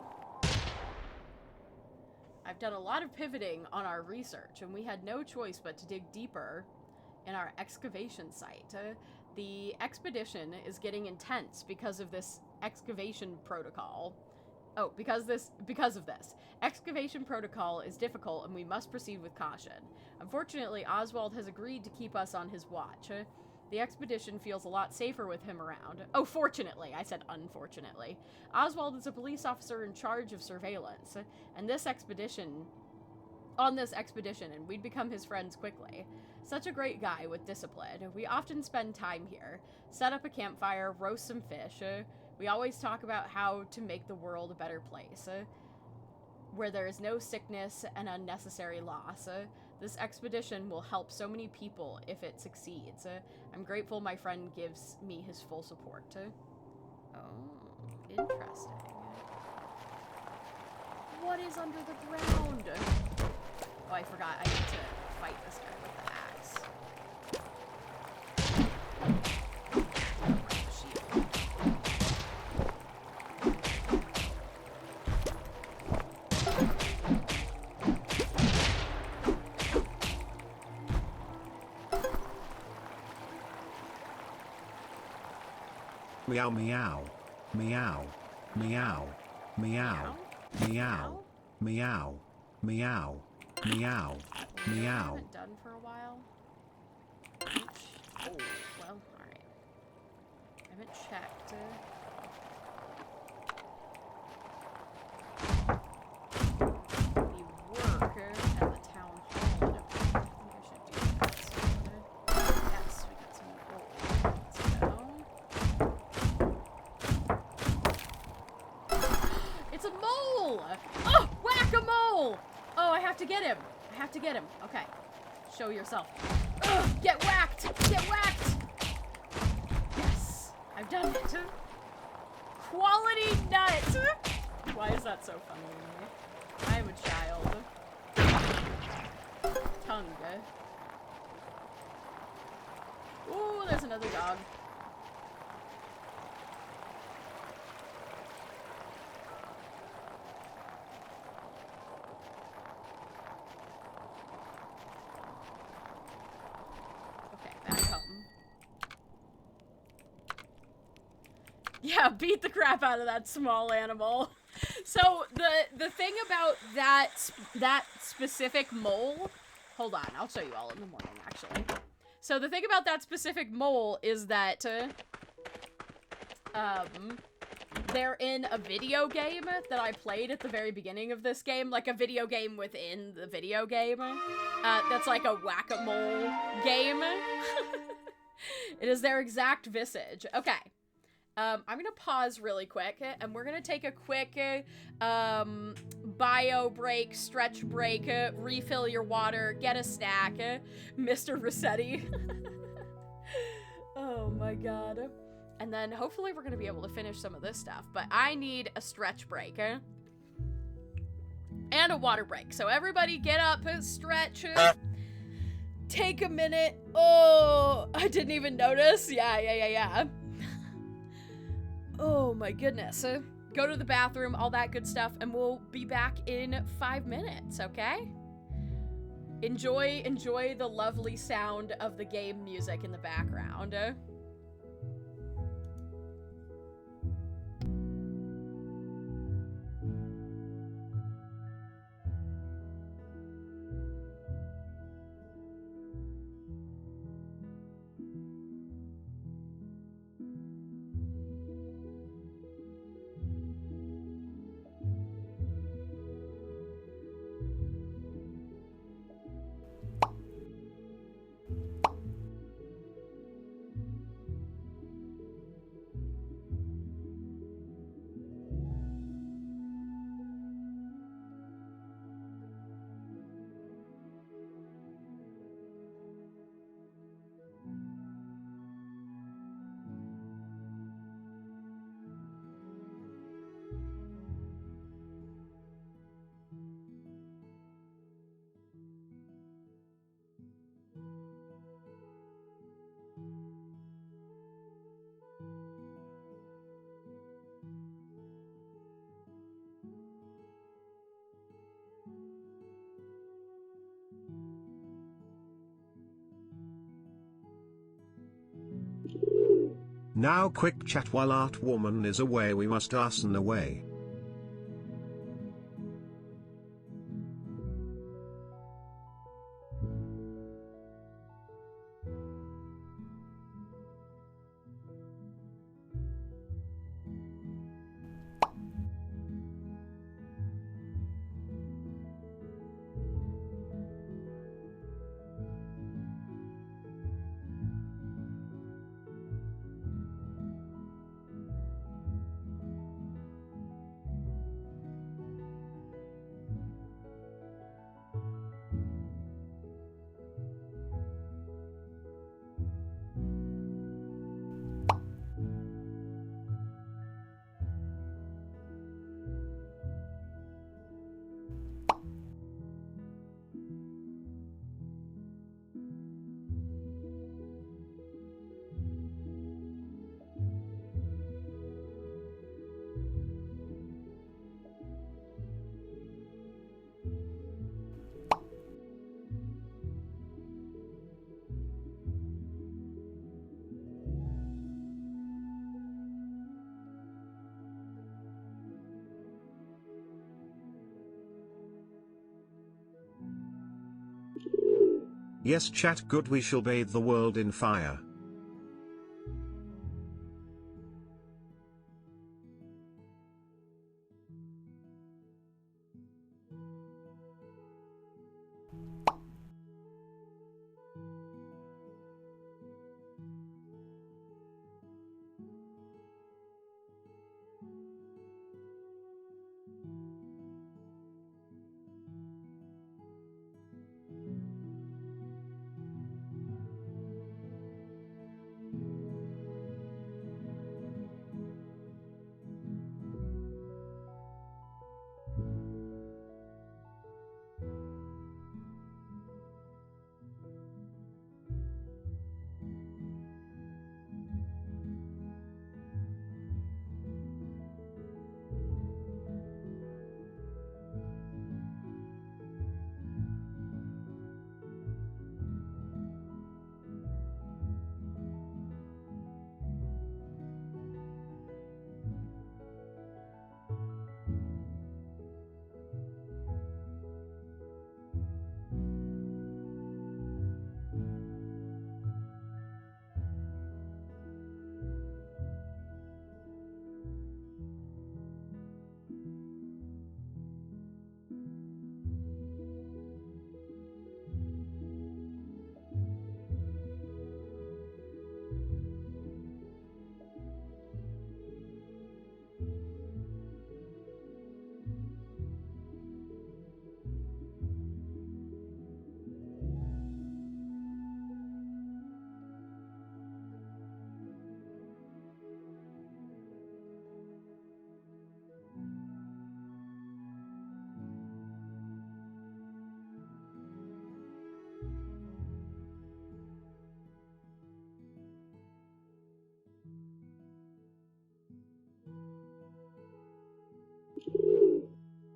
I've done a lot of pivoting on our research, and we had no choice but to dig deeper in our excavation site. The expedition is getting intense because of this excavation protocol. Oh, because of this. Excavation protocol is difficult and we must proceed with caution. Unfortunately, Oswald has agreed to keep us on his watch. The expedition feels a lot safer with him around. Oh, fortunately. I said unfortunately. Oswald is a police officer in charge of surveillance, and on this expedition, and we'd become his friends quickly. Such a great guy with discipline. We often spend time here, set up a campfire, roast some fish. We always talk about how to make the world a better place, where there is no sickness and unnecessary loss. This expedition will help so many people if it succeeds. I'm grateful my friend gives me his full support. Oh, interesting. What is under the ground? Oh, I forgot. I need to fight this guy with the axe. Shield. Meow meow. Meow. Meow. Meow. Meow. Meow. Meow. Meow. I Meow. haven't done for a while. Oh, well, alright. I haven't checked. It's a mole! Oh, whack-a-mole! Oh, I have to get him. I have to get him. Okay. Show yourself. Ugh, get whacked! Get whacked! Yes, I've done it. Quality nut! Why is that so funny to me? I am a child. Tongue. Ooh, there's another dog. Okay, back home. Yeah, beat the crap out of that small animal. So the thing about that specific mole, hold on, I'll show you all in the morning actually. So the thing about that specific mole is that they're in a video game that I played at the very beginning of this game, like a video game within the video game. That's like a whack-a-mole game. It is their exact visage. Okay. I'm gonna pause really quick, and we're gonna take a quick bio break, stretch break, refill your water, get a snack, Mr. Rossetti. Oh my god. And then hopefully we're gonna be able to finish some of this stuff, but I need a stretch break, and a water break. So everybody get up, stretch, take a minute. Oh, I didn't even notice. Yeah. Oh my goodness. Go to the bathroom, all that good stuff, and we'll be back in 5 minutes, okay? Enjoy the lovely sound of the game music in the background. Now quick chat while Art Woman is away, we must hasten away. Yes chat, good, we shall bathe the world in fire.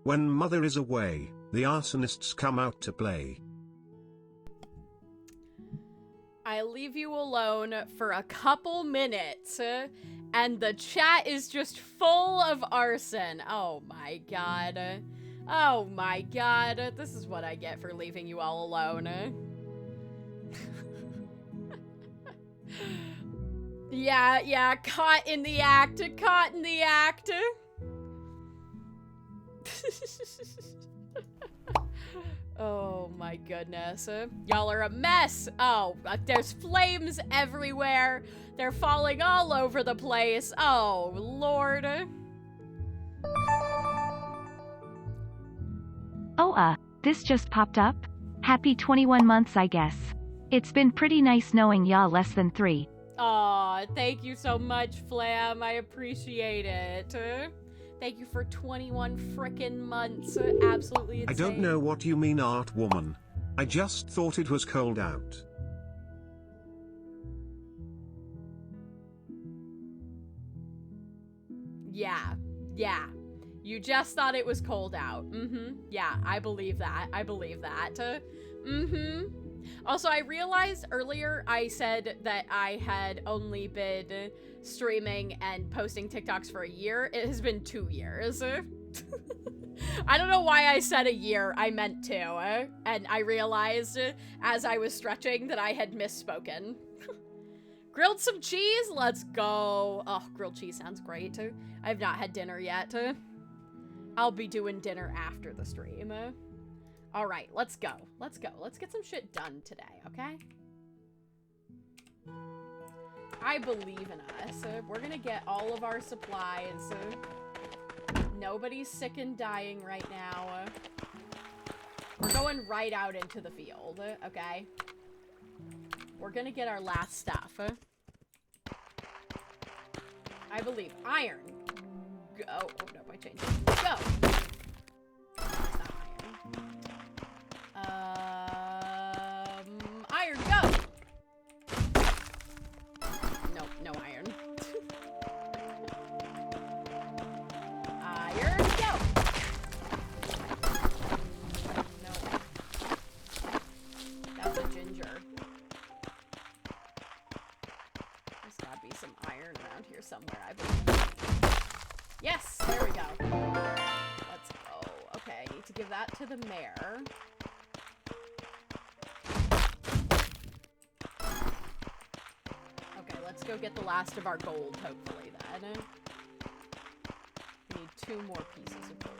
When mother is away, the arsonists come out to play. I leave you alone for a couple minutes, and the chat is just full of arson. Oh my god. Oh my god. This is what I get for leaving you all alone. Yeah, caught in the act, caught in the act. Oh my goodness. Y'all are a mess. Oh, there's flames everywhere. They're falling all over the place. Oh, Lord. Oh, this just popped up? Happy 21 months, I guess. It's been pretty nice knowing y'all less than 3. Aw, thank you so much, Flam. I appreciate it. Thank you for 21 frickin' months. Absolutely insane. I don't know what you mean, art woman. I just thought it was cold out. Yeah. You just thought it was cold out. Yeah, I believe that. Also, I realized earlier I said that I had only been streaming and posting TikToks for a year. It has been 2 years. I don't know why I said a year. I meant 2. And I realized as I was stretching that I had misspoken. Grilled some cheese? Let's go. Oh, grilled cheese sounds great. I've not had dinner yet. I'll be doing dinner after the stream. All right, let's go. Let's get some shit done today, okay? I believe in us. We're gonna get all of our supplies. Nobody's sick and dying right now. We're going right out into the field, okay? We're gonna get our last stuff. I believe. Iron. Go. Oh, no, I changed it. Go. It's not iron. Iron, go! Nope, no iron. Iron, go! Nope. That's a ginger. There's gotta be some iron around here somewhere, I believe. Yes, there we go. Let's go. Okay, need to give that to the mayor. Okay, let's go get the last of our gold, hopefully, then. We need 2 more pieces of gold.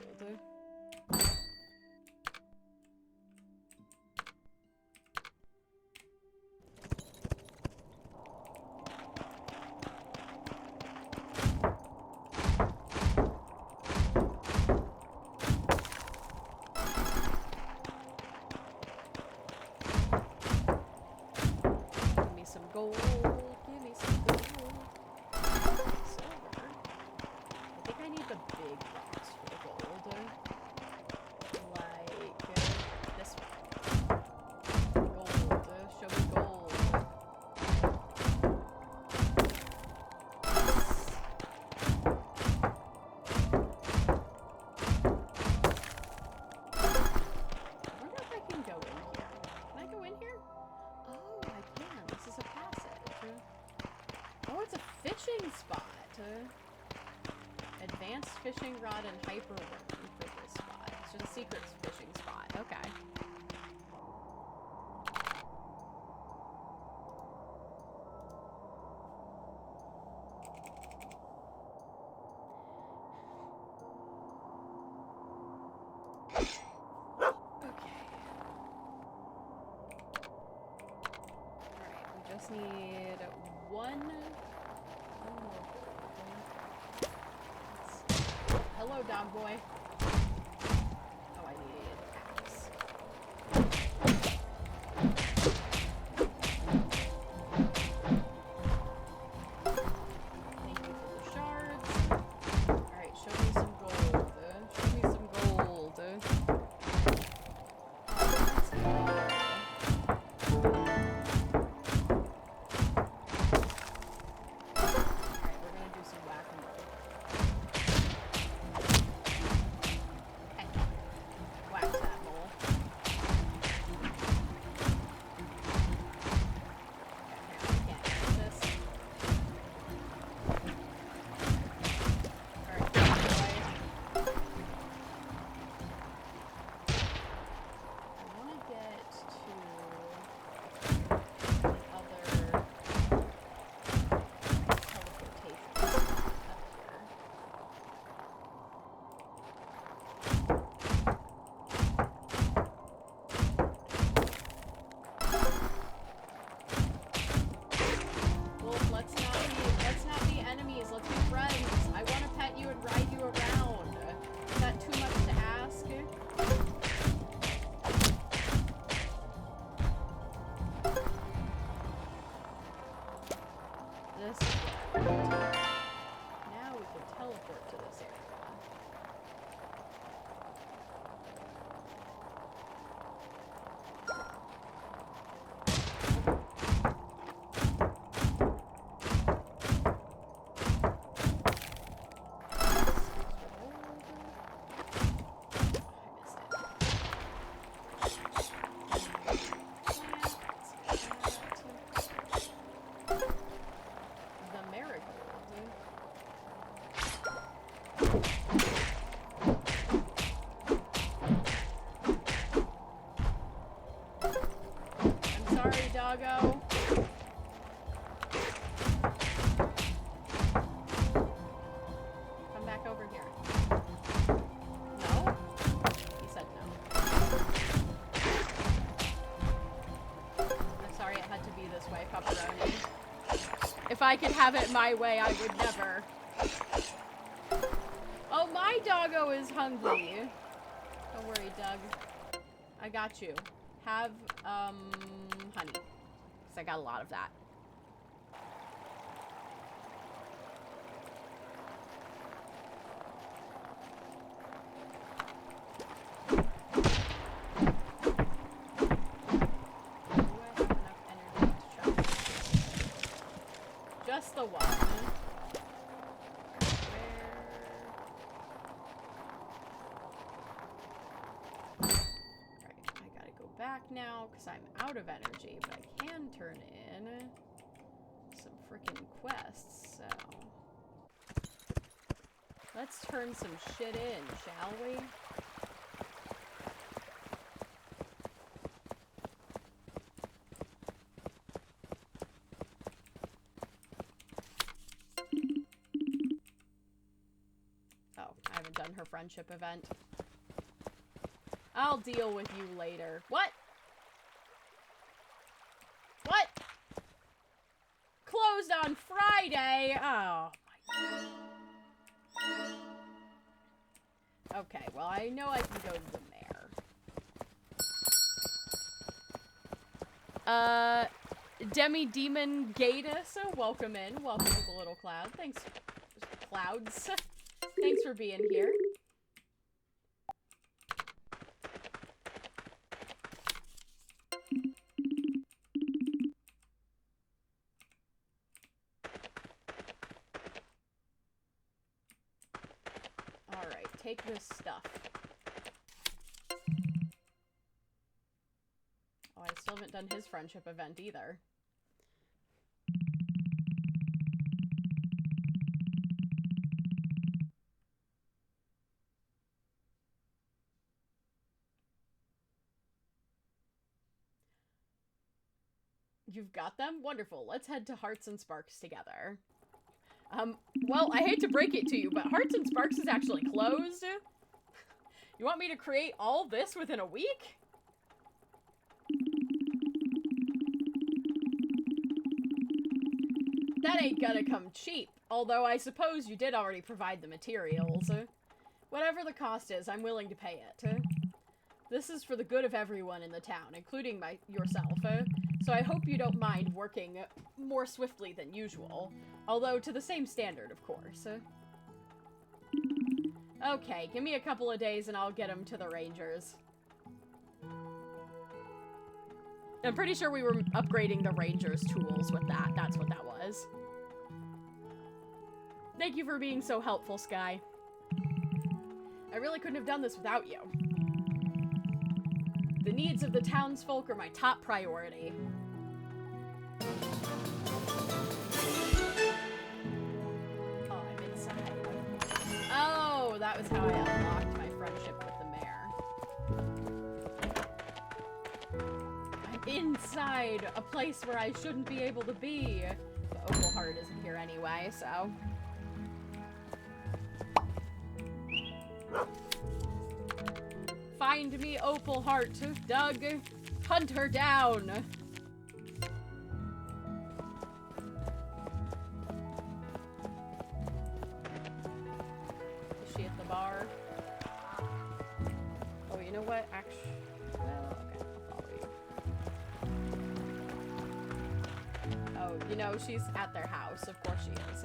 Fishing rod and hyper worm for this spot. It's just a secret fishing spot. Okay. Alright, we just need one more. Hello, dog boy. Oh, I need axe. Thank you for the shards. Alright, show me some gold. Show me some gold. Let's go. Alright, we're gonna do some whack-a-mole. I could have it my way, I would never. Oh, my doggo is hungry. Don't worry, Doug. I got you. Have, honey. Because I got a lot of that. Just the one. Right, I gotta go back now because I'm out of energy, but I can turn in some freaking quests, so. Let's turn some shit in, shall we? Her friendship event. I'll deal with you later. What? What? Closed on Friday? Oh my god. Okay, well I know I can go to the mayor. Demi-Demon Gatus, welcome in. Welcome to the little cloud. Thanks, clouds. Thanks for being here. Alright, take this stuff. Oh, I still haven't done his friendship event either. You've got them? Wonderful. Let's head to Hearts and Sparks together. Well, I hate to break it to you, but Hearts and Sparks is actually closed. You want me to create all this within a week? That ain't gonna come cheap, although I suppose you did already provide the materials. Whatever the cost is, I'm willing to pay it. This is for the good of everyone in the town, including yourself. So I hope you don't mind working more swiftly than usual. Although to the same standard, of course. Okay, give me a couple of days and I'll get him to the Rangers. I'm pretty sure we were upgrading the Rangers tools with that. That's what that was. Thank you for being so helpful, Sky. I really couldn't have done this without you. The needs of the townsfolk are my top priority. Oh, I'm inside. Oh, that was how I unlocked my friendship with the mayor. I'm inside a place where I shouldn't be able to be. But Opal Heart isn't here anyway, so... Find me Opal Heart, Doug. Hunt her down. Is she at the bar? Oh, you know what? Actually, well, okay, I'll follow you. Oh, you know, she's at their house. Of course she is.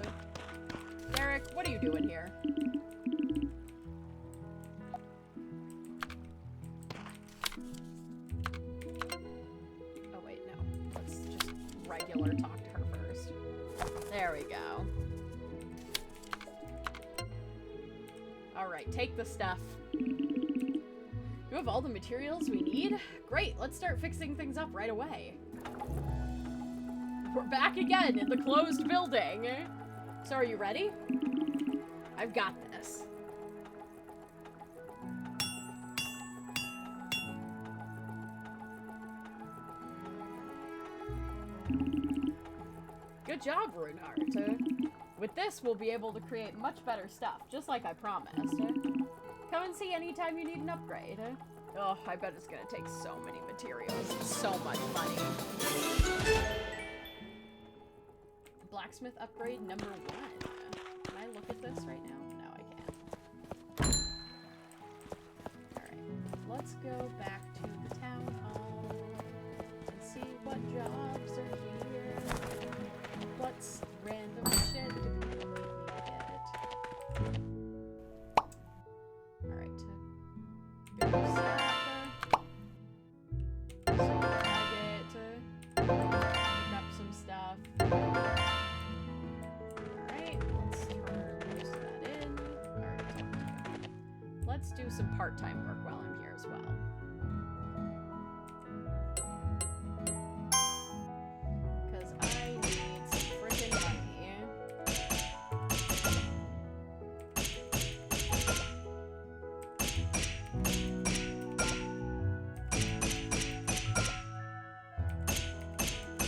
Derek, what are you doing here? Talk to her first. There we go. Alright, take the stuff. You have all the materials we need? Great, let's start fixing things up right away. We're back again in the closed building. So are you ready? I've got this. Good job, Runehart. With this, we'll be able to create much better stuff, just like I promised. Come and see anytime you need an upgrade. Oh, I bet it's gonna take so many materials and so much money. blacksmith upgrade number 1. Can I look at this right now? No, I can't. Alright, let's go back to the town hall and see what jobs are here. What's random shit do people need me to get? Alright, to go sap. Pick up some stuff. Alright, let's turn most of that in. Alright, let's do some part-time work while I'm here as well. Because I need some freaking money.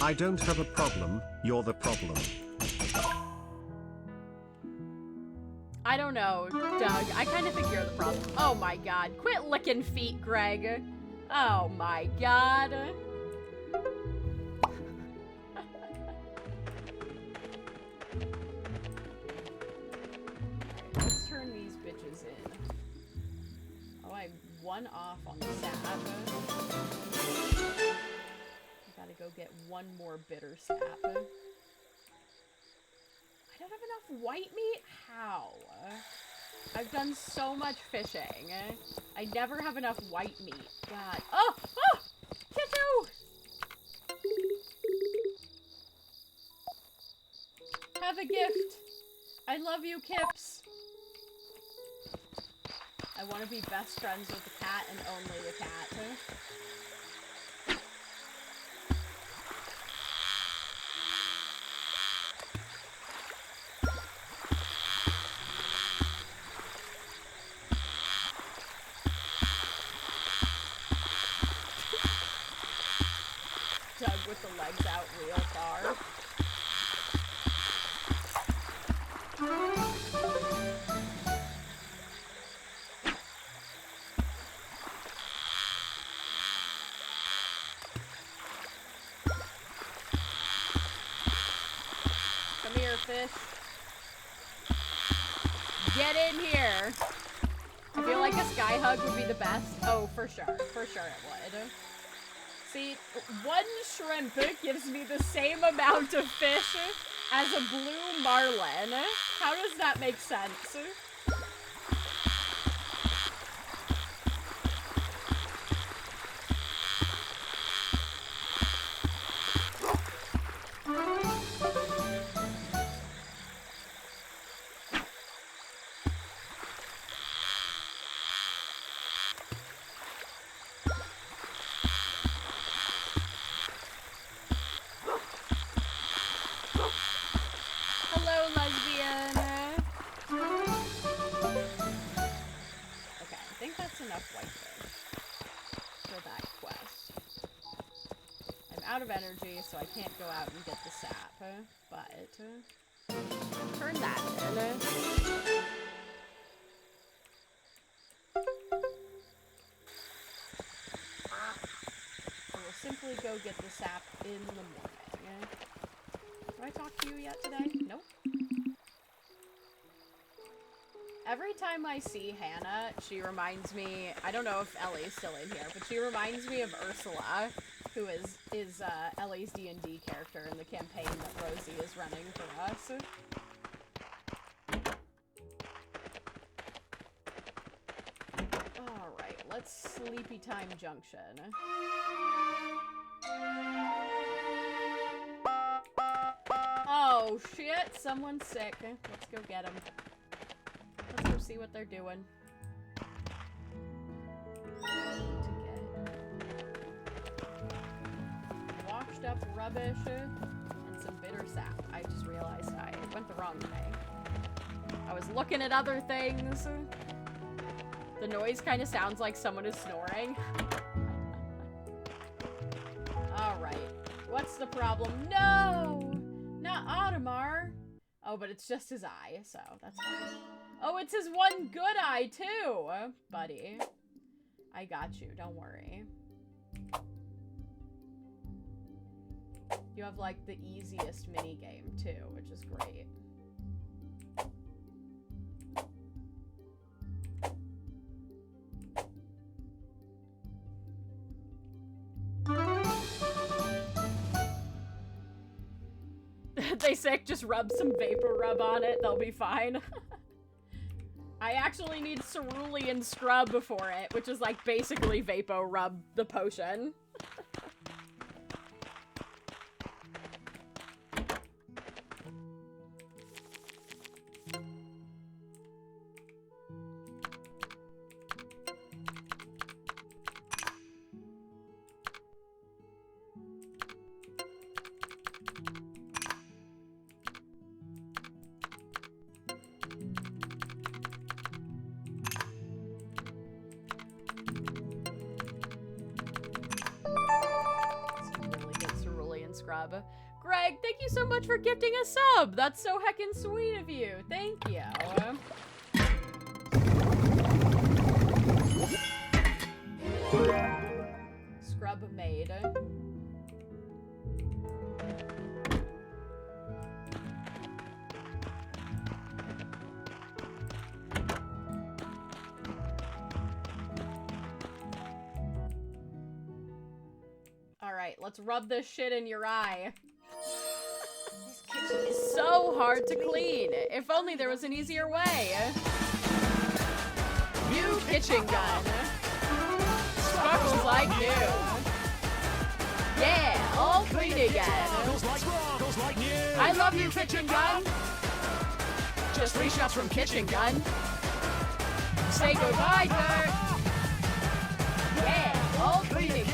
I don't have a problem, you're the problem. I don't know, Doug. I kind of think you're the problem. Oh my god. Quit licking feet, Greg. Oh my god. Let's turn these bitches in. Oh, I'm 1 off on the sap. Gotta go get 1 more bitter sap. I don't have enough white meat? How? I've done so much fishing. I never have enough white meat. God. Oh! Oh! Kittu! Have a gift. I love you, Kips. I want to be best friends with the cat and only the cat. Doug with the legs out real far. Come here, fish. Get in here. I feel like a sky hug would be the best. Oh, for sure. For sure it would. See, 1 shrimp gives me the same amount of fish as a blue marlin. How does that make sense? Out of energy, so I can't go out and get the sap, but turn that in. I will simply go get the sap in the morning. Have I talked to you yet today? Nope. Every time I see Hannah, she reminds me, I don't know if Ellie's still in here, but she reminds me of Ursula, who is Ellie's D&D character in the campaign that Rosie is running for us. Alright, let's Sleepy Time Junction. Oh shit, someone's sick. Let's go get him. Let's go see what they're doing. Washed up rubbish and some bitter sap. I just realized I went the wrong way. I was looking at other things. The noise kind of sounds like someone is snoring. Alright. What's the problem? No! Not Audemars! Oh, but it's just his eye, so that's fine. Oh, it's his one good eye, too! Buddy. I got you, don't worry. You have, like, the easiest minigame, too, which is great. They sick, just rub some vapor rub on it, they'll be fine. I actually need cerulean scrub for it, which is like basically vapor rub the potion. Scrub. Greg, thank you so much for gifting a sub. That's so heckin' sweet of you. Thank you. Scrub made. Alright, let's rub this shit in your eye. This kitchen is so hard to clean. If only there was an easier way. New kitchen gun. Sparkles like new. Yeah, all clean again. I love you, kitchen gun. Just 3 shots from kitchen gun. Say goodbye, dirt. Yeah, all clean again.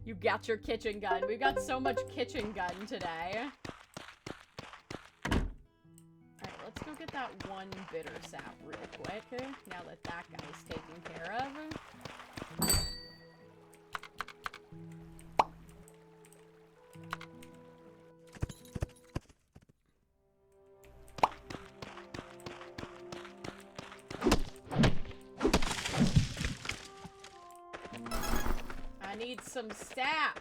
You got your kitchen gun. We got so much kitchen gun today. Alright, let's go get that one bitter sap real quick. Now that that guy's taken care of. I need some sap.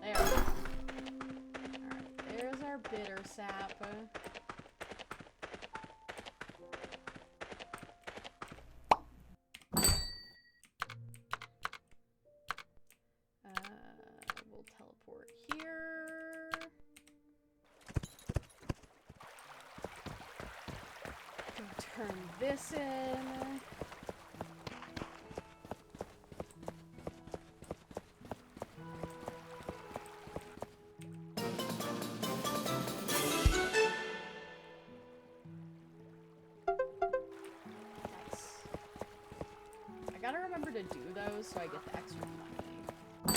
There. Alright, there's our bitter sap. We'll teleport here. Go turn this in. Nice. I gotta remember to do those so I get the extra money. I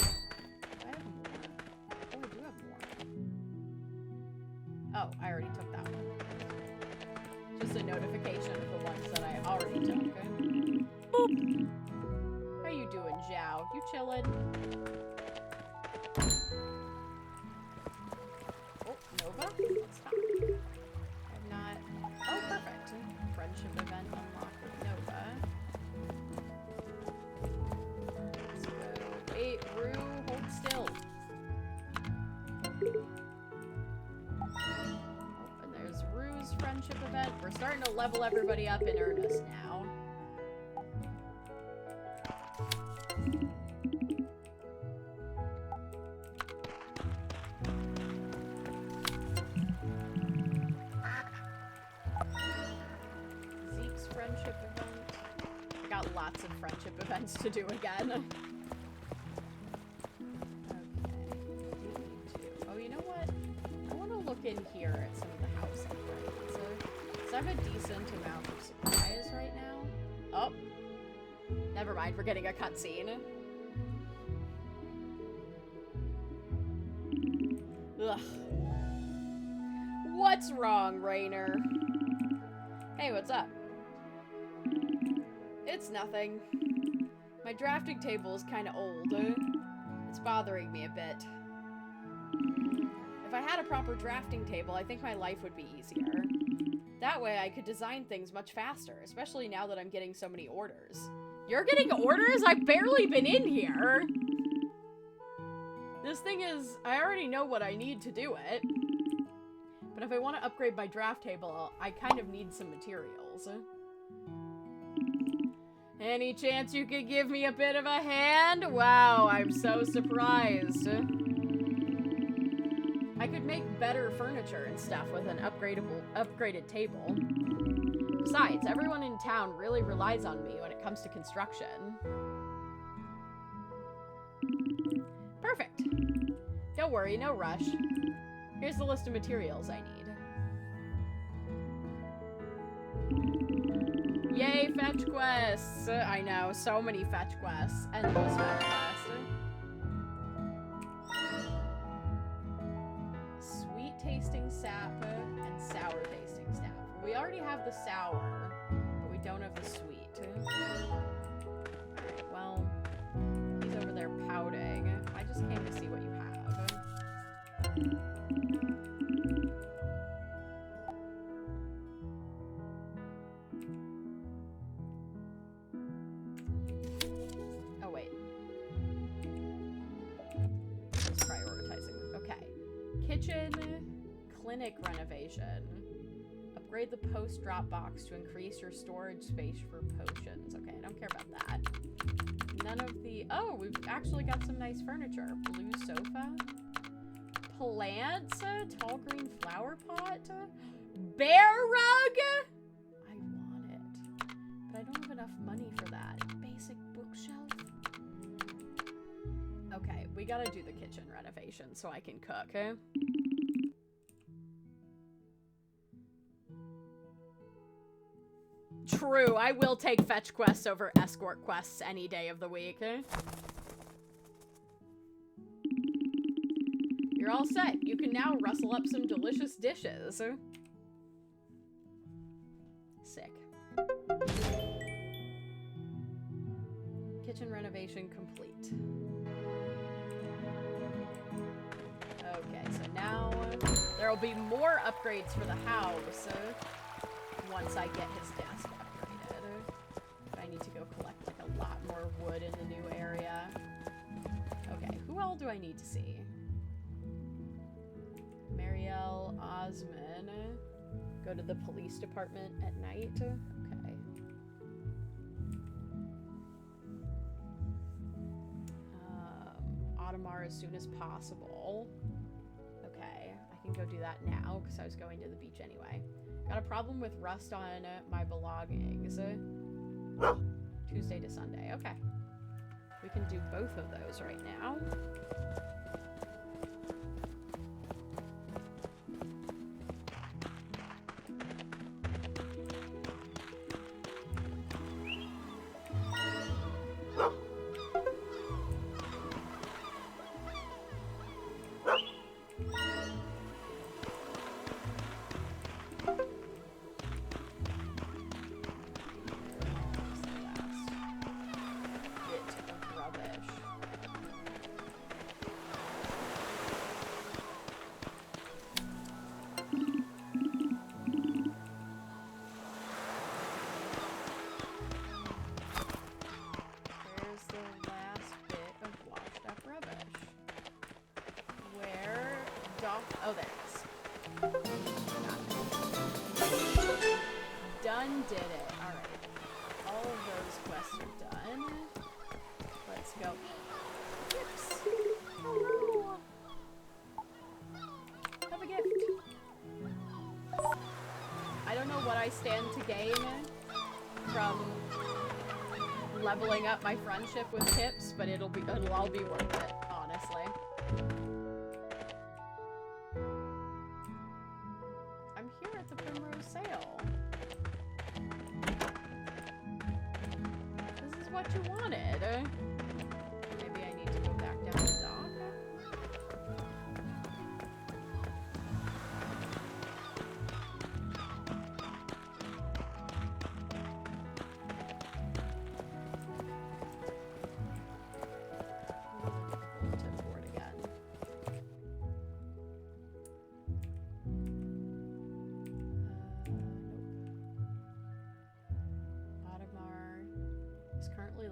have more. Oh, I do have more. Oh, I already took that one. Just a notification of the ones that I already took. Boop. How you doing, Zhao? You chillin'? Oh, Nova? What's time? I've not... Oh, perfect. Friendship event unlocked with Nova. Let's go. Wait, Rue, hold still. Oh, and there's Rue's friendship event. We're starting to level everybody up in earnest now. Zeke's friendship event. I got lots of friendship events to do again. Oh, you know what? I want to look in here at some of the house upgrades. Because I have a decent amount of supplies right now. Oh. Never mind, we're getting a cutscene. Ugh. What's wrong, Rainer? Hey, what's up? It's nothing. My drafting table is kind of old. It's bothering me a bit. If I had a proper drafting table, I think my life would be easier. That way I could design things much faster, especially now that I'm getting so many orders. You're getting orders? I've barely been in here! This thing is, I already know what I need to do it. But if I want to upgrade my draft table, I kind of need some materials. Any chance you could give me a bit of a hand? Wow, I'm so surprised. I could make better furniture and stuff with an upgraded table. Besides, everyone in town really relies on me when it comes to construction. Perfect. Don't worry, no rush. Here's the list of materials I need. Yay, fetch quests! I know, so many fetch quests. Endless fetch quests. Sweet tasting sap and sour tasting sap. We already have the sour, but we don't have the sweet. Alright, well, he's over there pouting. I just came to see what you have. Oh, wait. Just prioritizing. Okay. Kitchen, clinic renovation. Upgrade the post drop box to increase your storage space for potions. Okay, I don't care about that. None of the... Oh, we've actually got some nice furniture. Blue sofa. Plants. Tall green flower pot. Bear rug? I want it. But I don't have enough money for that. Basic bookshelf. Okay, we gotta do the kitchen renovation so I can cook. True, I will take fetch quests over escort quests any day of the week. You're all set. You can now rustle up some delicious dishes. Sick. Kitchen renovation complete. Okay, so now there will be more upgrades for the house once I get his desk upgraded. I need to go collect like a lot more wood in the new area. Okay, who all do I need to see? Marielle Osman. Go to the police department at night. Okay. Audemars as soon as possible. Okay, I can go do that now because I was going to the beach anyway. Got a problem with rust on my belongings. Tuesday to Sunday. Okay. We can do both of those right now. Oh, there it is. Done did it. Alright. All of those quests are done. Let's go. Oops. Hello. Have a gift. I don't know what I stand to gain from leveling up my friendship with Tips, but it'll all be worth it, honestly. Sale. This is what you wanted. Maybe I need to go back down the dock.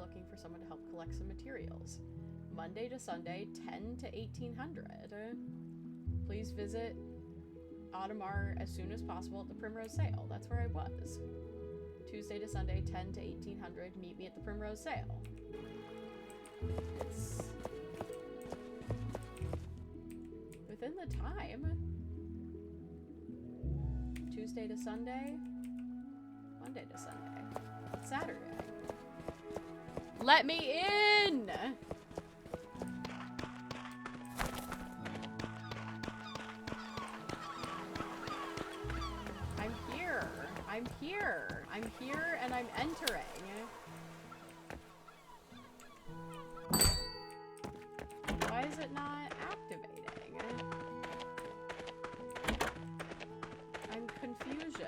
looking for someone to help collect some materials. Monday to Sunday, 10 to 1800. Please visit Audemars as soon as possible at the Primrose Sale. That's where I was. Tuesday to Sunday, 10 to 1800. Meet me at the Primrose Sale. It's within the time. Tuesday to Sunday. Monday to Sunday. Saturday. Let me in! I'm here. I'm here. I'm here and I'm entering. Why is it not activating? I'm confusion.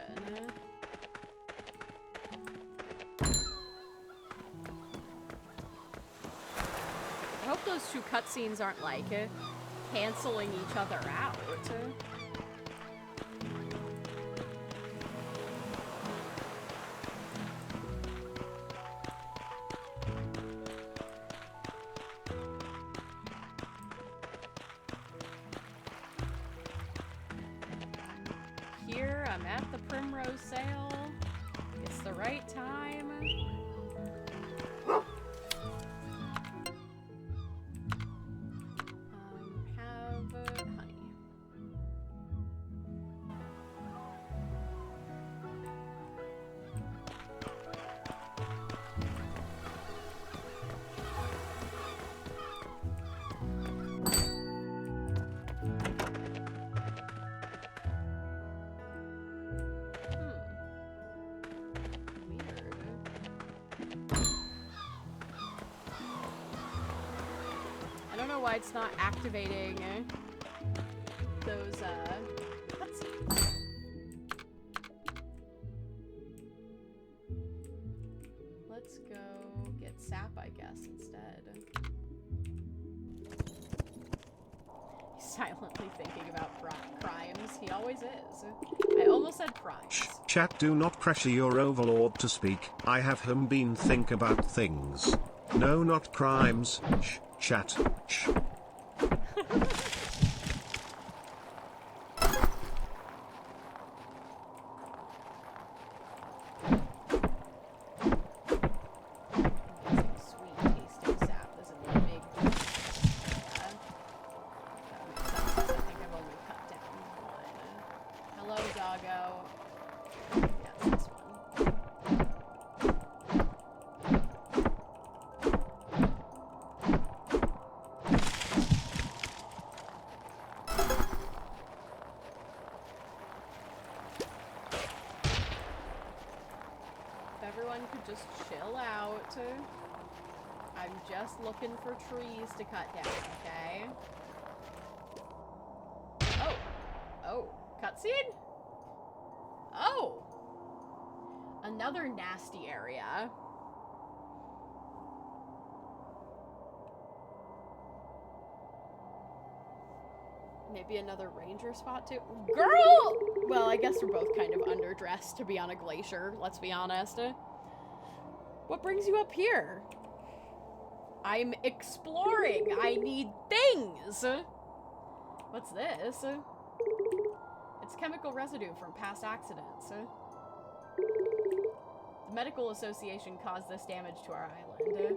I hope those two cutscenes aren't like canceling each other out. Here, I'm at the Primrose Sale. It's the right time. Have honey. I don't know why it's not activating those cutscenes. Let's go get sap, I guess, instead. He's silently thinking about crimes. He always is. I almost said crimes. Chat, do not pressure your overlord to speak. I have him been think about things. No, not crimes. Chat. I'm just looking for trees to cut down, okay? Oh, cutscene? Oh! Another nasty area. Maybe another ranger spot too? Girl! Well, I guess we're both kind of underdressed to be on a glacier, let's be honest. What brings you up here? I'm exploring. I need things. What's this? It's chemical residue from past accidents. The medical association caused this damage to our island.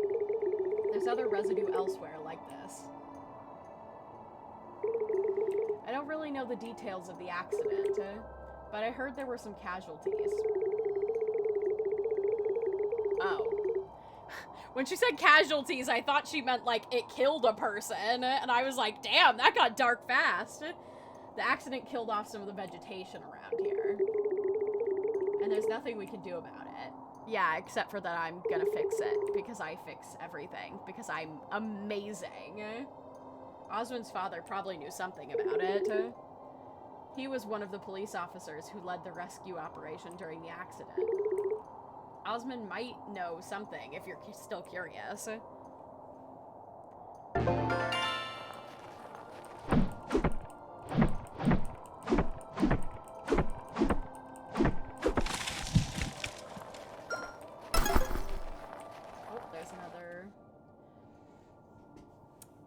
There's other residue elsewhere like this. I don't really know the details of the accident, but I heard there were some casualties. Oh. When she said casualties, I thought she meant, like, it killed a person, and I was like, damn, that got dark fast. The accident killed off some of the vegetation around here. And there's nothing we can do about it. Yeah, except for that I'm gonna fix it, because I fix everything, because I'm amazing. Oswin's father probably knew something about it. He was one of the police officers who led the rescue operation during the accident. Osmond might know something if you're still curious. Oh, there's another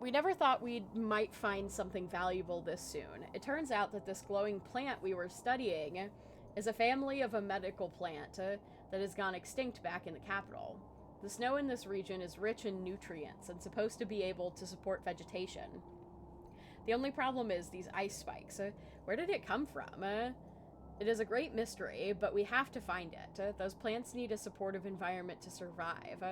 We never thought we might find something valuable this soon. It turns out that this glowing plant we were studying is a family of a medical plant that has gone extinct back in the capital. The snow in this region is rich in nutrients and supposed to be able to support vegetation. The only problem is these ice spikes. Where did it come from? It is a great mystery, but we have to find it. Those plants need a supportive environment to survive.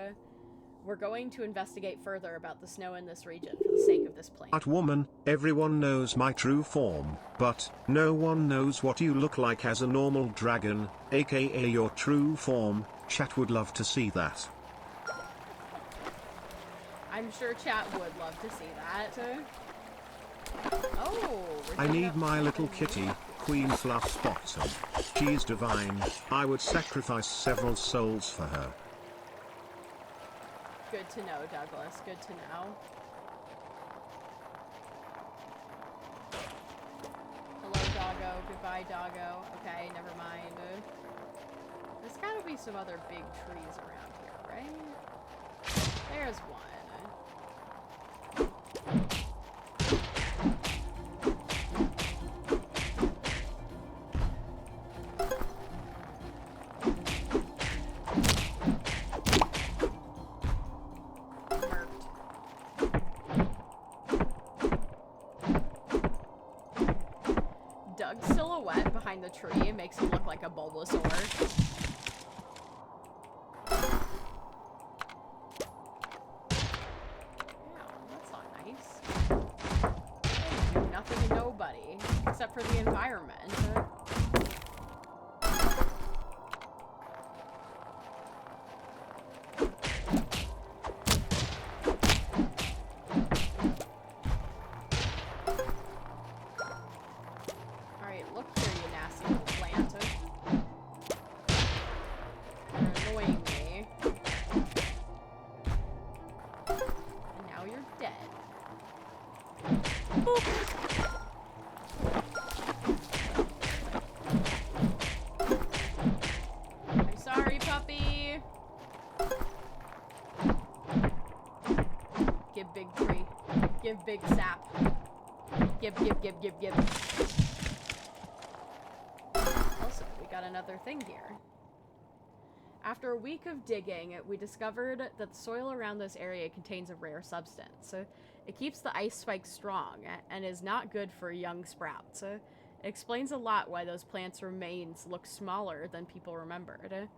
We're going to investigate further about the snow in this region for the sake of this plant. Art woman, everyone knows my true form, but no one knows what you look like as a normal dragon, aka your true form. Chat would love to see that. I'm sure chat would love to see that. Oh, I need my little kitty, Queen Fluff Bottom. She is divine. I would sacrifice several souls for her. Good to know, Douglas. Good to know. Hello, doggo. Goodbye, doggo. Okay, never mind. There's gotta be some other big trees around here, right? There's one. Doug's silhouette behind the tree makes him look like a Bulbasaur. Yeah, that's not nice. They do nothing to nobody, except for the environment. Big sap. Give. Also, we got another thing here. After a week of digging, we discovered that the soil around this area contains a rare substance. It keeps the ice spikes strong and is not good for young sprouts. It explains a lot why those plants' remains look smaller than people remembered.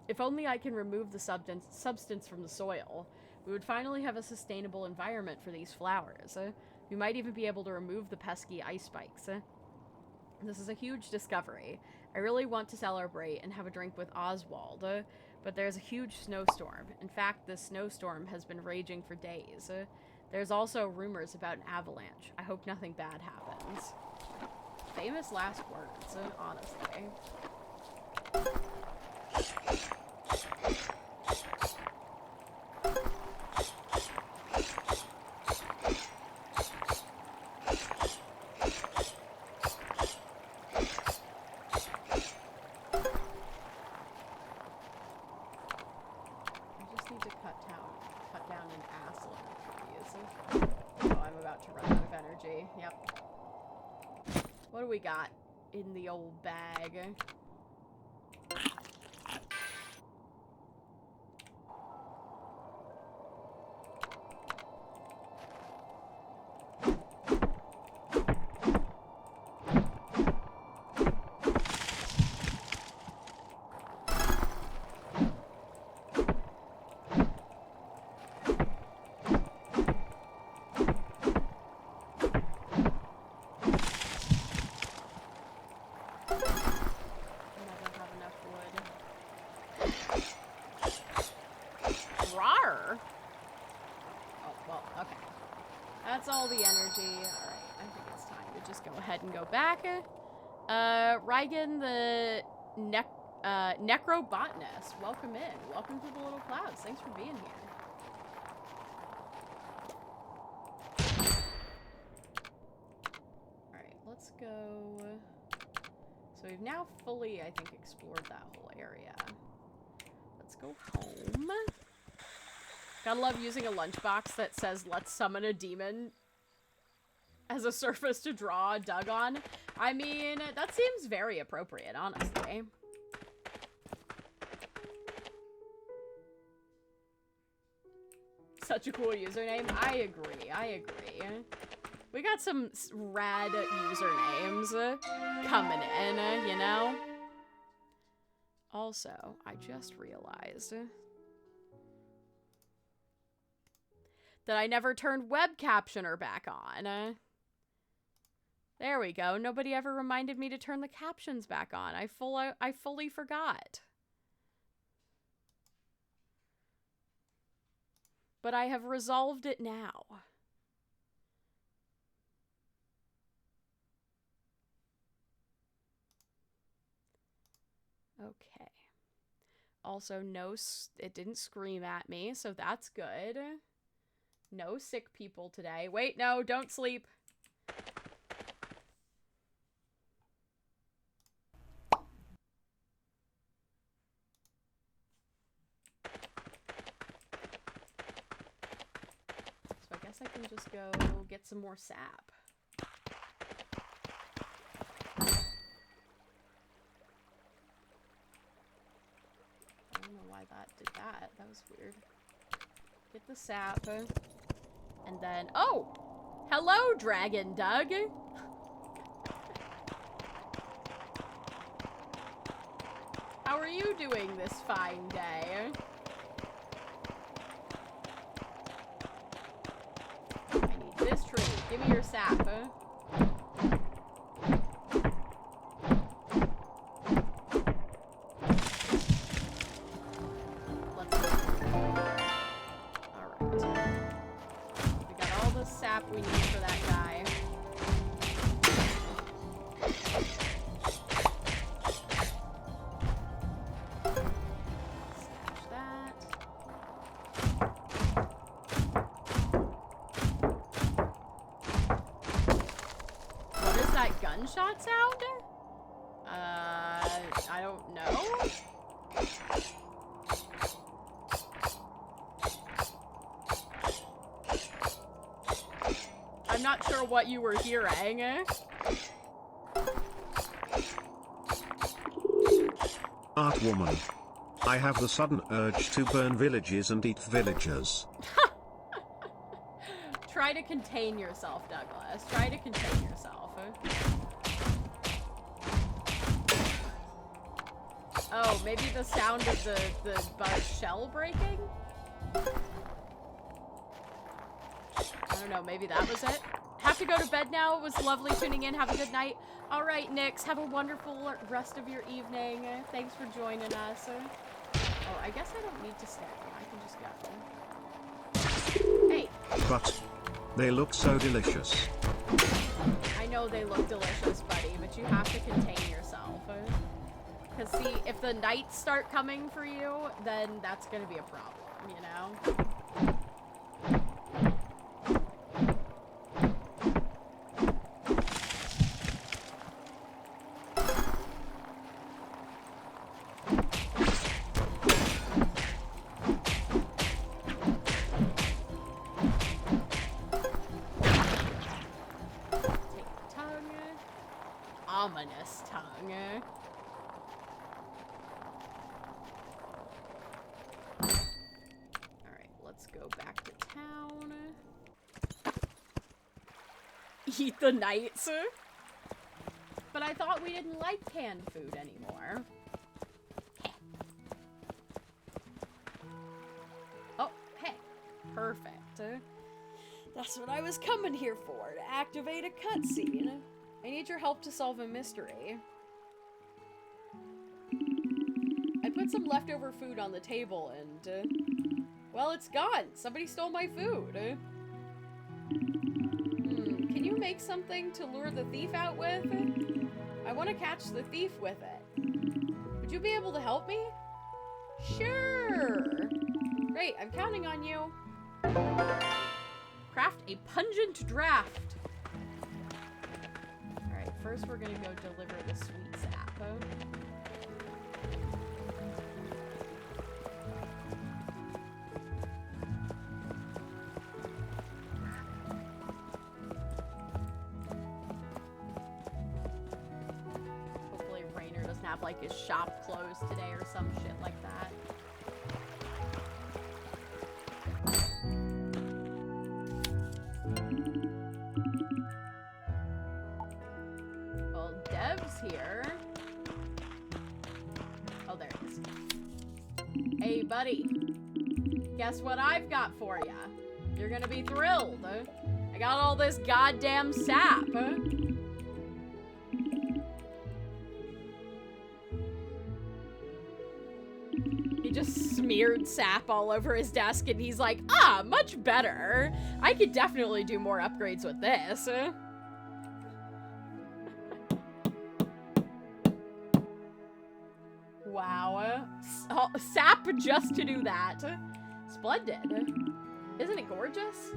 If only I can remove the substance from the soil, we would finally have a sustainable environment for these flowers. We might even be able to remove the pesky ice spikes. This is a huge discovery. I really want to celebrate and have a drink with Oswald, but there's a huge snowstorm. In fact, this snowstorm has been raging for days. There's also rumors about an avalanche. I hope nothing bad happens. Famous last words, honestly. What do we got in the old bag? That's all the energy. Alright, I think it's time to just go ahead and go back. Rygan the Necrobotanist, welcome in. Welcome to the Little Clouds. Thanks for being here. Alright, let's go. So we've now fully, I think, explored that whole area. Let's go home. Gotta love using a lunchbox that says, let's summon a demon as a surface to draw a Doug on. I mean, that seems very appropriate, honestly. Such a cool username. I agree. I agree. We got some rad usernames coming in, you know? Also, I just realized that I never turned web captioner back on. There we go. Nobody ever reminded me to turn the captions back on. I fully forgot. But I have resolved it now. Okay. Also, it didn't scream at me, so that's good. No sick people today. Wait, no, don't sleep. So I guess I can just go get some more sap. I don't know why that did that. That was weird. Get the sap. And then, oh! Hello, Dragon Doug! How are you doing this fine day? I need this tree. Give me your sap. Let's go. Alright. We got all the sap we need for that guy. Stash that. What is that gunshot sound? I don't know. I'm not sure what you were hearing. Art woman. I have the sudden urge to burn villages and eat villagers. Try to contain yourself, Douglas. Try to contain yourself. Oh, maybe the sound of the shell breaking? I don't know, maybe that was it? Have to go to bed now. It was lovely tuning in. Have a good night. All right, Nix, have a wonderful rest of your evening. Thanks for joining us. Oh, I guess I don't need to stay. I can just go. Hey. But they look so delicious. I know they look delicious, buddy, but you have to contain yourself. Because, see, if the nights start coming for you, then that's going to be a problem, you know? Ominous tongue. Alright, let's go back to town. Eat the nights. But I thought we didn't like canned food anymore. Oh, hey. Perfect. That's what I was coming here for, to activate a cutscene. I need your help to solve a mystery. I put some leftover food on the table and, well, it's gone. Somebody stole my food. Can you make something to lure the thief out with? I want to catch the thief with it. Would you be able to help me? Sure. Great, I'm counting on you. Craft a pungent draft. First, we're gonna go deliver the sweet sap. like his shop closed today or some shit like that. Well, Dev's here. Oh, there it is. Hey, buddy. Guess what I've got for ya? You're gonna be thrilled. I got all this goddamn sap. He just smeared sap all over his desk and he's like, ah, much better. I could definitely do more upgrades with this. Wow. Sap just to do that. Splendid. Isn't it gorgeous?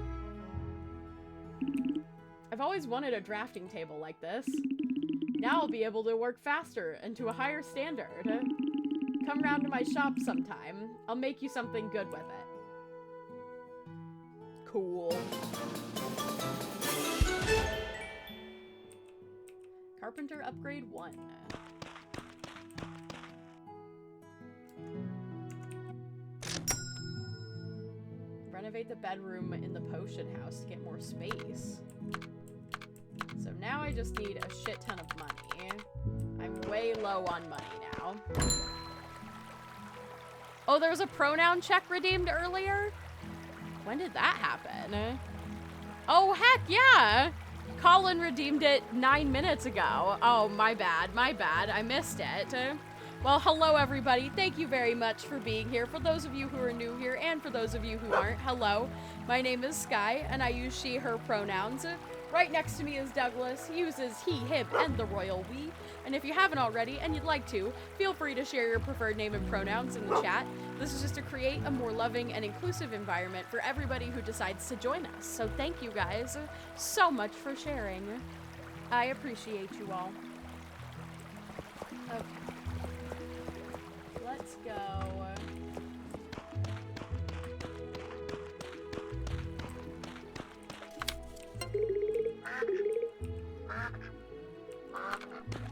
I've always wanted a drafting table like this. Now I'll be able to work faster and to a higher standard. Come round to my shop sometime. I'll make you something good with it. Cool. Carpenter upgrade 1. Renovate the bedroom in the potion house to get more space. So now I just need a shit ton of money. I'm way low on money now. Oh, there was a pronoun check redeemed earlier? When did that happen? Oh, heck yeah! Colin redeemed it 9 minutes ago. Oh, my bad, I missed it. Well, hello everybody. Thank you very much for being here. For those of you who are new here and for those of you who aren't, hello. My name is Sky and I use she, her pronouns. Right next to me is Douglas. He uses he, him, and the royal we. And if you haven't already and you'd like to, feel free to share your preferred name and pronouns in the chat. This is just to create a more loving and inclusive environment for everybody who decides to join us. So thank you guys so much for sharing. I appreciate you all. Okay. Let's go.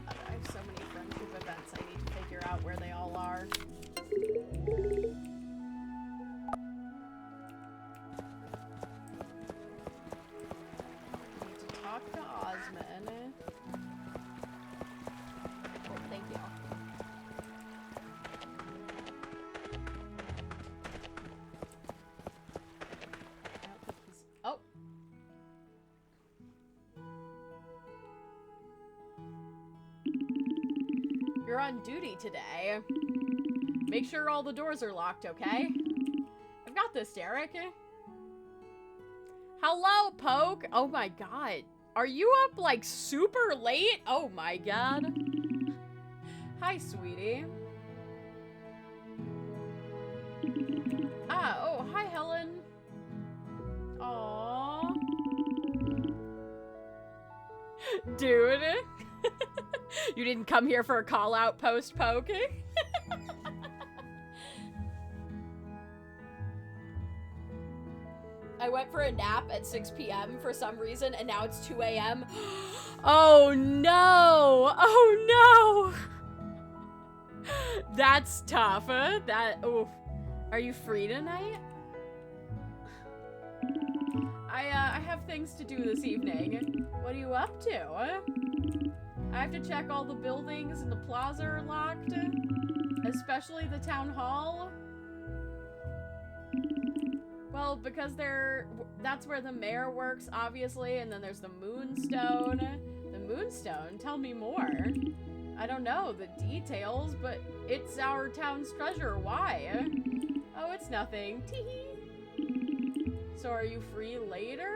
God, I have so many friendship events I need to figure out where they all are. I need to talk to Osman. Oh, thank you. Oh. You're on duty today. Make sure all the doors are locked, okay? I've got this, Derek. Hello, Poke. Oh my god. Are you up, like, super late? Oh my god. Hi, sweetie. Ah, oh, hi, Helen. Aww. Dude. You didn't come here for a call-out post, Poke? I went for a nap at 6 p.m. for some reason, and now it's 2 a.m. Oh, no! Oh, no! That's tough, huh? Oof. Are you free tonight? I have things to do this evening. What are you up to? I have to check all the buildings in the plaza are locked, especially the town hall. Well, because that's where the mayor works, obviously, and then there's the Moonstone. The Moonstone? Tell me more. I don't know the details, but it's our town's treasure. Why? Oh, it's nothing. Tee-hee. So are you free later?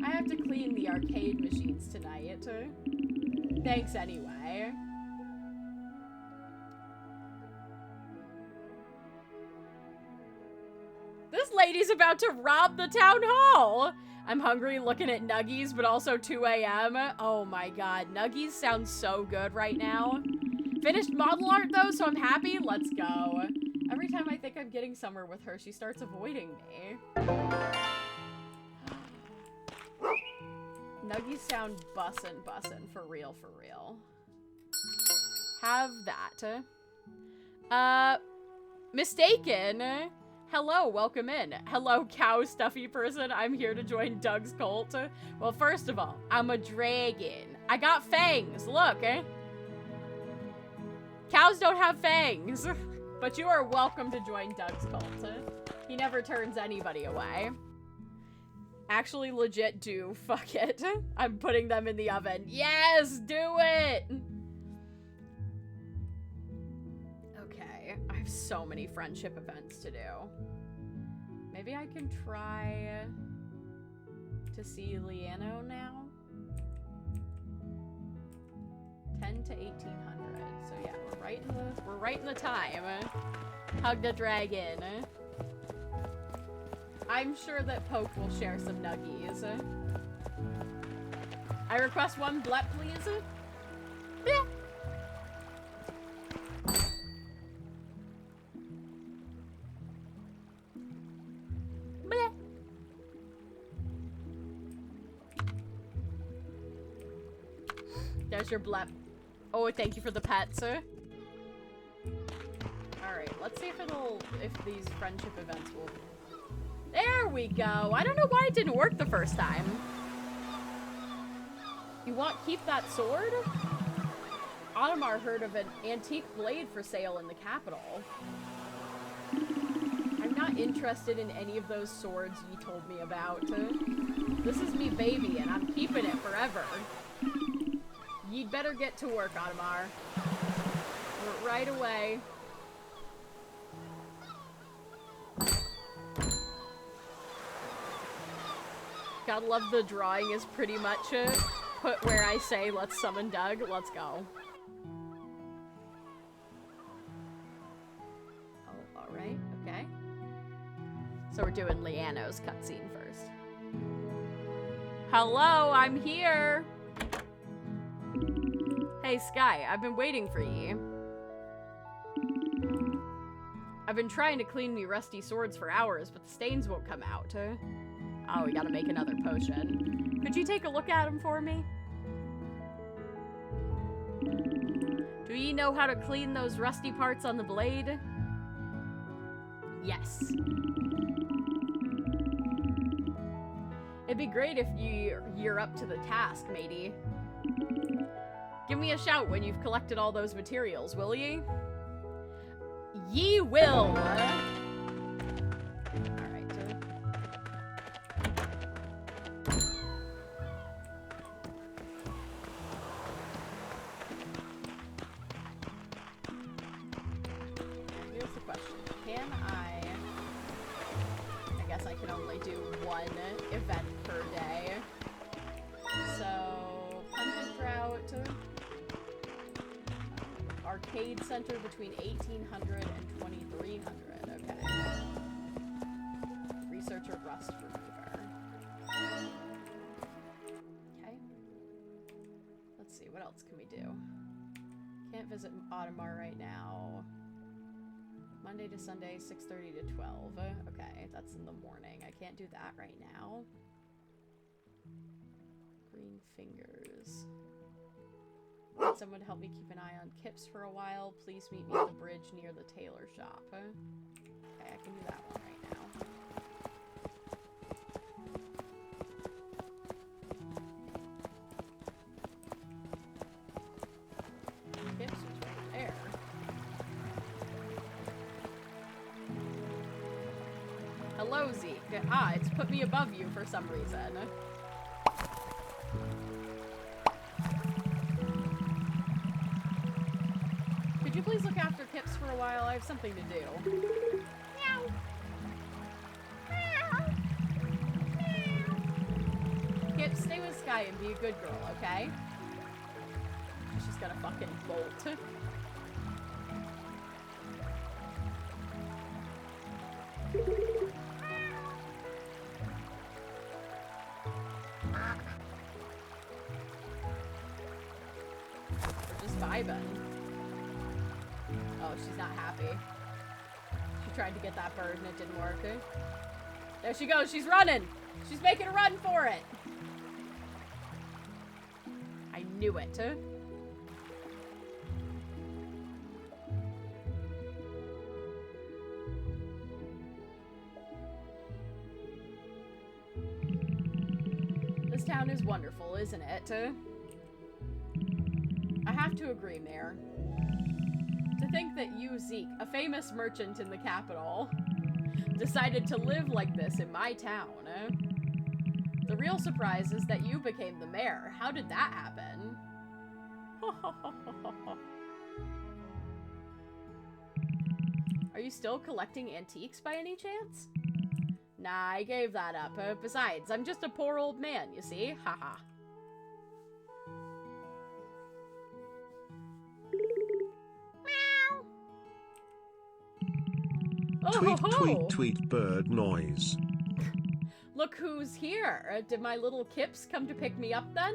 I have to clean the arcade machines tonight. Thanks anyway. This lady's about to rob the town hall. I'm hungry looking at Nuggies, but also 2 a.m. Oh my god, Nuggies sounds so good right now. Finished model art though, so I'm happy. Let's go. Every time I think I'm getting somewhere with her, she starts avoiding me. Nuggies sound bussin', for real, for real. Have that. Mistaken. Hello, welcome in. Hello, cow stuffy person. I'm here to join Doug's cult. Well, first of all, I'm a dragon. I got fangs, look. Cows don't have fangs. But you are welcome to join Doug's cult. He never turns anybody away. Actually, legit do. Fuck it. I'm putting them in the oven. Yes, do it! Okay, I have so many friendship events to do. Maybe I can try to see Liano now? 10 to 1800. So yeah, we're right in the time. Hug the dragon. I'm sure that Poke will share some nuggies. I request one blep, please. Yeah. Bleh. There's your blep. Oh, thank you for the pet, sir. Alright, let's see if these friendship events will... There we go! I don't know why it didn't work the first time. You want keep that sword? Audemars heard of an antique blade for sale in the capital. I'm not interested in any of those swords you told me about. This is me baby, and I'm keeping it forever. You'd better get to work, Audemars. Right away. Gotta love the drawing is pretty much put where I say let's summon Doug. Let's go. Oh, alright, okay. So we're doing Liano's cutscene first. Hello, I'm here! Hey, Sky, I've been waiting for ye. I've been trying to clean me rusty swords for hours, but the stains won't come out. Oh, we gotta make another potion. Could you take a look at them for me? Do ye know how to clean those rusty parts on the blade? Yes. It'd be great if you're up to the task, matey. Give me a shout when you've collected all those materials, will ye? Ye will! Alright. Here's the question. Can I guess I can only do one event per day. So, Pungent Drought. Arcade Center between 1800 and 2300. Okay. Researcher Rust Remover. Okay. Let's see, what else can we do? Can't visit Audemars right now. Monday to Sunday, 6:30 to 12. Okay, that's in the morning. I can't do that right now. Green Fingers. Need someone to help me keep an eye on Kips for a while. Please meet me at the bridge near the tailor shop. Okay, I can do that one right now. Kips is right there. Hello, Zeke. Ah, it's put me above you for some reason. Could you please look after Kips for a while? I have something to do. Meow. Meow. Meow. Kips, stay with Sky and be a good girl, okay? She's gonna fucking bolt. We're just vibing. Oh, she's not happy. She tried to get that bird and it didn't work. There she goes. She's running. She's making a run for it. I knew it. town is wonderful, isn't it? I have to agree, Mayor. To think that you, Zeke, a famous merchant in the capital, decided to live like this in my town. The real surprise is that you became the mayor. How did that happen? Are you still collecting antiques by any chance? Nah, I gave that up. Besides, I'm just a poor old man, you see? Haha. Oh, Tweet, ho, ho. tweet, tweet, bird noise. Look who's here. Did my little Kips come to pick me up then?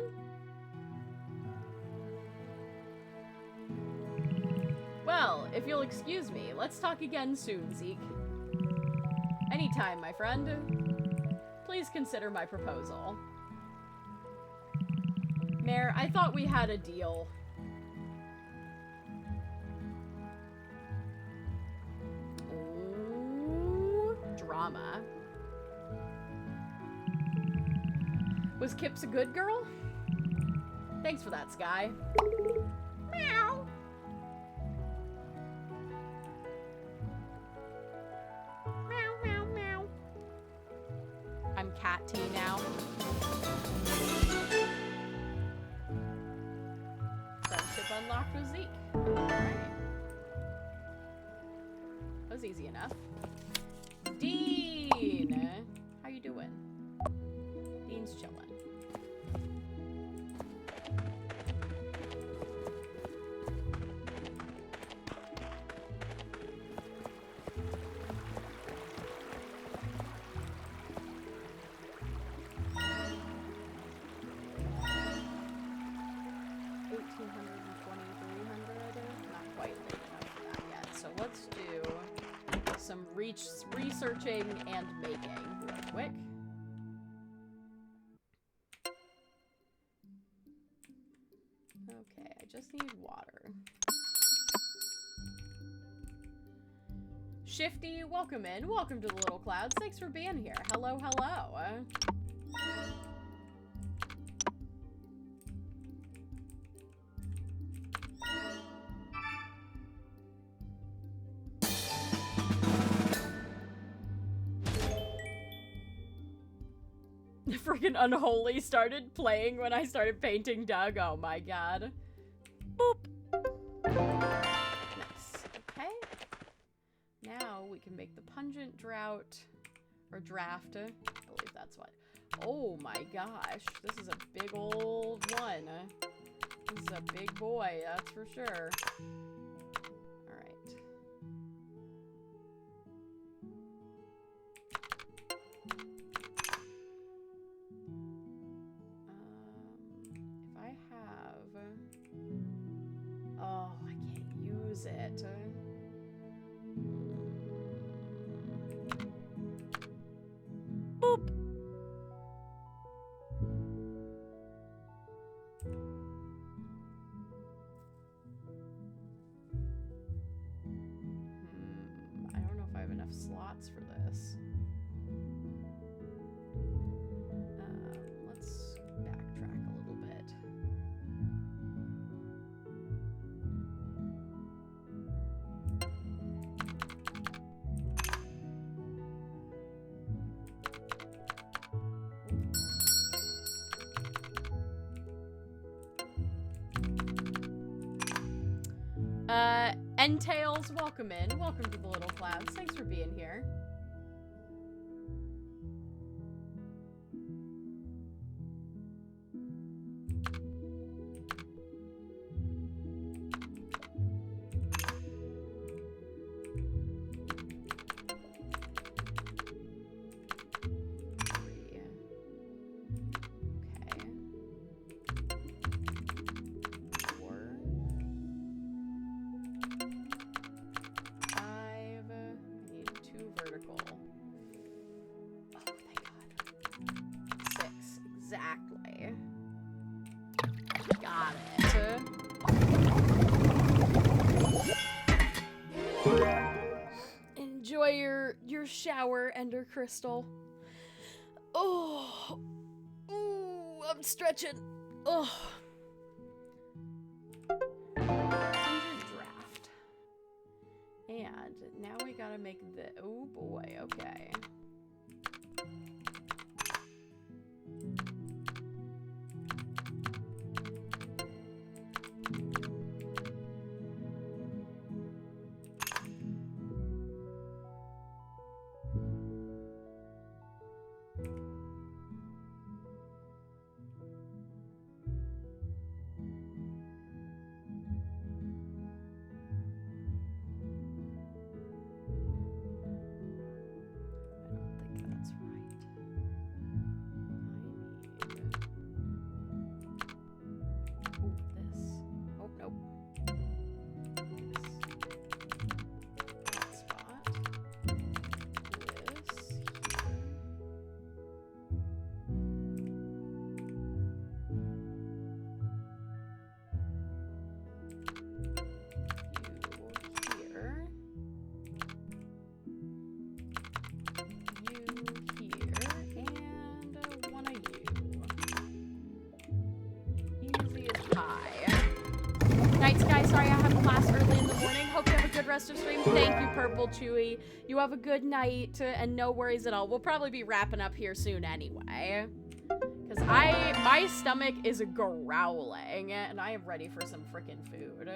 Well, if you'll excuse me, let's talk again soon, Zeke. Anytime, my friend. Please consider my proposal. Mayor, I thought we had a deal. Ooh, drama. Was Kips a good girl? Thanks for that, Sky. Meow. Meow, meow, meow. I'm cat tea now. Friendship unlocked with Zeke. Alright. That was easy enough. Dean! How you doing? Dean's chillin'. Not quite late enough for that yet. So let's do some researching and making real quick. Okay, I just need water. Shifty, welcome in. Welcome to the Little Clouds. Thanks for being here. Hello, hello. Freaking Unholy started playing when I started painting Doug. Oh my god. Boop. Nice. Okay. Now we can make the pungent drought or draft. I believe that's what. Oh my gosh. This is a big old one. This is a big boy, that's for sure. Alright. If I have... Oh, I can't use it. Boop! I don't know if I have enough slots for this. Let's backtrack a little bit. Entails, welcome in. Welcome to the Little Clouds. Thanks for being here. Shower, Ender Crystal. Oh, ooh, I'm stretching. Oh. Draft. And now we gotta make the. Oh boy. Okay. Rest of stream. Thank you, Purple Chewy. You have a good night, and no worries at all. We'll probably be wrapping up here soon anyway. Because my stomach is growling, and I am ready for some frickin' food.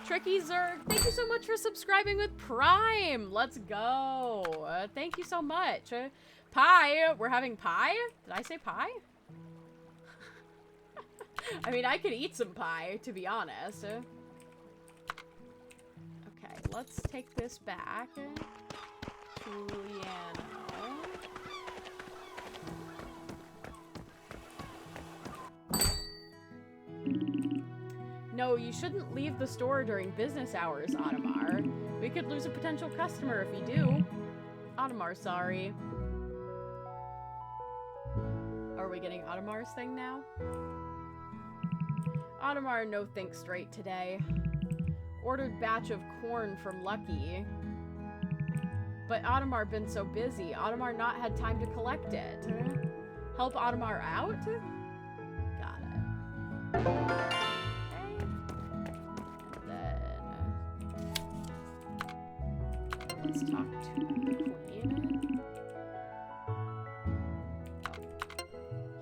Tricky Zerg, thank you so much for subscribing with Prime. Let's go. Thank you so much. Pie. We're having pie? Did I say pie? I mean, I could eat some pie, to be honest. Okay, let's take this back. Juliano. No, you shouldn't leave the store during business hours, Audemars. We could lose a potential customer if you do. Audemars, sorry. Are we getting Audemars' thing now? Audemars no think straight today. Ordered batch of corn from Lucky. But Audemars been so busy. Audemars not had time to collect it. Help Audemars out? Got it. Okay. And then let's talk to the queen.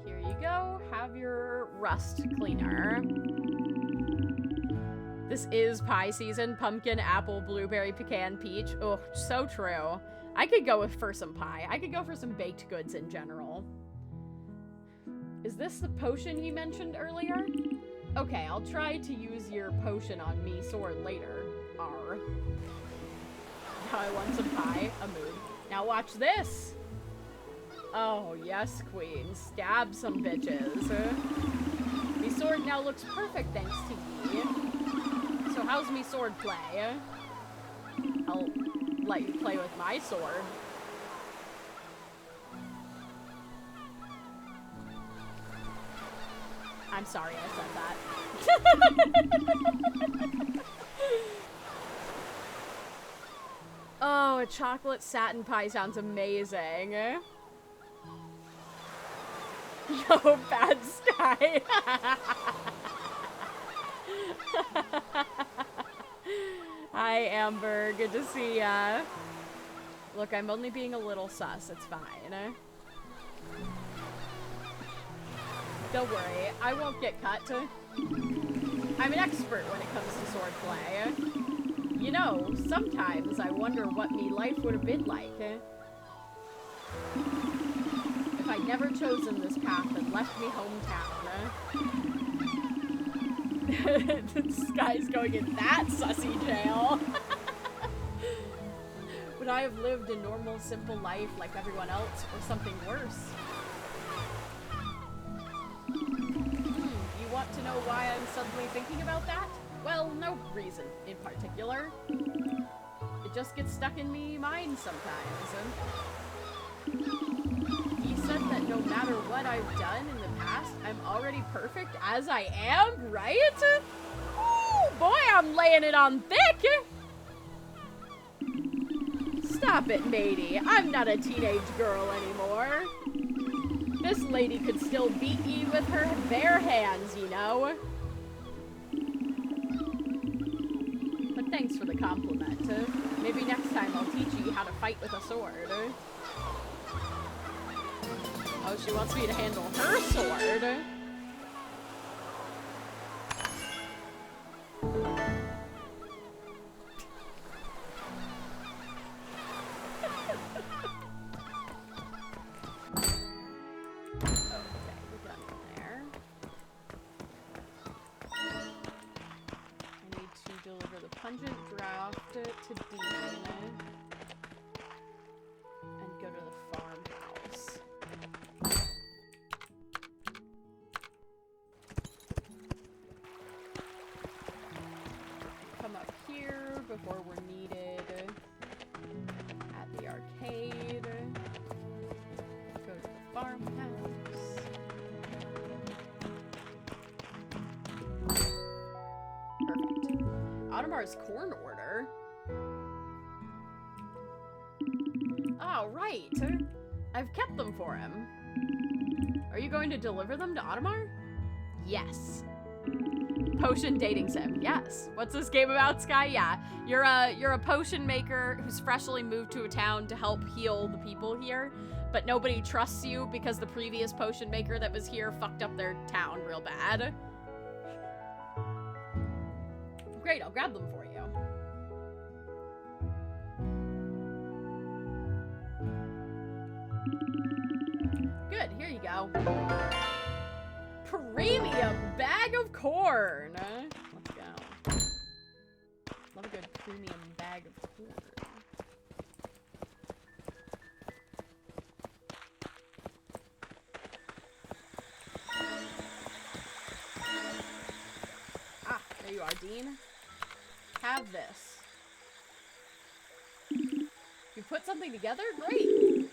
Here you go. Have your rust cleaner. This is pie season. Pumpkin, apple, blueberry, pecan, peach. Oh, so true. I could go for some pie. I could go for some baked goods in general. Is this the potion he mentioned earlier? Okay, I'll try to use your potion on me sword later. R. Now I want some pie. A mood. Now watch this. Oh, yes, queen. Stab some bitches. Me sword now looks perfect thanks to ye. So how's me sword play? I'll let you play with my sword. I'm sorry I said that. Oh, a chocolate satin pie sounds amazing. Yo, bad sky. Hi, Amber. Good to see ya. Look, I'm only being a little sus. It's fine. Don't worry. I won't get cut. I'm an expert when it comes to swordplay. You know, sometimes I wonder what me life would have been like if I'd never chosen this path and left me hometown. This guy's going in that sussy jail. Would I have lived a normal, simple life like everyone else, or something worse? You want to know why I'm suddenly thinking about that? Well, no reason in particular. It just gets stuck in me mind sometimes. He said that no matter what I've done in the past, I'm already perfect as I am, right? Ooh, boy, I'm laying it on thick! Stop it, matey. I'm not a teenage girl anymore. This lady could still beat ye with her bare hands, you know. But thanks for the compliment. Maybe next time I'll teach you how to fight with a sword. Oh, she wants me to handle her sword. Pungent draft to Dean and go to the farmhouse. Come up here before we're needed at the arcade. Go to the farmhouse. Perfect. Audemars' corn order. Oh, right. I've kept them for him. Are you going to deliver them to Audemars? Yes. Potion dating sim. Yes. What's this game about, Sky? Yeah. You're a potion maker who's freshly moved to a town to help heal the people here, but nobody trusts you because the previous potion maker that was here fucked up their town real bad. Great, I'll grab them for you. Good, here you go. Premium bag of corn. Let's go. Love a good premium bag of corn. Ah, there you are, Dean. Have this. You put something together? Great.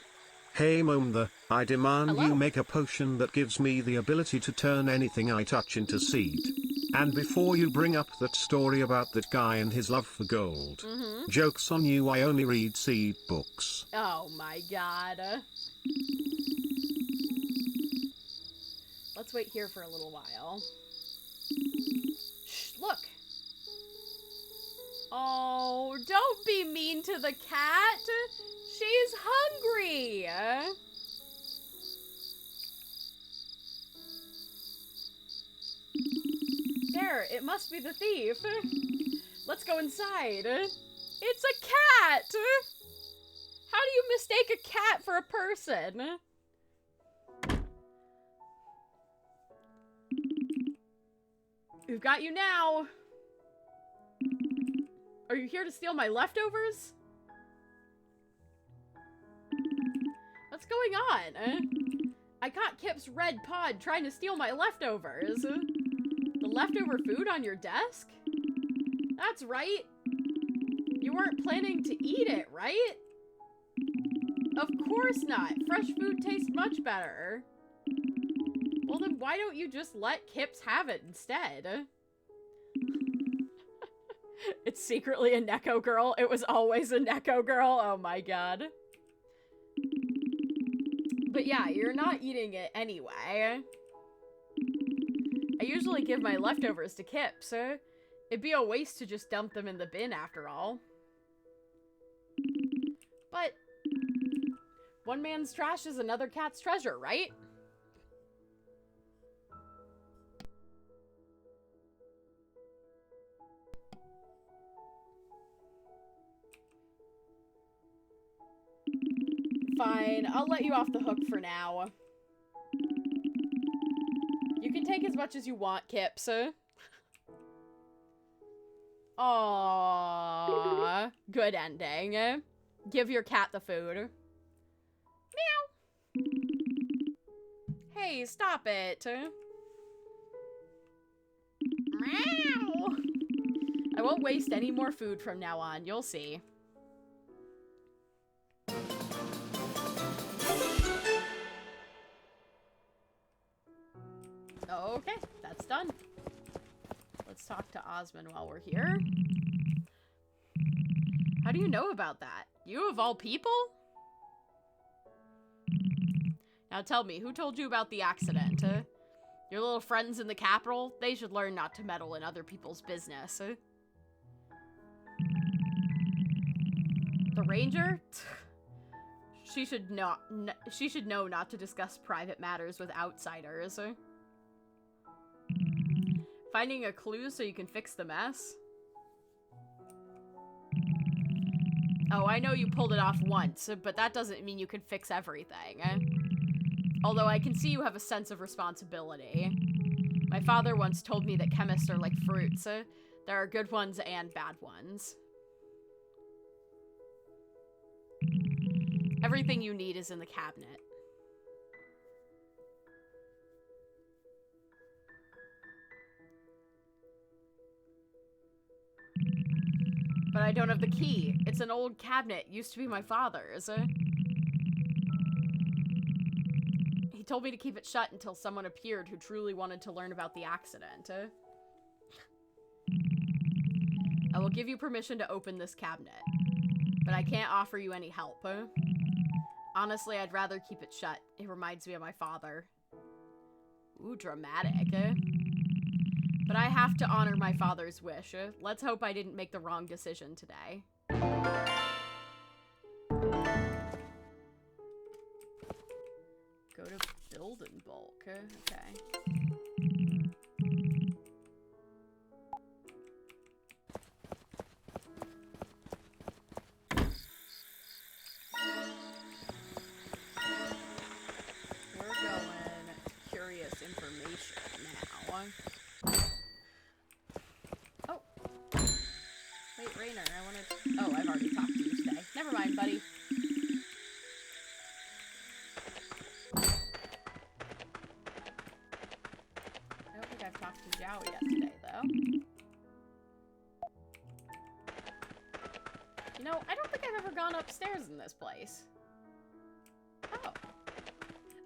Hey Momtha, I demand Hello? you make a potion that gives me the ability to turn anything I touch into seed. And before you bring up that story about that guy and his love for gold, joke's on you, I only read seed books. Oh my god. Let's wait here for a little while. Shh, look. Oh, don't be mean to the cat. She's hungry. There, it must be the thief. Let's go inside. It's a cat. How do you mistake a cat for a person? We've got you now. Are you here to steal my leftovers? What's going on? I caught Kip's red pod trying to steal my leftovers. The leftover food on your desk? That's right. You weren't planning to eat it, right? Of course not. Fresh food tastes much better. Well, then why don't you just let Kips have it instead? It's secretly a Neko girl. It was always a Neko girl. Oh my god. But yeah, you're not eating it anyway. I usually give my leftovers to Kip, so it'd be a waste to just dump them in the bin after all. But one man's trash is another cat's treasure, right? Fine, I'll let you off the hook for now. You can take as much as you want, Kips. Aww. Good ending. Give your cat the food. Meow. Hey, stop it. Meow. I won't waste any more food from now on. You'll see. Okay, that's done. Let's talk to Osmond while we're here. How do you know about that? You of all people? Now tell me, who told you about the accident? Your little friends in the capital? They should learn not to meddle in other people's business. The ranger? She should know not to discuss private matters with outsiders. Finding a clue so you can fix the mess? Oh, I know you pulled it off once, but that doesn't mean you can fix everything. Although I can see you have a sense of responsibility. My father once told me that chemists are like fruits. There are good ones and bad ones. Everything you need is in the cabinet. But I don't have the key. It's an old cabinet. Used to be my father's. He told me to keep it shut until someone appeared who truly wanted to learn about the accident. I will give you permission to open this cabinet, but I can't offer you any help. Honestly, I'd rather keep it shut. It reminds me of my father. Ooh, dramatic. But I have to honor my father's wish. Let's hope I didn't make the wrong decision today. Go to build in bulk. Okay. We're going curious information now. Oh. Wait, Rainer, I wanted... Oh, I've already talked to you today. Never mind, buddy. I don't think I've talked to Zhao yet today, though. You know, I don't think I've ever gone upstairs in this place. Oh.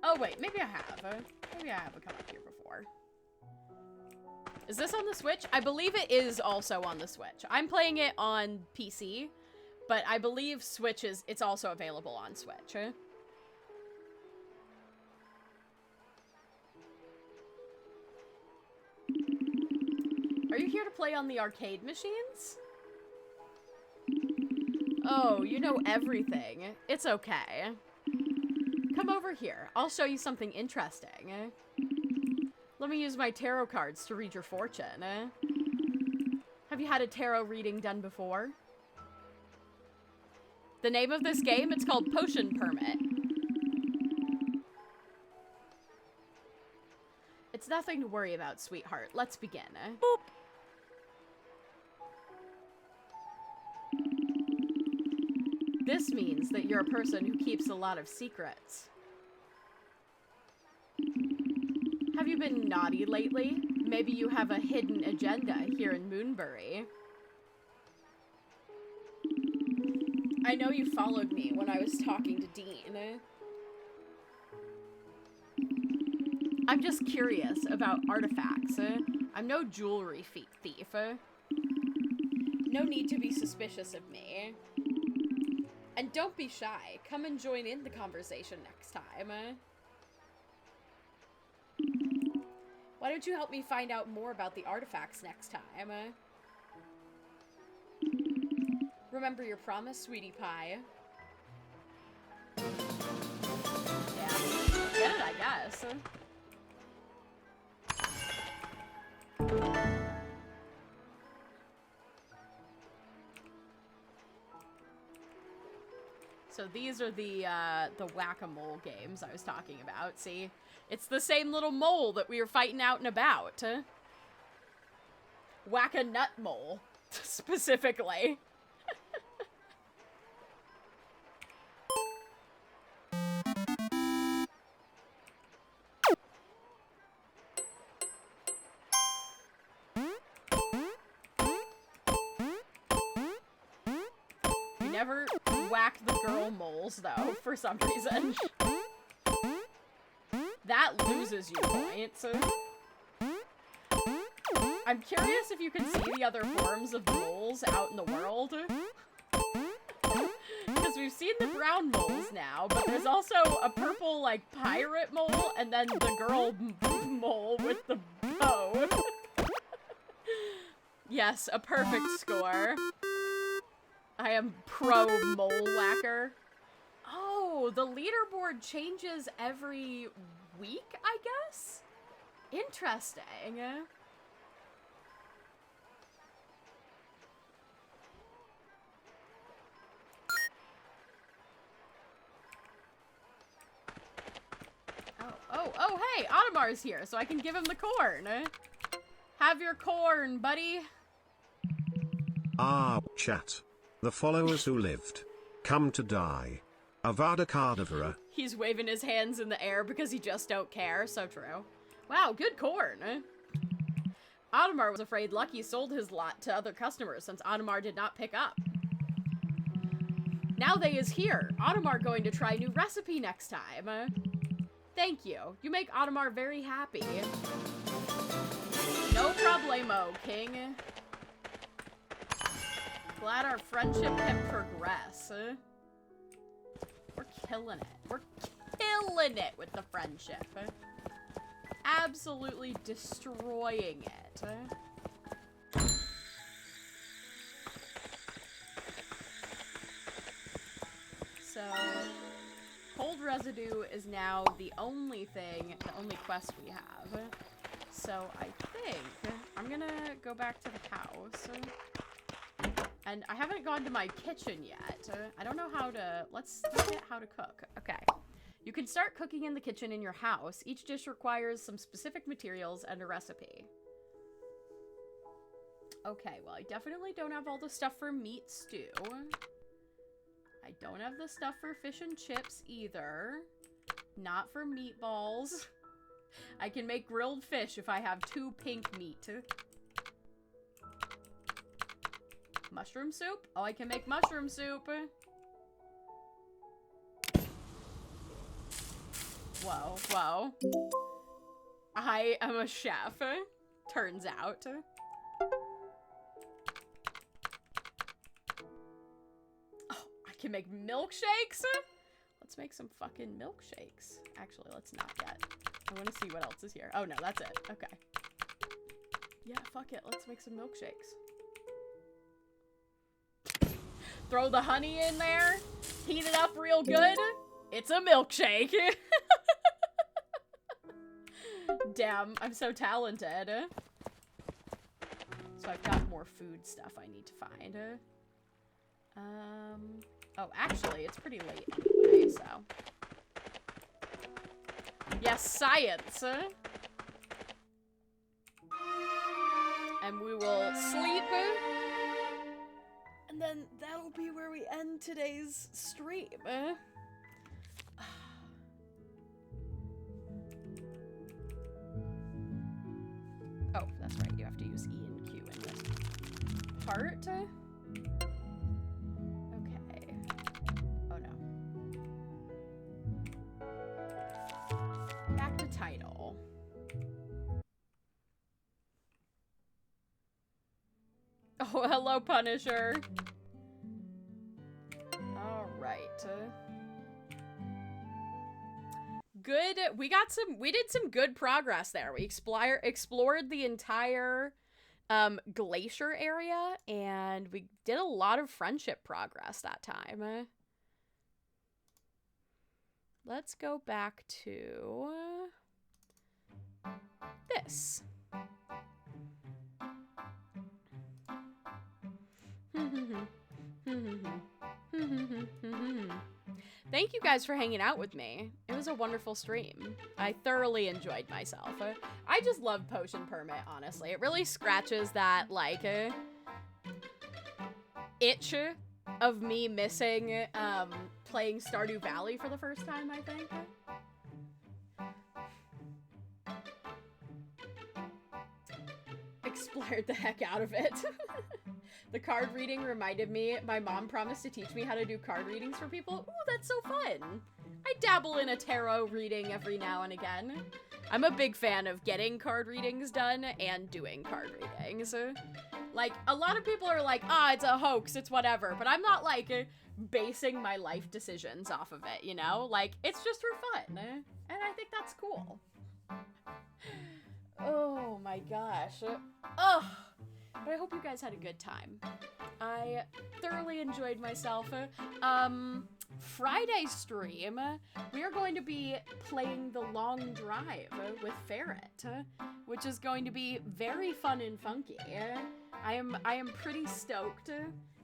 Oh, wait, maybe I have. Maybe I haven't come up here before. Is this on the Switch? I believe it is also on the Switch. I'm playing it on PC, but I believe Switch it's also available on Switch. Are you here to play on the arcade machines? Oh, you know everything. It's okay. Come over here. I'll show you something interesting. Let me use my tarot cards to read your fortune. Have you had a tarot reading done before? The name of this game, it's called Potion Permit. It's nothing to worry about, sweetheart. Let's begin. Boop. This means that you're a person who keeps a lot of secrets. Have you been naughty lately? Maybe you have a hidden agenda here in Moonbury. I know you followed me when I was talking to Dean. I'm just curious about artifacts. I'm no jewelry thief. No need to be suspicious of me. And don't be shy. Come and join in the conversation next time. Why don't you help me find out more about the artifacts next time? Remember your promise, sweetie pie. Yeah, get it, I guess. So these are the whack-a-mole games I was talking about. See? It's the same little mole that we were fighting out and about. Whack-a-nut mole, specifically. You never whack the girl moles, though, for some reason. That loses you points. I'm curious if you can see the other forms of the moles out in the world. Because we've seen the brown moles now, but there's also a purple, like, pirate mole, and then the girl mole with the bow. Yes, a perfect score. I am pro mole whacker. Oh, the leaderboard changes every week, I guess? Interesting. Oh, hey, Audemars here, so I can give him the corn. Have your corn, buddy. Ah, chat. The followers who lived. Come to die. Avada Kedavra. He's waving his hands in the air because he just don't care. So true. Wow, good corn. Audemars was afraid Lucky sold his lot to other customers since Audemars did not pick up. Now they is here. Audemars going to try new recipe next time. Thank you. You make Audemars very happy. No problemo, King. Glad our friendship can progress. We're killing it. We're killing it with the friendship. Absolutely destroying it. So, cold residue is now the only thing, the only quest we have. So I think I'm gonna go back to the house. And I haven't gone to my kitchen yet. I don't know how to, let's look at how to cook. Okay. You can start cooking in the kitchen in your house. Each dish requires some specific materials and a recipe. Okay, well, I definitely don't have all the stuff for meat stew. I don't have the stuff for fish and chips either. Not for meatballs. I can make grilled fish if I have 2 pink meat. Mushroom soup? Oh, I can make mushroom soup. Whoa, whoa. I am a chef, turns out. Oh, I can make milkshakes? Let's make some fucking milkshakes. Actually, let's not yet. I want to see what else is here. Oh, no, that's it. Okay. Yeah, fuck it. Let's make some milkshakes. Throw the honey in there, heat it up real good. It's a milkshake. Damn, I'm so talented. So I've got more food stuff I need to find. Oh, actually, it's pretty late anyway, so. Yes, science. And we will sleep. And then that'll be where we end today's stream. Oh, that's right. You have to use E and Q in this part. Okay. Oh no. Back to title. Oh, hello, Punisher. All right. Good. We did some good progress there. We explored the entire glacier area, and we did a lot of friendship progress that time. Let's go back to this. Thank you guys for hanging out with me. It was a wonderful stream. I thoroughly enjoyed myself. I just love Potion Permit, honestly. It really scratches that, like, itch of me missing playing Stardew Valley for the first time, I think. Explored the heck out of it. The card reading reminded me, my mom promised to teach me how to do card readings for people. Ooh, that's so fun. I dabble in a tarot reading every now and again. I'm a big fan of getting card readings done and doing card readings. Like, a lot of people are like, ah, it's a hoax, it's whatever. But I'm not, like, basing my life decisions off of it, you know? Like, it's just for fun, and I think that's cool. Oh my gosh. Oh, but I hope you guys had a good time. I thoroughly enjoyed myself. Friday stream, we are going to be playing The Long Drive with Ferret, which is going to be very fun and funky. I am pretty stoked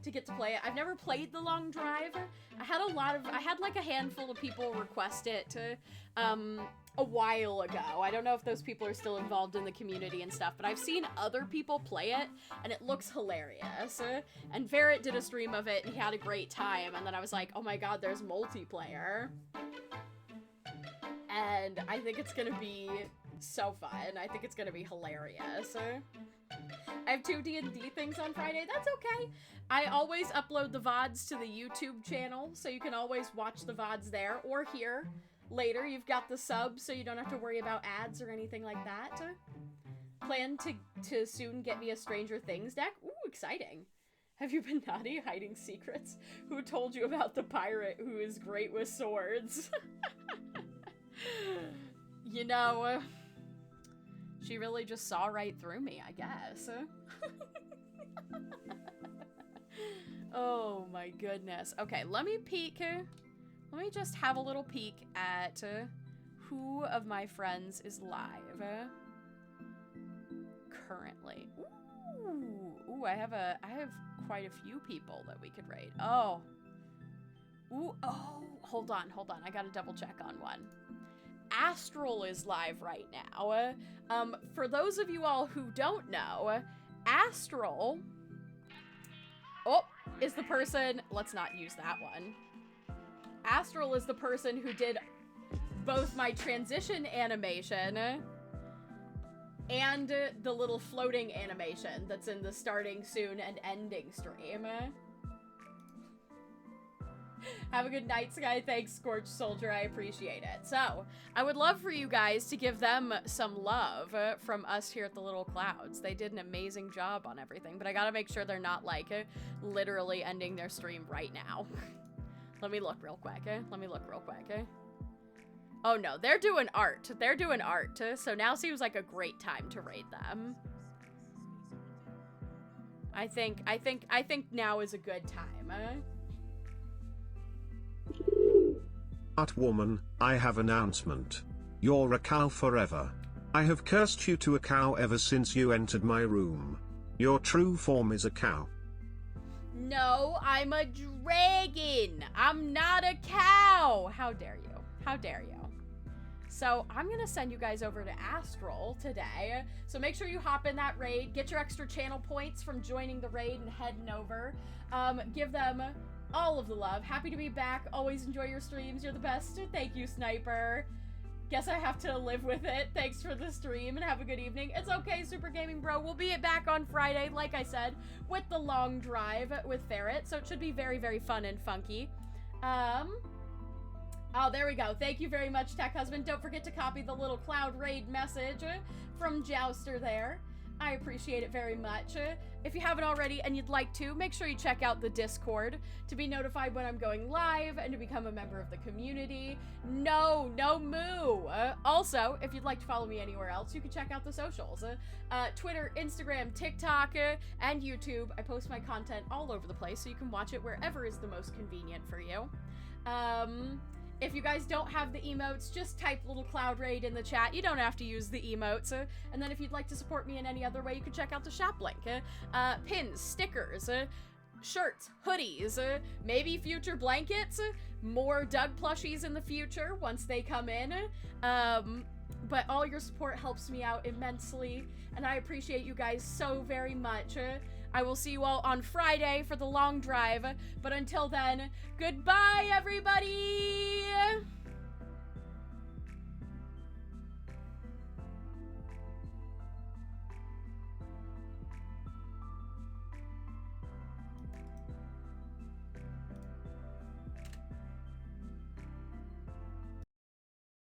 to get to play it. I've never played The Long Drive. I had like a handful of people request it a while ago. I don't know if those people are still involved in the community and stuff, but I've seen other people play it, and it looks hilarious. And Ferret did a stream of it, and he had a great time, and then I was like, oh my god, there's multiplayer. And I think it's gonna be so fun. I think it's gonna be hilarious. I have 2 D&D things on Friday. That's okay. I always upload the VODs to the YouTube channel, so you can always watch the VODs there or here. Later, you've got the subs, so you don't have to worry about ads or anything like that. Plan to soon get me a Stranger Things deck. Ooh, exciting. Have you been naughty, hiding secrets? Who told you about the pirate who is great with swords? You know, she really just saw right through me, I guess. Oh my goodness. Okay, let me peek. Let me just have a little peek at who of my friends is live currently. Ooh, I have quite a few people that we could raid. Oh. Ooh, oh, hold on. I gotta double check on one. Astral is live right now. For those of you all who don't know, Astral is the person, let's not use that one. Astral is the person who did both my transition animation and the little floating animation that's in the starting soon and ending stream. Have a good night, Sky. Thanks, Scorched Soldier. I appreciate it. So, I would love for you guys to give them some love from us here at the Little Clouds. They did an amazing job on everything, but I gotta make sure they're not, like, literally ending their stream right now. Let me look real quick. Oh no, they're doing art. So now seems like a great time to raid them. I think now is a good time. Art woman, I have announcement. You're a cow forever. I have cursed you to a cow ever since you entered my room. Your true form is a cow. No, I'm a dragon. I'm not a cow. How dare you? How dare you? So I'm gonna send you guys over to Astral today. So make sure you hop in that raid, get your extra channel points from joining the raid and heading over. Give them all of the love. Happy to be back. Always enjoy your streams. You're the best. Thank you, Sniper. Guess I have to live with it. Thanks for the stream and have a good evening. It's okay, Super Gaming Bro. We'll be back on Friday, like I said, with the Long Drive with Ferret. So it should be very, very fun and funky. Oh, there we go. Thank you very much, Tech Husband. Don't forget to copy the little Cloud Raid message from Jouster there. I appreciate it very much. If you haven't already and you'd like to, make sure you check out the Discord to be notified when I'm going live and to become a member of the community. No moo. Also, if you'd like to follow me anywhere else, you can check out the socials. Twitter, Instagram, TikTok, and YouTube. I post my content all over the place, so you can watch it wherever is the most convenient for you. If you guys don't have the emotes, just type Little Cloud Raid in the chat. You don't have to use the emotes. And then if you'd like to support me in any other way, you can check out the shop link. Pins, stickers, shirts, hoodies, maybe future blankets, more Doug plushies in the future once they come in. But all your support helps me out immensely, and I appreciate you guys so very much. I will see you all on Friday for the Long Drive, but until then, goodbye, everybody!